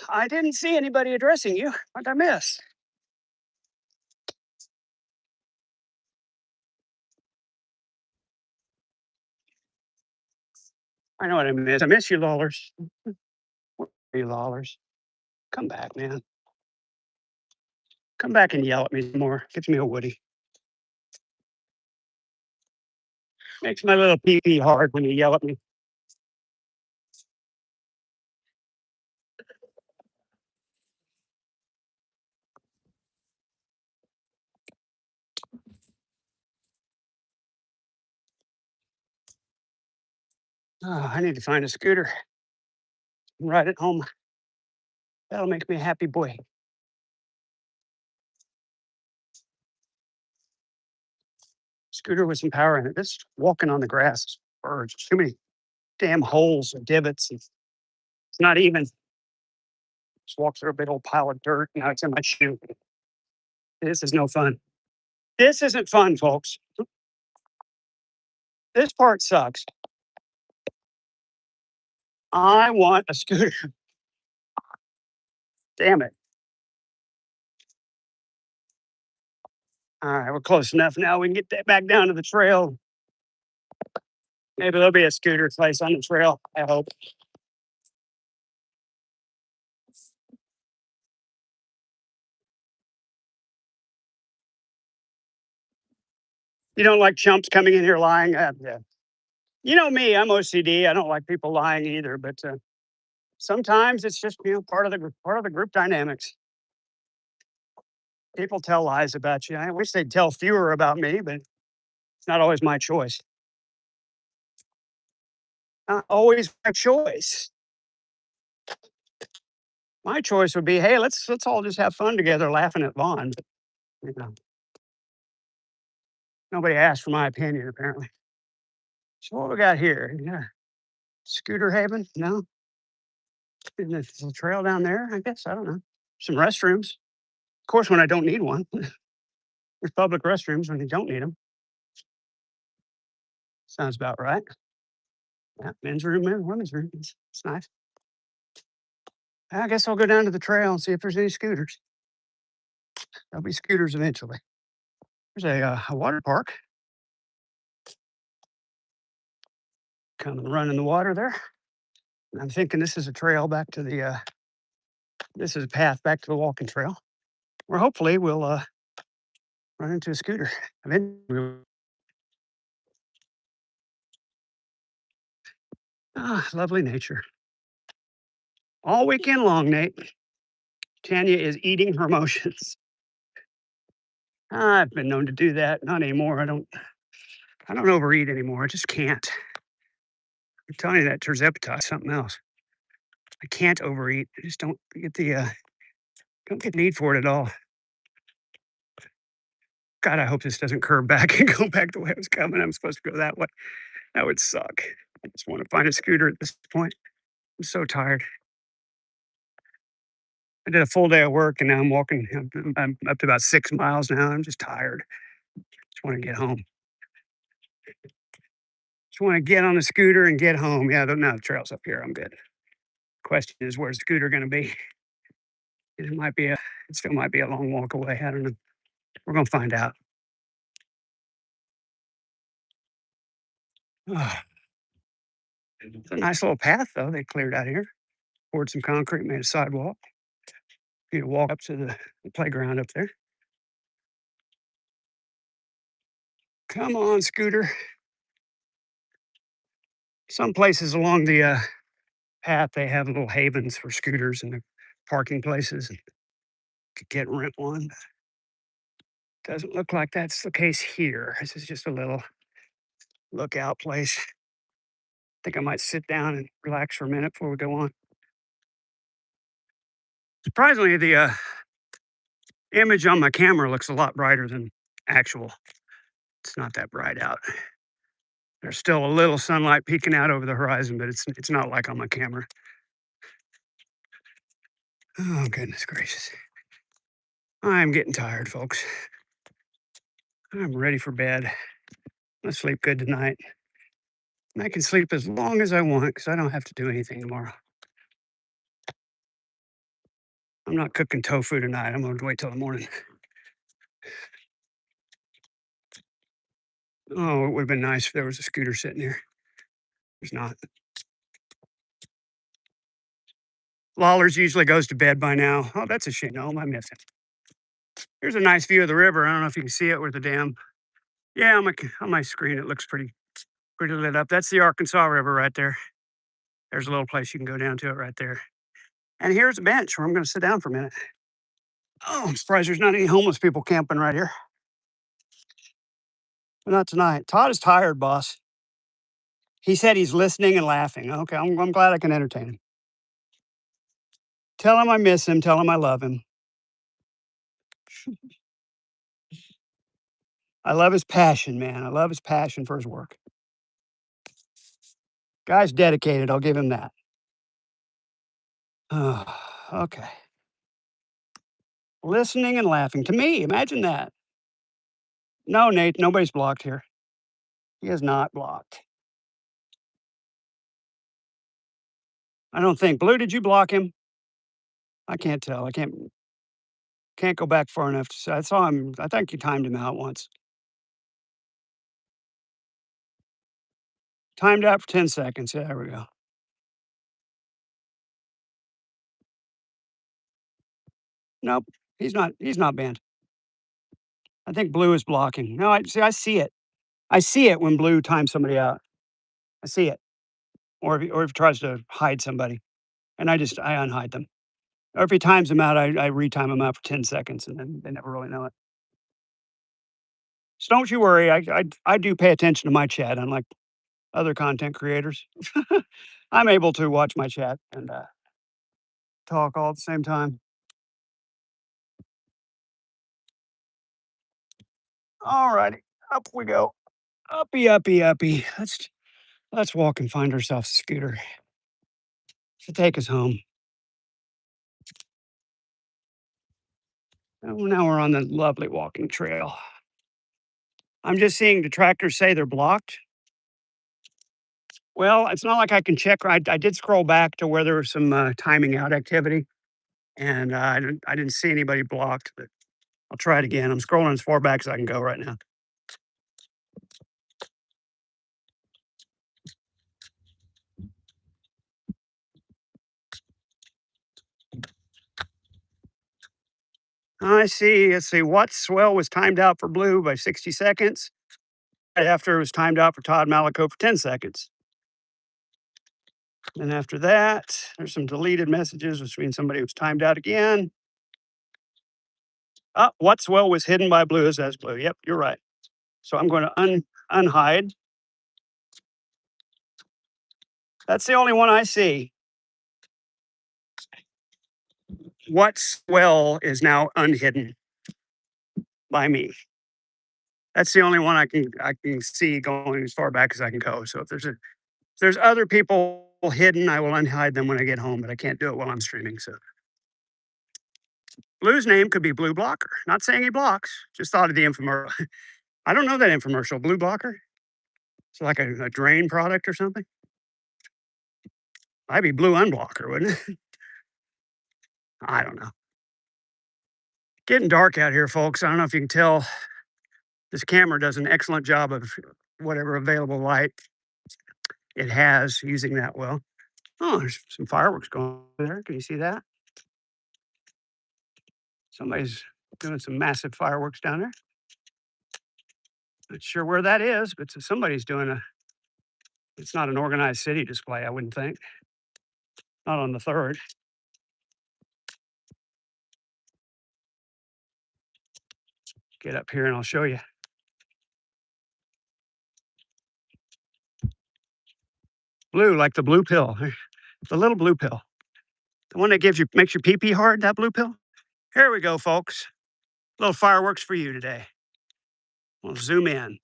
I didn't see anybody addressing you. What did I miss? I know what I miss. I miss you, Lawlers. Where are you, Lawlers? Come back, man. Come back and yell at me some more. Gives me a Woody. Makes my little pee pee hard when you yell at me. Oh, I need to find a scooter and ride it home. That'll make me a happy boy. Scooter with some power in it. This walking on the grass is birds. Too many damn holes and divots. It's not even. Just walked through a big old pile of dirt. Now it's in my shoe. This is no fun. This isn't fun, folks. This part sucks. I want a scooter. Damn it. All right, we're close enough now. We can get that back down to the trail. Maybe there'll be a scooter place on the trail. I hope. You don't like chumps coming in here lying? Yeah. You know me, I'm OCD. I don't like people lying either, but sometimes it's just part of the group dynamics. People tell lies about you. I wish they'd tell fewer about me, but it's not always my choice. Not always my choice. My choice would be, hey, let's all just have fun together, laughing at Vaughn. But, you know, nobody asked for my opinion apparently. So what we got here? Yeah, Scooter Haven? No, there's a trail down there. I guess I don't know. Some restrooms. Of course, when I don't need one, there's public restrooms when you don't need them. Sounds about right. Yeah, men's room, women's room. It's nice. I guess I'll go down to the trail and see if there's any scooters. There'll be scooters eventually. There's a water park. Come and run in the water there. And I'm thinking this is a trail back to the. This is a path back to the walking trail, where hopefully we'll run into a scooter. Lovely nature. All weekend long, Nate. Tanya is eating her emotions. I've been known to do that. Not anymore. I don't overeat anymore. I just can't. I'm telling you that terzepatide is something else. I can't overeat. I just don't get the need for it at all. God, I hope this doesn't curve back and go back the way I was coming. I'm supposed to go that way. That would suck. I just want to find a scooter at this point. I'm so tired. I did a full day of work and now I'm walking. I'm up to about 6 miles now. I'm just tired. Just want to get home. Just want to get on the scooter and get home. Yeah, no, the trail's up here. I'm good. Question is, where's the scooter going to be? It might be a, it still might be a long walk away. I don't know. We're gonna find out. Ah, it's a nice little path though. They cleared out here, poured some concrete, made a sidewalk. You can walk up to the playground up there. Come on, scooter. Some places along the path they have little havens for scooters and the parking places. And could get and rent one. Doesn't look like that's the case here. This is just a little lookout place. Think I might sit down and relax for a minute before we go on. Surprisingly, the image on my camera looks a lot brighter than actual. It's not that bright out. There's still a little sunlight peeking out over the horizon, but it's not like on my camera. Oh goodness gracious. I'm getting tired, folks. I'm ready for bed. I'm gonna sleep good tonight. And I can sleep as long as I want because I don't have to do anything tomorrow. I'm not cooking tofu tonight. I'm gonna wait till the morning. Oh, it would have been nice if there was a scooter sitting here. There's not. Lawler's usually goes to bed by now. Oh, that's a shame. No, I miss it. Here's a nice view of the river. I don't know if you can see it with the dam. Yeah, on my screen, it looks pretty lit up. That's the Arkansas River right there. There's a little place you can go down to it right there. And here's a bench where I'm going to sit down for a minute. Oh, I'm surprised there's not any homeless people camping right here. But not tonight. Todd is tired, boss. He said he's listening and laughing. Okay, I'm glad I can entertain him. Tell him I miss him. Tell him I love him. I love his passion, man. I love his passion for his work. Guy's dedicated. I'll give him that. Oh, okay. Listening and laughing. To me, imagine that. No, Nate, nobody's blocked here. He is not blocked. I don't think. Blue, did you block him? I can't tell. I can't go back far enough to say. I saw him. I think you timed him out once. Timed out for 10 seconds. Yeah, there we go. Nope. He's not banned. I think blue is blocking. No, I see it. I see it when blue times somebody out. I see it. Or if he tries to hide somebody. And I unhide them. Or if he times them out, I retime them out for 10 seconds and then they never really know it. So don't you worry. I do pay attention to my chat, unlike other content creators. I'm able to watch my chat and talk all at the same time. All righty, up we go. Uppy, uppy, uppy. Let's walk and find ourselves a scooter to take us home. Oh, now we're on the lovely walking trail. I'm just seeing the tractors say they're blocked. Well, it's not like I can check. I did scroll back to where there was some timing out activity, and I didn't see anybody blocked. But I'll try it again. I'm scrolling as far back as I can go right now. I see. Let's see. What swell was timed out for blue by 60 seconds. Right after it was timed out for Todd Malico for 10 seconds. And after that, there's some deleted messages, which means somebody was timed out again. What swell was hidden by blue is as blue. Yep, you're right. So I'm going to unhide. That's the only one I see. What swell is now unhidden by me. That's the only one I can see going as far back as I can go. So if there's other people hidden, I will unhide them when I get home, but I can't do it while I'm streaming. So Blue's name could be Blue Blocker. Not saying he blocks. Just thought of the infomercial. I don't know that infomercial. Blue Blocker. It's like a drain product or something. I'd be Blue Unblocker, wouldn't it? I don't know. Getting dark out here, folks. I don't know if you can tell. This camera does an excellent job of whatever available light it has using that well. Oh, there's some fireworks going on there. Can you see that? Somebody's doing some massive fireworks down there. Not sure where that is, but somebody's doing a. It's not an organized city display, I wouldn't think. Not on the 3rd. Get up here and I'll show you. Blue, like the blue pill, the little blue pill, the one that makes your pee pee hard. That blue pill. Here we go, folks. Little fireworks for you today. We'll zoom in.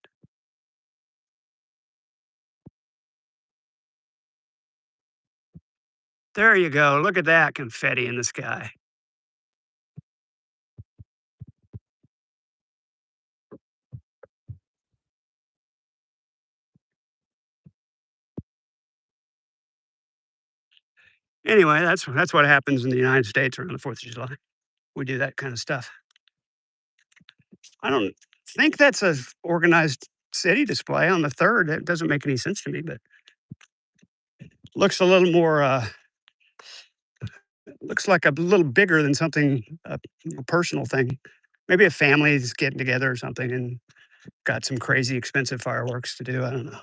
There you go. Look at that confetti in the sky. Anyway, that's what happens in the United States around the 4th of July. We do that kind of stuff. I don't think that's a organized city display on the 3rd. That doesn't make any sense to me, but looks a little more. Looks like a little bigger than something a personal thing. Maybe a family's getting together or something and got some crazy expensive fireworks to do. I don't know.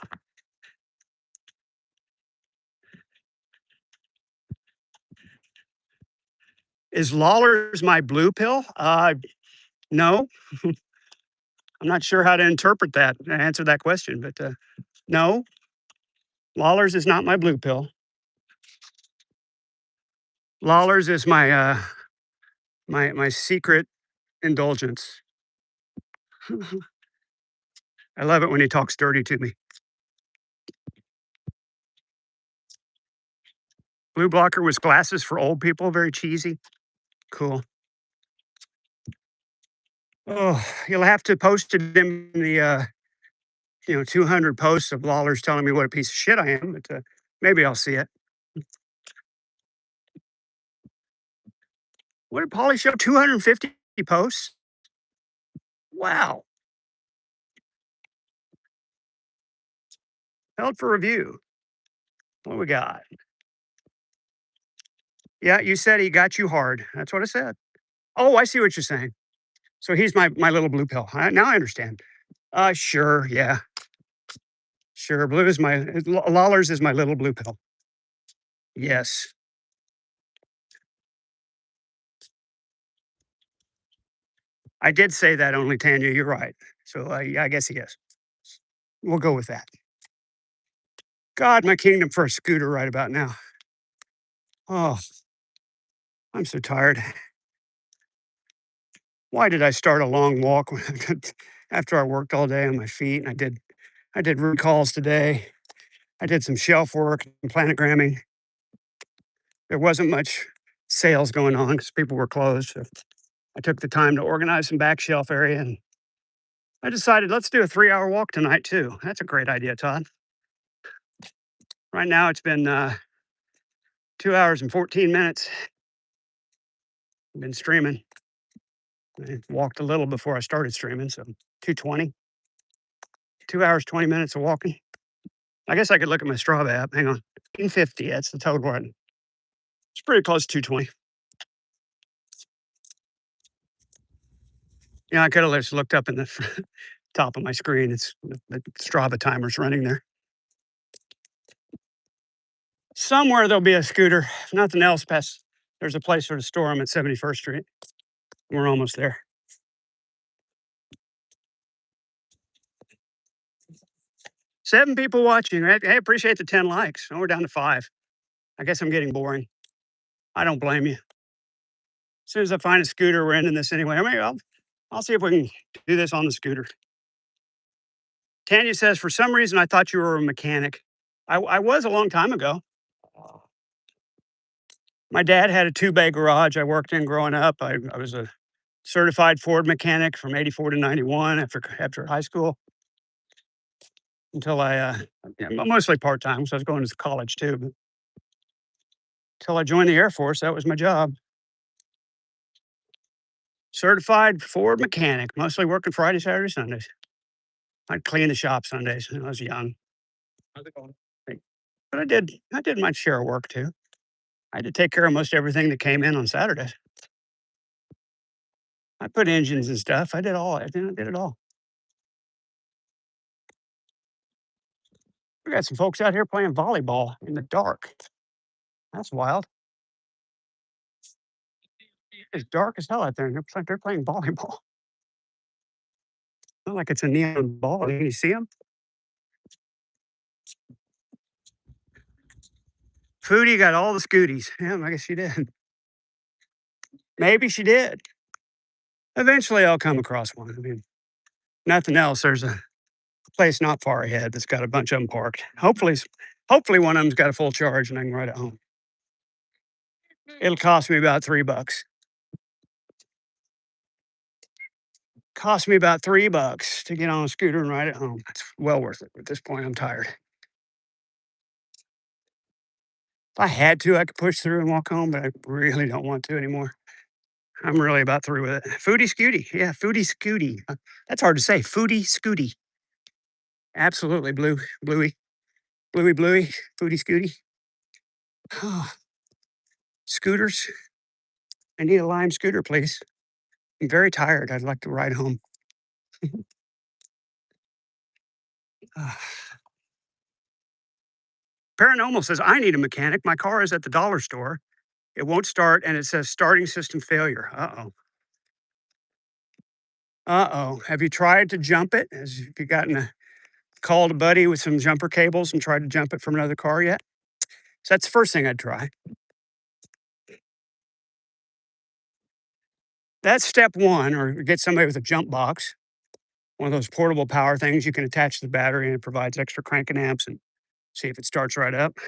Is Lawler's my blue pill? No. I'm not sure how to interpret that, answer that question, but no, Lawler's is not my blue pill. Lawler's is my secret indulgence. I love it when he talks dirty to me. Blue Blocker was glasses for old people, very cheesy. Cool. Oh, you'll have to post it in the 200 posts of Lawler's telling me what a piece of shit I am, but maybe I'll see it. What did Polly show? 250 posts? Wow. Held for review. What we got? Yeah, you said he got you hard. That's what I said. Oh, I see what you're saying. So he's my little blue pill. Now I understand. Sure, yeah, sure. Blue is Lawler's is my little blue pill. Yes, I did say that only Tanya. You're right. So yeah, I guess he is. We'll go with that. God, my kingdom for a scooter right about now. Oh, I'm so tired. Why did I start a long walk after I worked all day on my feet? And I did recalls today. I did some shelf work and planogramming. There wasn't much sales going on because people were closed. So I took the time to organize some back shelf area and I decided let's do a 3-hour walk tonight too. That's a great idea, Todd. Right now it's been 2 hours and 14 minutes. I've been streaming. I walked a little before I started streaming, so 2:20. 2 hours, 20 minutes of walking. I guess I could look at my Strava app. Hang on. 150, that's the total run. It's pretty close to 220. Yeah, I could have just looked up in the top of my screen. It's the Strava timer's running there. Somewhere there'll be a scooter. If nothing else, there's a place for to store them at 71st Street. We're almost there. Seven people watching. I appreciate the 10 likes. Oh, we're down to 5. I guess I'm getting boring. I don't blame you. As soon as I find a scooter, we're ending this anyway. I mean, I'll see if we can do this on the scooter. Tanya says, for some reason, I thought you were a mechanic. I was a long time ago. My dad had a two-bay garage I worked in growing up. I was a certified Ford mechanic from 84 to 91 after high school until yeah, mostly part-time, so I was going to college too. But until I joined the Air Force, that was my job. Certified Ford mechanic, mostly working Friday, Saturday, Sundays. I'd clean the shop Sundays when I was young. How's it going? But I did my share of work too. I had to take care of most everything that came in on Saturdays. I put engines and stuff. I did all. I did it all. We got some folks out here playing volleyball in the dark. That's wild. It's dark as hell out there, and they're playing volleyball. Not like it's a neon ball. Can you see them? Foodie got all the scooties. Yeah, I guess she did. Maybe she did. Eventually, I'll come across one. I mean, nothing else. There's a place not far ahead that's got a bunch of them parked. Hopefully one of them's got a full charge and I can ride it home. It'll cost me about $3. Cost me about $3 to get on a scooter and ride it home. It's well worth it. At this point, I'm tired. If I had to, I could push through and walk home, but I really don't want to anymore. I'm really about through with it. Foodie Scooty. Yeah, Foodie Scooty. That's hard to say. Foodie Scooty. Absolutely. Bluey. Foodie Scooty. Oh, scooters. I need a Lime scooter, please. I'm very tired. I'd like to ride home. Paranormal says, I need a mechanic. My car is at the dollar store. It won't start and it says starting system failure. Uh-oh. Uh-oh. Have you tried to jump it? Have you called a buddy with some jumper cables and tried to jump it from another car yet? So that's the first thing I'd try. That's step one, or get somebody with a jump box, one of those portable power things you can attach to the battery and it provides extra cranking amps and see if it starts right up.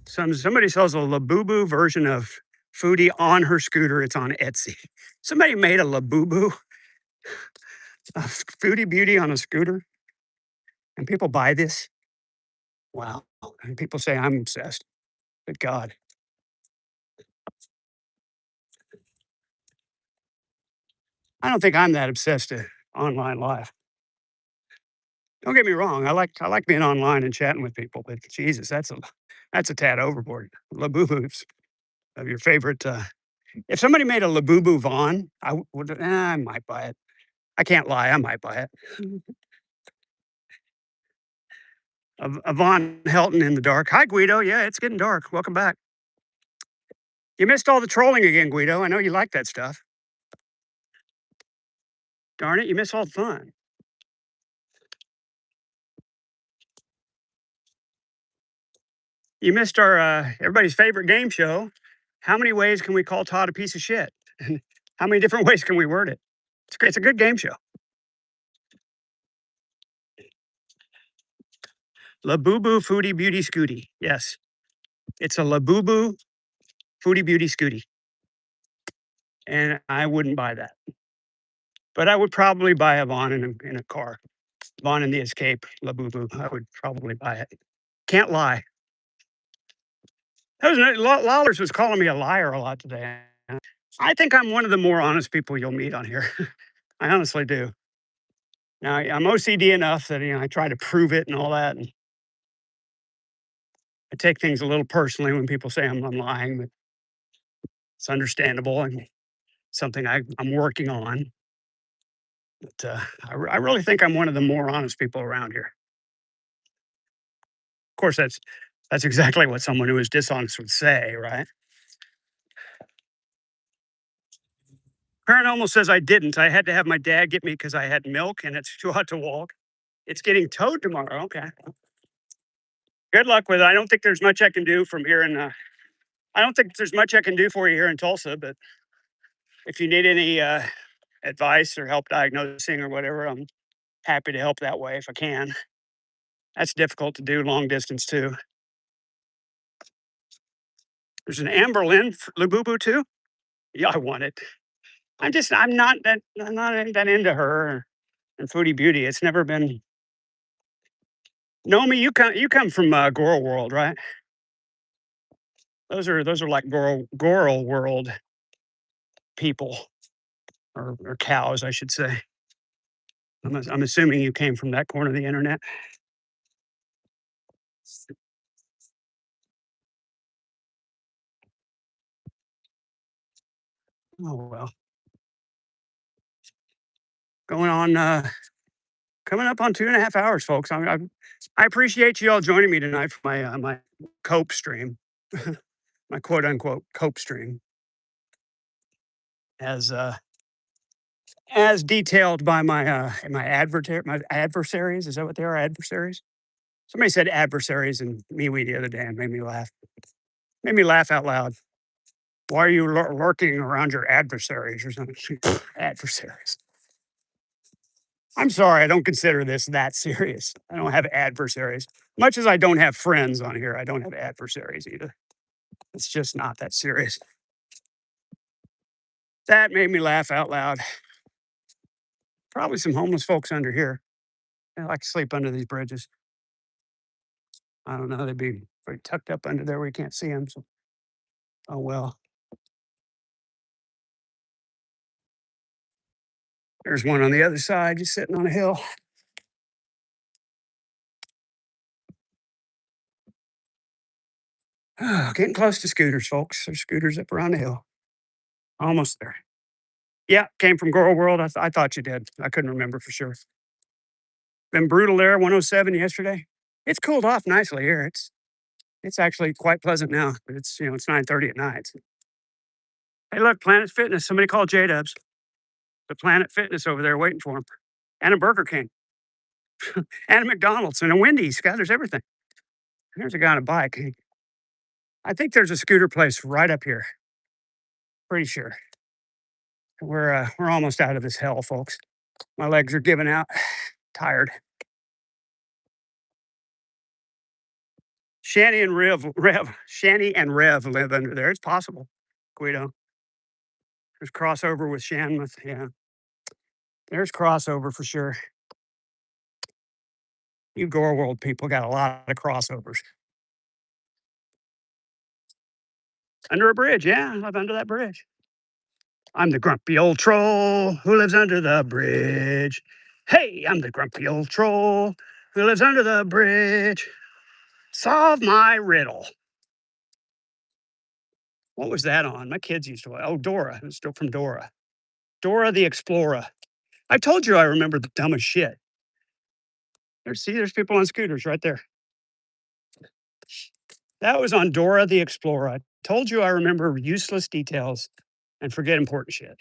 Somebody sells a Labubu version of Foodie on her scooter. It's on Etsy. Somebody made a Labubu, a Foodie Beauty on a scooter, and people buy this. Wow. And people say I'm obsessed. Good God. I don't think I'm that obsessed to online life. Don't get me wrong. I like being online and chatting with people, but Jesus, that's a tad overboard. Labubus of your favorite. If somebody made a Labubu Vaughn, I might buy it. I can't lie, I might buy it. A Von Helton in the dark. Hi, Guido. Yeah, it's getting dark. Welcome back. You missed all the trolling again, Guido. I know you like that stuff. Darn it, you missed all the fun. You missed our everybody's favorite game show. How many ways can we call Todd a piece of shit? And how many different ways can we word it? It's a good game show. Labubu Foodie Beauty Scooty. Yes, it's a Labubu Foodie Beauty Scooty. And I wouldn't buy that. But I would probably buy a Vaughn in a car. Vaughn in the Escape, Labubu. I would probably buy it. Can't lie. Lawlers was calling me a liar a lot today. I think I'm one of the more honest people you'll meet on here. I honestly do. Now I'm OCD enough that I try to prove it and all that. And I take things a little personally when people say I'm lying, but it's understandable and something I'm working on. But I really think I'm one of the more honest people around here. Of course, that's exactly what someone who is dishonest would say, right? Paranormal says I didn't. I had to have my dad get me because I had milk and it's too hot to walk. It's getting towed tomorrow. Okay. Good luck with it. I don't think there's much I can do from here in I don't think there's much I can do for you here in Tulsa, but if you need any advice or help diagnosing or whatever, I'm happy to help that way if I can. That's difficult to do long distance too. There's an Amber Lynn Labubu too. Yeah, I want it. I'm not that into her and Foodie Beauty. It's never been. Nomi, you come from Goral World, right? Those are like Goral World people or cows, I should say. I'm assuming you came from that corner of the internet. Oh well, going on coming up on 2.5 hours, folks. I appreciate you all joining me tonight for my cope stream, my quote unquote cope stream, as uh, as detailed by my adversaries. Is that what they are? Adversaries? Somebody said adversaries and MeWe the other day and made me laugh. Made me laugh out loud. Why are you lurking around your adversaries or something? Adversaries. I'm sorry, I don't consider this that serious. I don't have adversaries. Much as I don't have friends on here, I don't have adversaries either. It's just not that serious. That made me laugh out loud. Probably some homeless folks under here. They like to sleep under these bridges. I don't know. They'd be very tucked up under there where you can't see them. So, oh well. There's one on the other side, just sitting on a hill. Getting close to scooters, folks. There's scooters up around the hill. Almost there. Yeah, came from Girl World. I thought you did. I couldn't remember for sure. Been brutal there, 107 yesterday. It's cooled off nicely here. It's actually quite pleasant now. But it's 9:30 at night. Hey, look, Planet Fitness. Somebody called J Dubs. The Planet Fitness over there waiting for him. And a Burger King. And a McDonald's and a Wendy's. God, there's everything. There's a guy on a bike. I think there's a scooter place right up here. Pretty sure. We're almost out of this hell, folks. My legs are giving out. Tired. Shanny and Rev live under there. It's possible. Guido. There's crossover with Shanmuth. Yeah. There's crossover for sure. You Gore World people got a lot of crossovers. Under a bridge, yeah. I live under that bridge. I'm the grumpy old troll who lives under the bridge. Hey, I'm the grumpy old troll who lives under the bridge. Solve my riddle. What was that on? My kids used to. Oh, Dora. It was still from Dora. Dora the Explorer. I told you I remember the dumbest shit. There's people on scooters right there. That was on Dora the Explorer. I told you I remember useless details and forget important shit.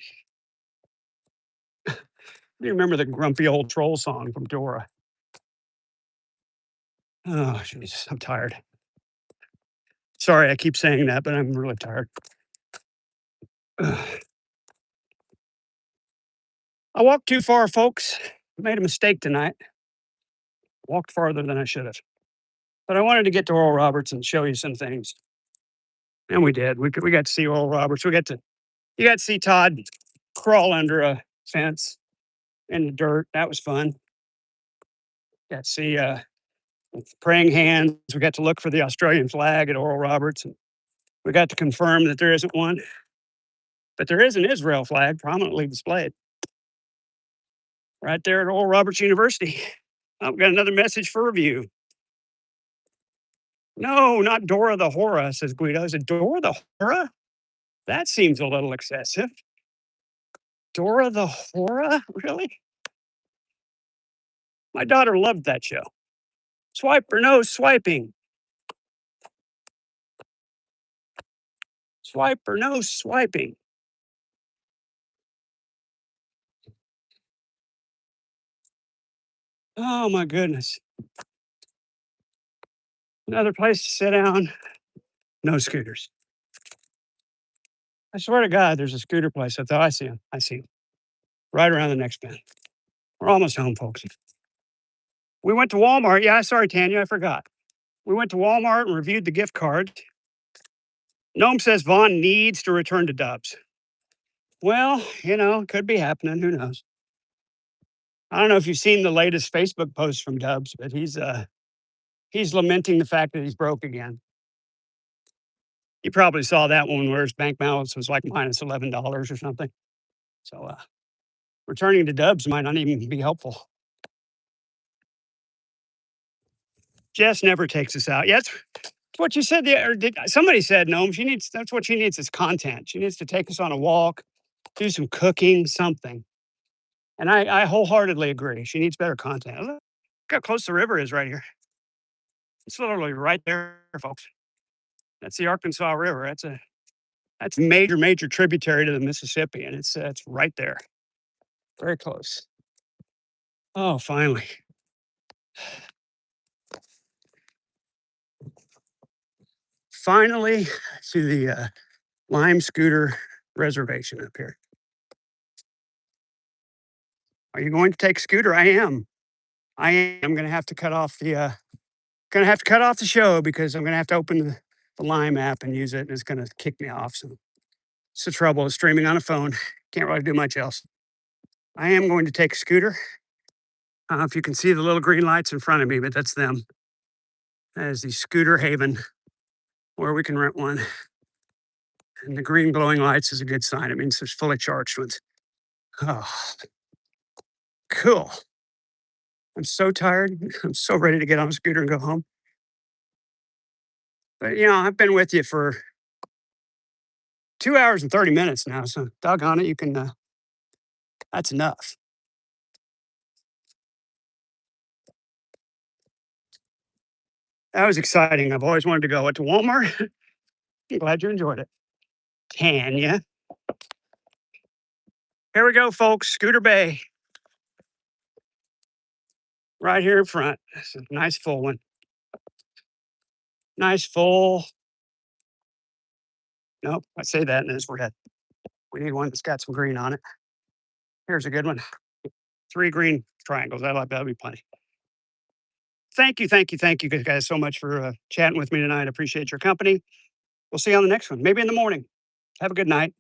You remember the grumpy old troll song from Dora? Oh, Jesus, I'm tired. Sorry, I keep saying that, but I'm really tired. Ugh. I walked too far, folks. Made a mistake tonight. Walked farther than I should have. But I wanted to get to Oral Roberts and show you some things. And we did. We got to see Oral Roberts. You got to see Todd crawl under a fence in the dirt. That was fun. Got to see praying hands. We got to look for the Australian flag at Oral Roberts. And we got to confirm that there isn't one, but there is an Israel flag prominently displayed right there at Oral Roberts University. I've got another message for review. No, not Dora the Hora, says Guido. Is it Dora the Hora? That seems a little excessive. Dora the Hora? Really? My daughter loved that show. Swipe or no swiping. Swipe or no swiping. Oh my goodness. Another place to sit down. No scooters. I swear to God, there's a scooter place. I thought I see him. I see him right around the next bend. We're almost home, folks. We went to Walmart. Yeah, sorry, Tanya, I forgot. We went to Walmart and reviewed the gift card. Gnome says Vaughn needs to return to Dubs. Well, could be happening. Who knows? I don't know if you've seen the latest Facebook post from Dubs, but he's lamenting the fact that he's broke again. You probably saw that one where his bank balance was like minus $11 or something. So returning to Dubs might not even be helpful. Jess never takes us out. Yeah, that's what you said. Somebody said, no, that's what she needs is content. She needs to take us on a walk, do some cooking, something. And I wholeheartedly agree. She needs better content. Look how close the river is right here. It's literally right there, folks. That's the Arkansas River. That's a major tributary to the Mississippi, and it's right there, very close. Oh, finally. Finally to the Lime Scooter Reservation up here. Are you going to take a scooter? I am. I'm going to have to cut off the show because I'm going to have to open the Lime app and use it, and it's going to kick me off. So it's the trouble of streaming on a phone. Can't really do much else. I am going to take a scooter. I don't know if you can see the little green lights in front of me, but that's them. That is the Scooter Haven, where we can rent one. And the green glowing lights is a good sign. It means there's fully charged ones. Oh, cool. I'm so tired. I'm so ready to get on a scooter and go home. But I've been with you for 2 hours and 30 minutes now. So doggone it, you can that's enough. That was exciting. I've always wanted to go to Walmart. I'm glad you enjoyed it. Tanya. Here we go, folks. Scooter Bay. Right here in front. It's a nice full one. Nice full. Nope, I say that and it's red. We need one that's got some green on it. Here's a good one. 3 green triangles. That'll be plenty. Thank you guys so much for chatting with me tonight. I appreciate your company. We'll see you on the next one, maybe in the morning. Have a good night.